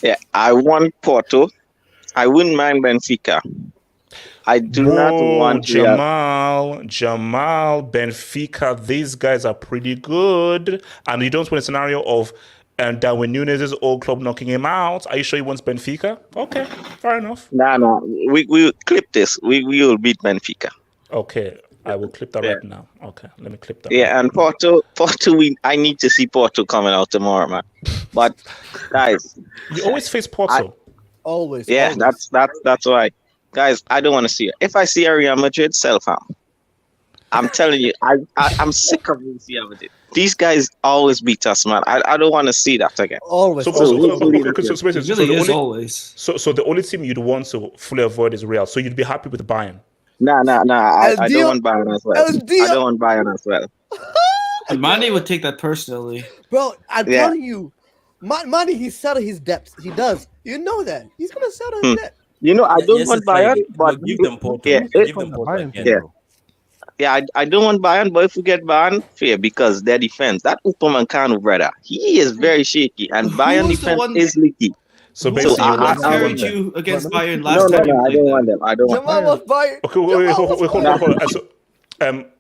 Yeah, I want Porto. I wouldn't mind Benfica. I do not want Jamal, Benfica. These guys are pretty good, and you don't want a scenario of Darwin Núñez's old club knocking him out. Are you sure he wants Benfica? Okay, fair enough. No. We will clip this. We will beat Benfica. Okay, I will clip that right now. Okay, let me clip that. Yeah, and Porto. I need to see Porto coming out tomorrow, man. But guys, you always face Porto. Always. Yeah, that's why. Guys, I don't want to see it. If I see a Real Madrid, self-harm. I'm telling you, I'm sick of Real Madrid. These guys always beat us, man. I don't want to see that again. Always. So the only team you'd want to fully avoid is Real. So you'd be happy with Bayern. Nah. I don't want Bayern as well. I don't want Bayern as well. Mane would take that personally. Bro, I'm telling you, Mane, he's settled his debts. He does. You know that. He's going to settle his debt. You know, I don't want Bayern, but give them Porto. Yeah, I don't want Bayern, but if we get Bayern, fair, because their defense, that Upamecano brother, he is very shaky, and Bayern defense is leaky. So basically, I carried you against Bayern last time. No, I don't want them. I don't want Jamal Bayern. Okay, wait, hold on. So,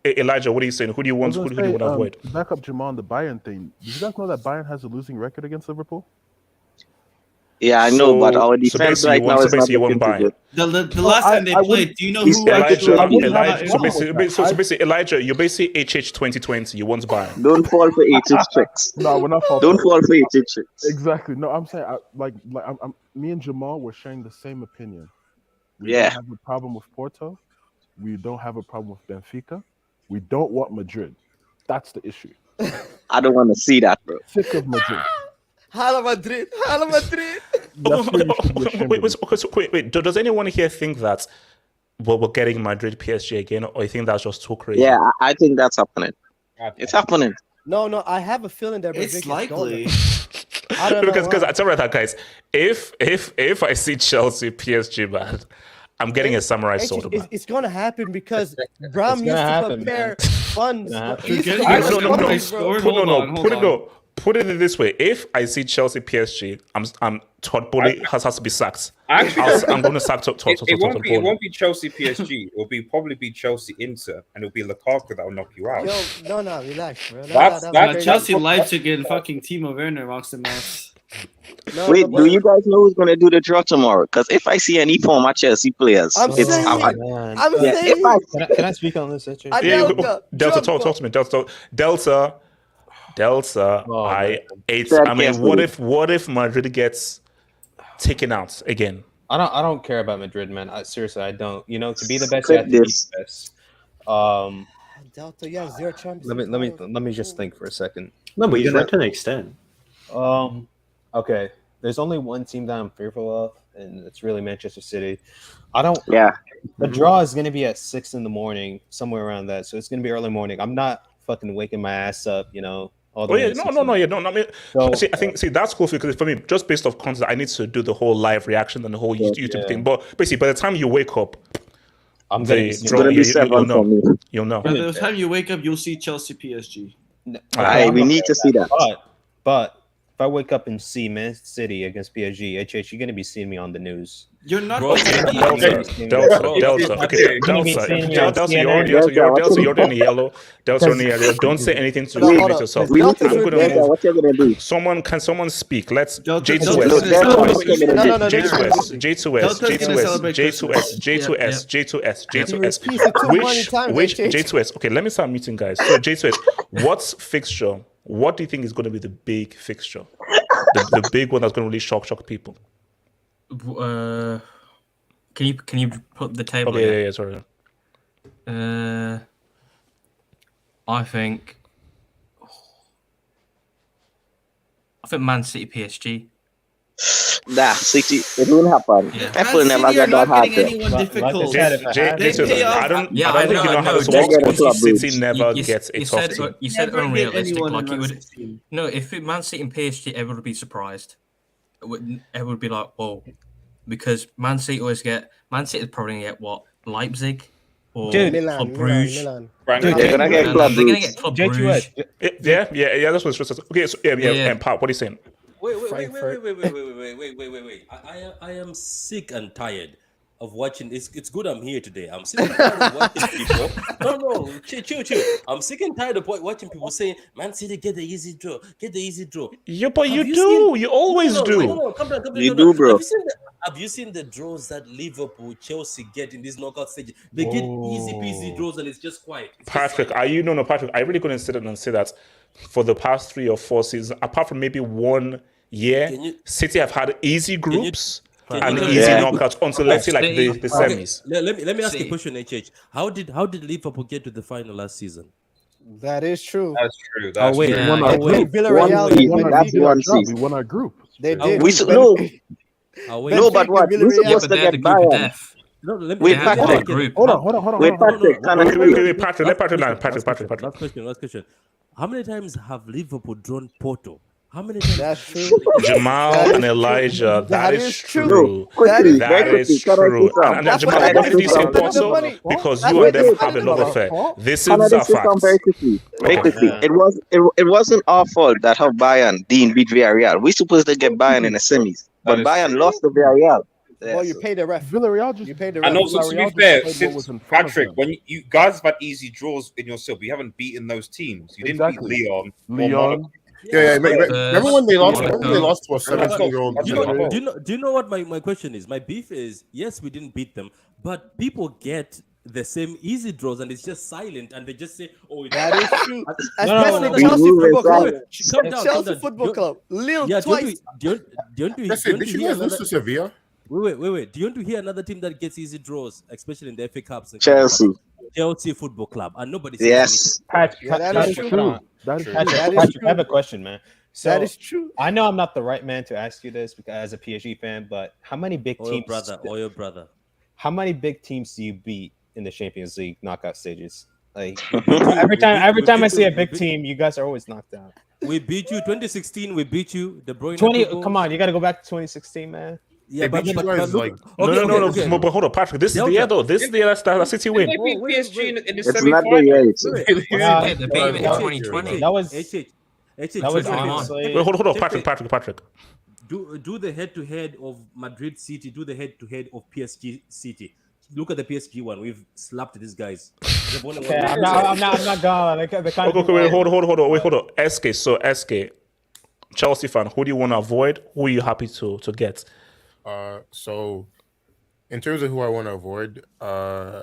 Elijah, what are you saying? Who do you want? Who do you want to avoid? Back up Jamal on the Bayern thing. Did you guys know that Bayern has a losing record against Liverpool? Yeah, I know, but our defense right now is not looking good. The last time they played, do you know who So basically, Elijah, you're basically HH 2020. You want Bayern. Don't fall for HH tricks. No, we're not falling. Don't fall for HH tricks. Exactly. No, I'm saying, me and Jamal were sharing the same opinion. We Yeah. don't have a problem with Porto. We don't have a problem with Benfica. We don't want Madrid. That's the issue. I don't want to see that, bro. Sick of Madrid. Hala Madrid. Wait. Does anyone here think that we're getting Madrid PSG again, or you think that's just too crazy? Yeah, I think that's happening. It's happening. No, I have a feeling that it's likely. I don't know. Because I tell you that, guys. If I see Chelsea PSG, man, I'm getting a samurai sword. It's gonna happen because Bram used to prepare funds. Put it this way: if I see Chelsea PSG, I'm Todd Bowley has to be sacked. Actually, I'm going to sack Todd. It won't be Chelsea PSG. It will probably be Chelsea Inter, and it'll be Lukaku that will knock you out. Yo, no, relax, bro. That's Chelsea Leipzig and fucking Timo Werner rocks them out. Wait, do you guys know who's going to do the draw tomorrow? Because if I see any former Chelsea players, I'm saying. Can I speak on this? Delta, talk to me. Delta. I mean, what if Madrid gets taken out again? I don't care about Madrid, man. Seriously, I don't. You know, to be the best, you have to be the best. Delta, yeah, 0 champions. Let me just think for a second. No, but you're not to an extent. Okay. There's only one team that I'm fearful of, and it's really Manchester City. The draw is gonna be at 6 a.m, somewhere around that. So it's gonna be early morning. I'm not fucking waking my ass up, you know. I mean, that's cool because for me, just based off content, I need to do the whole live reaction and the whole YouTube thing. But basically, by the time you wake up, you'll know. By the time you wake up, you'll see Chelsea PSG. We need to see that. But if I wake up and see Man City against PSG, HH, you're gonna be seeing me on the news. You're not. Delta. You're in yellow. Delta in yellow. Don't say anything to limit yourself. What you're gonna do? Can someone speak? Let's J2S. Which J2S? Okay, let me start meeting guys. So J2S, what's fixture? What do you think is going to be the big fixture? The big one that's going to really shock people. Can you put the table? Okay, yeah, sorry. I think Man City PSG. Nah, City, it won't happen. Yeah. Apple never got that hard. I don't think you know how this works. City never gets a tough team. You said unrealistic. Like it would. No, if Man City and PSG ever would be surprised. it would be like, well, because Man City would probably gonna get what, Leipzig or Club Brugge. Milan. Dude, They're gonna get Club they're gonna Brugge. get Club Brugge. Yeah. That's what it's supposed to. Okay, so and Pat, what are you saying? Wait. I am sick and tired of watching. It's good I'm here today. I'm sick and tired of watching people. No, chill. I'm sick and tired of watching people saying, "Man City get the easy draw, get the easy draw." Yeah, but you do. You always do. No, come down. You do, bro. Have you seen the draws that Liverpool, Chelsea get in this knockout stage? They get easy peasy draws, and it's just quiet. Patrick, Patrick, I really couldn't sit down and say that for the past 3 or 4 seasons, apart from maybe 1 year, City have had easy groups and easy knockouts until let's say like the semis. Let me ask you a question, HH. How did Liverpool get to the final last season? That is true. That's true. Villarreal. We won our group. They did. No, but what? We're supposed to get Bayern. Wait, Patrick. Hold on. Wait, Patrick. Wait, Patrick. Let Patrick land. Patrick. Last question. How many times have Liverpool drawn Porto? How many times? That's true. Jamal and Elijah. That is true. That is true. And Jamal, why did you say Porto? Because you and them have a love affair. This is a fact. Very quickly. It wasn't our fault that how Bayern beat Villarreal. We're supposed to get Bayern in the semis, but Bayern lost to Villarreal. Well, you paid the ref. Villarreal just. You paid the ref. And also, to be fair, since Patrick, when you guys have had easy draws in yourself, you haven't beaten those teams. You didn't beat Leon. Yeah. Remember when they lost? Remember they lost to a 17-year-old. Do you know what my question is? My beef is, yes, we didn't beat them, but people get the same easy draws and it's just silent and they just say, "Oh, that is true." Especially Chelsea Football Club. Chelsea Football Club. Lille twice. Did you guys lose to Sevilla? Wait. Do you want to hear another team that gets easy draws, especially in the FA Cups? Chelsea Football Club, and nobody says anything. That is true. I have a question, man. So that is true. I know I'm not the right man to ask you this because as a PSG fan, but how many big teams? Your brother. How many big teams do you beat in the Champions League knockout stages? Like every time I see a big team, you guys are always knocked out. We beat you 2016. We beat you. De Bruyne. 20. Come on, you got to go back to 2016, man. Yeah, but no, but hold on, Patrick. This is the year, though. This is the year that City win. PSG in the semi-finals. They beat him in 2020. That was hold on, Patrick. Do the head-to-head of Madrid City. Do the head-to-head of PSG City. Look at the PSG one. We've slapped these guys. I'm not gonna. Wait, hold on. SK, Chelsea fan. Who do you want to avoid? Who are you happy to get? So in terms of who I want to avoid, I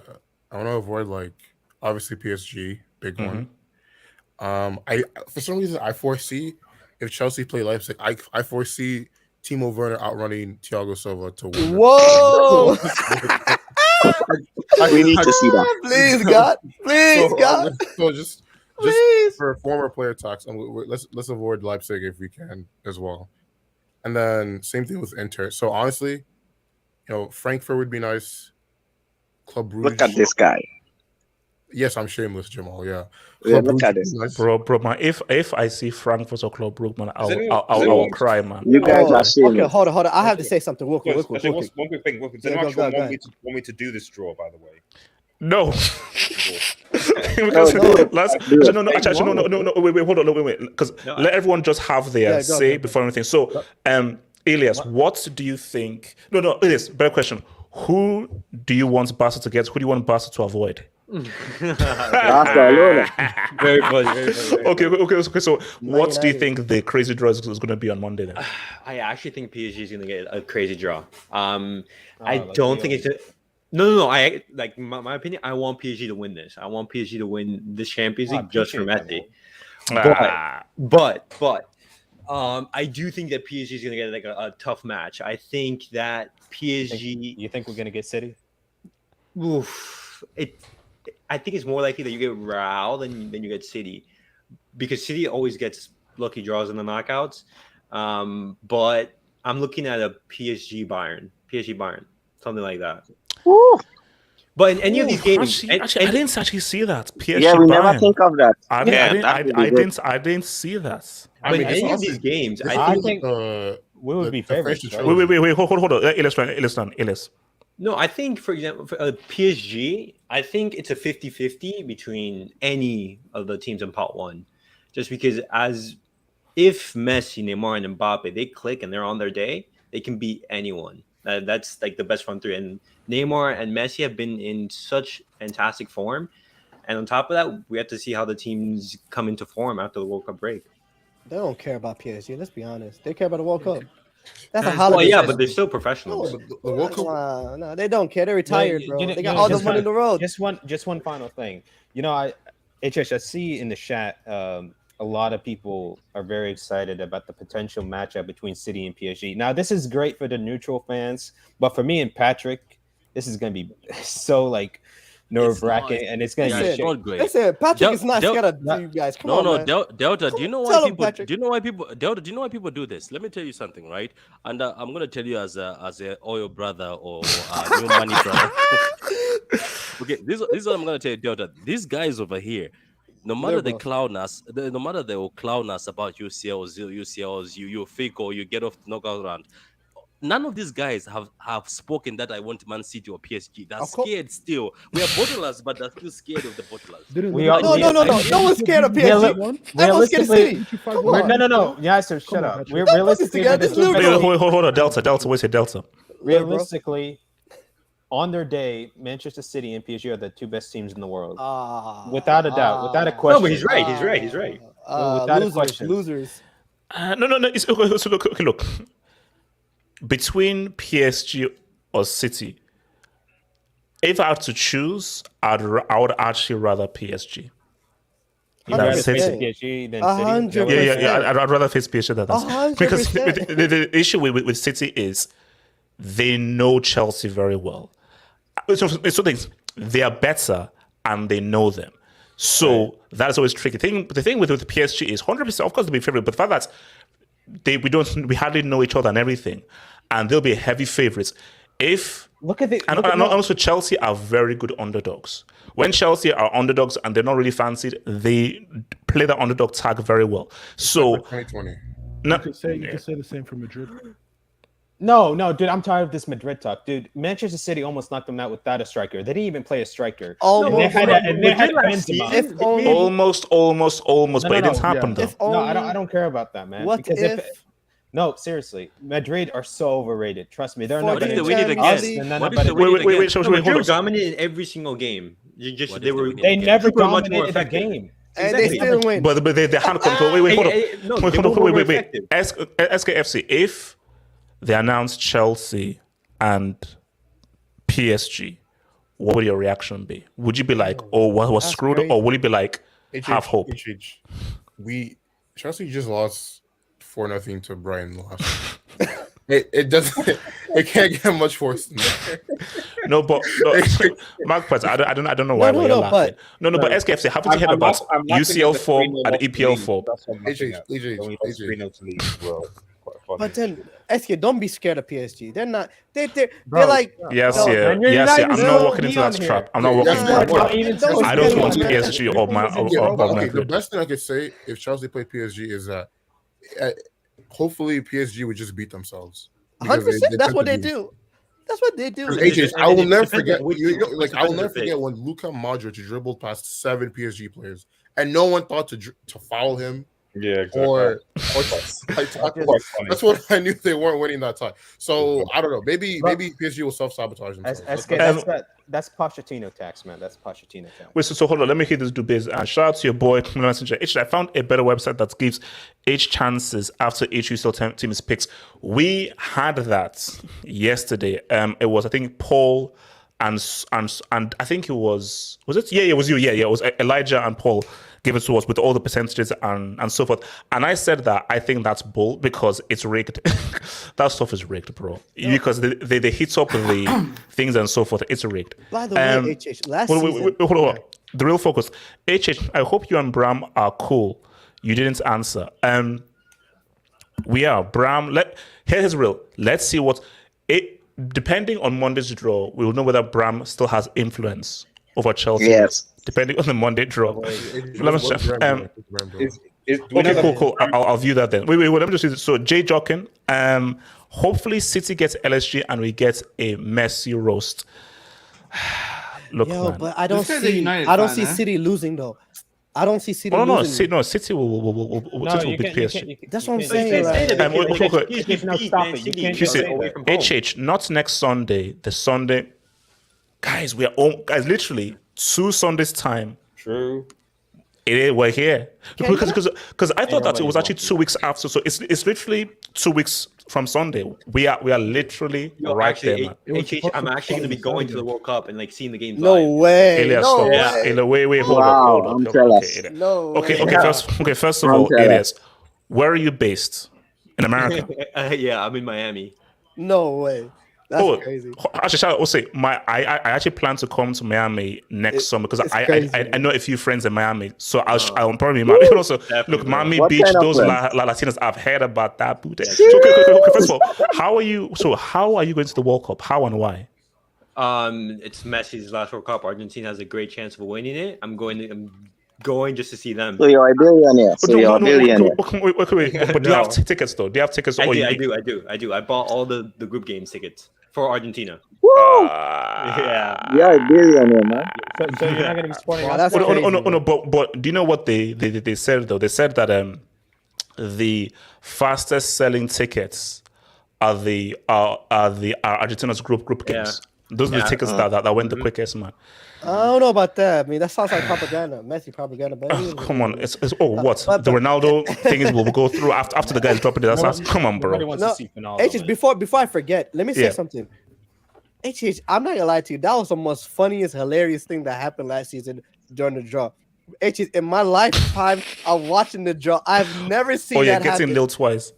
want to avoid like obviously PSG, big one. I for some reason I foresee if Chelsea play Leipzig, I foresee Timo Werner outrunning Thiago Silva to win. Whoa! We need to see that. Please, God. So just for former player talks, let's avoid Leipzig if we can as well. And then same thing with Inter. So honestly, Frankfurt would be nice. Club Brugge. Look at this guy. Yes, I'm shameless, Jamal. Yeah. Look at this. Nice. Bro, man. If I see Frankfurt or Club Brugge, man, I'll cry, man. You guys are shameless. Okay, hold on. I have to say something. One quick thing. One quick thing. Does anyone actually want me to do this draw, by the way? No. Wait, hold on, because let everyone just have their say before anything. So, Elias, what do you think? No, Elias, better question. Who do you want Barca to get? Who do you want Barca to avoid? Barcelona. Very funny. Okay. So, what do you think the crazy draw is going to be on Monday then? I actually think PSG is going to get a crazy draw. I don't think it's No. I like my opinion. I want PSG to win this. I want PSG to win this Champions League just for Messi. But I do think that PSG is going to get like a tough match. I think that PSG. You think we're going to get City? I think it's more likely that you get Real than you get City, because City always gets lucky draws in the knockouts. But I'm looking at a PSG Bayern, something like that. Ooh. But in any of these games, I didn't actually see that. PSG yeah, we Bayern. never think of that. I didn't see that. But in any of these games, I think we would be favorites. Right? Wait, hold on. Illis. No, I think, for example, for PSG, I think it's a 50-50 between any of the teams in Pot 1. Just because if Messi, Neymar, and Mbappe, they click and they're on their day, they can beat anyone. That's like the best front three. And Neymar and Messi have been in such fantastic form. And on top of that, we have to see how the teams come into form after the World Cup break. They don't care about PSG. Let's be honest. They care about the World Cup. That's a holiday. Well, yeah, but they're still professionals. The World Cup. No, they don't care. They're retired, bro. They got all the money in the world. Just one final thing. I see in the chat, a lot of people are very excited about the potential matchup between City and PSG. Now, this is great for the neutral fans, but for me and Patrick, this is going to be so nerve-wracking, and it's going to be not great. Listen, Patrick is not scared of you guys. Come on, man. Delta, do you know why people do this? Let me tell you something, right? And I'm going to tell you as a oil brother or new money brother. Okay, this is what I'm going to tell you, Delta. These guys over here, no matter they clown us, no matter they will clown us about UCLs, you fake or you get off the knockout round. None of these guys have spoken that I want Man City or PSG. They're scared still. We are bottlers, but they're still scared of the bottlers. No one's scared of PSG. Everyone's scared of City. Come on. No. Yeah, so shut up. We're realistically. Hold on, Delta. Where's your Delta? Realistically, on their day, Manchester City and PSG are the two best teams in the world. Without a doubt, without a question. No, but he's right. Without a question. Losers. No. So look. Between PSG or City, if I had to choose, I would actually rather PSG. Than City. Yeah. I'd rather face PSG than that. Because the issue with City is they know Chelsea very well. So things, they are better and they know them. So that's always tricky. The thing with PSG is 100%, of course, they'll be favorite, but the fact that we hardly know each other and everything, and they'll be heavy favorites. Also Chelsea are very good underdogs. When Chelsea are underdogs and they're not really fancied, they play the underdog tag very well. So 2020. You could say the same for Madrid. No, dude, I'm tired of this Madrid talk, dude. Manchester City almost knocked them out without a striker. They didn't even play a striker. Almost, but it didn't happen though. No, I don't care about that, man. No, seriously, Madrid are so overrated. Trust me, they're not going to win it again. Wait, Madrid dominated every single game. They never dominated a game. And they still win. But they had control. Wait, hold on. Wait. SKFC, if they announced Chelsea and PSG, what would your reaction be? Would you be like, "Oh, what was screwed," or would you be like, "Have hope"? Chelsea just lost 4-0 to Brighton last. It doesn't. It can't get much worse than that. No, Mark, I don't know why you're laughing. But SKFC, haven't you heard about UCL form and EPL form? But then SK, don't be scared of PSG. They're not. They're like. Yes. I'm not walking into that trap. I'm not walking into that trap. I don't want PSG or my. The best thing I could say if Chelsea play PSG is that hopefully PSG would just beat themselves. 100%. That's what they do. That's what they do. I will never forget. I will never forget when Luka Modric dribbled past 7 PSG players, and no one thought to foul him. Yeah, exactly. Or that's what I knew they weren't winning that time. So I don't know. Maybe PSG will self-sabotage themselves. That's Pochettino tax, man. That's Pochettino tax. Wait, so hold on. Let me hit this do biz. And shout out to your boy Messenger. I found a better website that gives H chances after each UCL team is picked. We had that yesterday. It was, I think, Paul and I think it was it? Yeah, it was you. Yeah, it was Elijah and Paul. Give it to us with all the percentages and so forth. And I said that I think that's bull because it's rigged. That stuff is rigged, bro. Yeah. Because they hit up the things and so forth. It's rigged. By the way, HH, last season... Hold on. The real focus. HH, I hope you and Bram are cool. You didn't answer. We are. Bram, here's real. Let's see what... Depending on Monday's draw, we will know whether Bram still has influence over Chelsea. Yes. Depending on the Monday draw. Okay, cool. I'll view that then. Wait. Let me just see this. So Jay Jokin, hopefully City gets LSG and we get a Messi roast. Look, Yo, man. but I don't see City losing though. I don't see City losing. No, City will beat PSG. That's what I'm saying. HH, not next Sunday. The Sunday, guys. Literally 2 Sundays time. True. We're here because I thought that it was actually 2 weeks after. So it's literally 2 weeks from Sunday. We are literally right there, man. I'm actually going to be going to the World Cup and like seeing the games. No way. Elias, no stop. way. Elias, wait, hold up. Okay, first of all, Elias, where are you based? In America? Yeah, I'm in Miami. No way. That's crazy. Actually, I'll say I actually plan to come to Miami next summer because I know a few friends in Miami, so I'll probably also look Miami Beach. Those Latinos, I've heard about that. So, okay, first of all, how are you going to the World Cup? How and why? It's Messi's last World Cup. Argentina has a great chance of winning it. I'm going just to see them. So you're a billionaire. Wait. But do you have tickets though? Do you have tickets? I do. I bought all the group games tickets for Argentina. Woo! Yeah. You're a billionaire, man. So you're not going to be supporting us? No. But do you know what they said though? They said that the fastest selling tickets are Argentina's group games. Those are the tickets that went the quickest, man. I don't know about that. I mean, that sounds like propaganda, Messi propaganda. But come on, it's what the Ronaldo thing will go through after the guys dropping it. That's come on, bro. Before I forget, let me say something. I'm not gonna lie to you. That was the most funniest, hilarious thing that happened last season during the draw. In my lifetime of watching the draw, I've never seen that happen. Getting nil twice.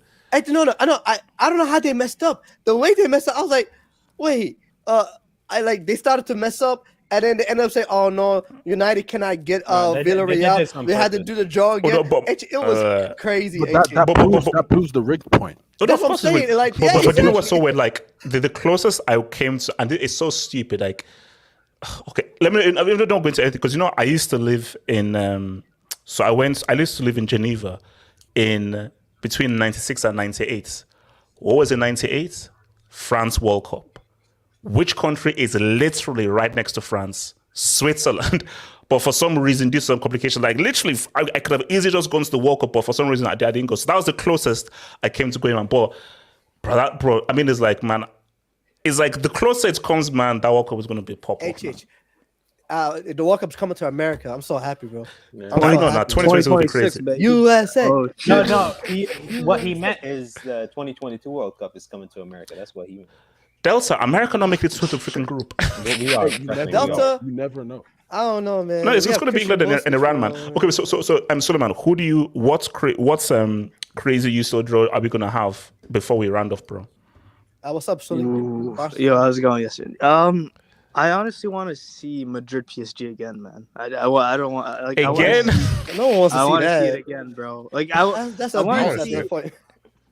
No, I know. I don't know how they messed up. The way they messed up, I was like, wait. They started to mess up. And then they ended up saying, "Oh no, United cannot get Villarreal. They had to do the draw again." It was crazy. But that proves the rigged point. That's what I'm saying. But you know what's so weird? Like the closest I came to, and it's so stupid. Like, okay, I don't go into anything because I used to live in. I used to live in Geneva, in between '96 and '98. What was in '98? France World Cup. Which country is literally right next to France? Switzerland. But for some reason, due to some complications, like literally, I could have easily just gone to the World Cup, but for some reason, I didn't go. So that was the closest I came to going, man. But, bro, I mean, it's like, man, it's like the closer it comes, man, that World Cup is going to be pop. The World Cup's coming to America. I'm so happy, bro. Yeah. 2026 will be crazy. USA. Oh, no. What he meant is the 2022 World Cup is coming to America. That's what he meant. Delta, America not make it to the freaking group. We are. Delta, you never know. I don't know, man. No, it's going to be England and Iran, man. Okay, so Suleiman, what's crazy UCL draw are we gonna have before we round off, bro? What's up, Suleiman? Yo, how's it going yesterday? I honestly want to see Madrid PSG again, man. I don't want again. No one wants to see that. I want to see it again, bro. Like that's a point.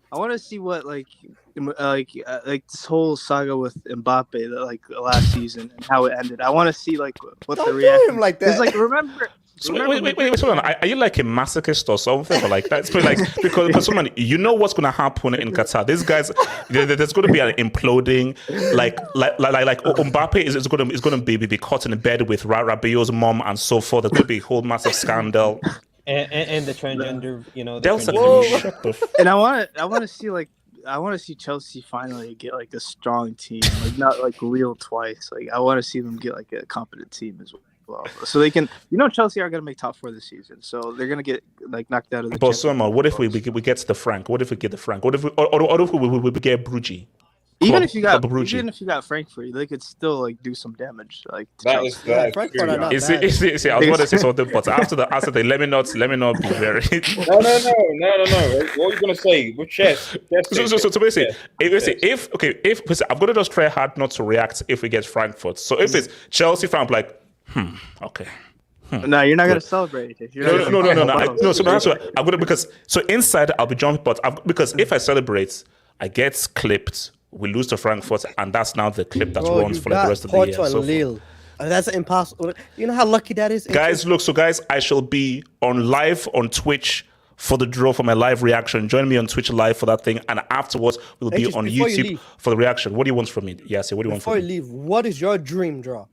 I want to see what like this whole saga with Mbappe that last season and how it ended. I want to see what the reaction. Him like that. It's like remember. Wait, hold on. Are you like a masochist or something? Or like that? Because someone, what's gonna happen in Qatar. These guys, there's gonna be an imploding. Like Mbappe is gonna be caught in bed with Rabiot's mom and so forth. There's gonna be a whole massive scandal. And the transgender, And I want to see Chelsea finally get a strong team, not Lille twice. I want to see them get a competent team as well, so they can. Chelsea are going to make top 4 this season, so they're going to get knocked out of the. But Soma, what if we get to the Frank? What if we get the Frank? What if we get Brugge? Even if you got Frankfurt, they could still do some damage. Frankfurt are not bad. I was going to say something, but after the let me not be very. No. What are you going to say? With chess. So basically, if I'm going to just try hard not to react if we get Frankfurt. So if it's Chelsea, I'm like, okay. No, you're not going to celebrate it. No. So that's what I'm going to because inside I'll be jumping, but because if I celebrate, I get clipped. We lose to Frankfurt, and that's now the clip that runs for the rest of the year. So Lille. That's impossible. You know how lucky that is? Guys, I shall be on live on Twitch for the draw for my live reaction. Join me on Twitch live for that thing, and afterwards we'll be on YouTube for the reaction. What do you want from me? Yeah, what do you want from me? Before you leave, what is your dream draw?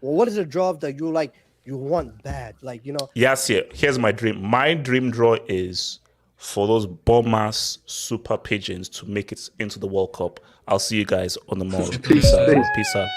Well, what is a draw that you like? You want bad, like, you know? Yes, here's my dream. My dream draw is for those bomb-ass super pigeons to make it into the World Cup. I'll see you guys on the mall. Peace out. Peace out.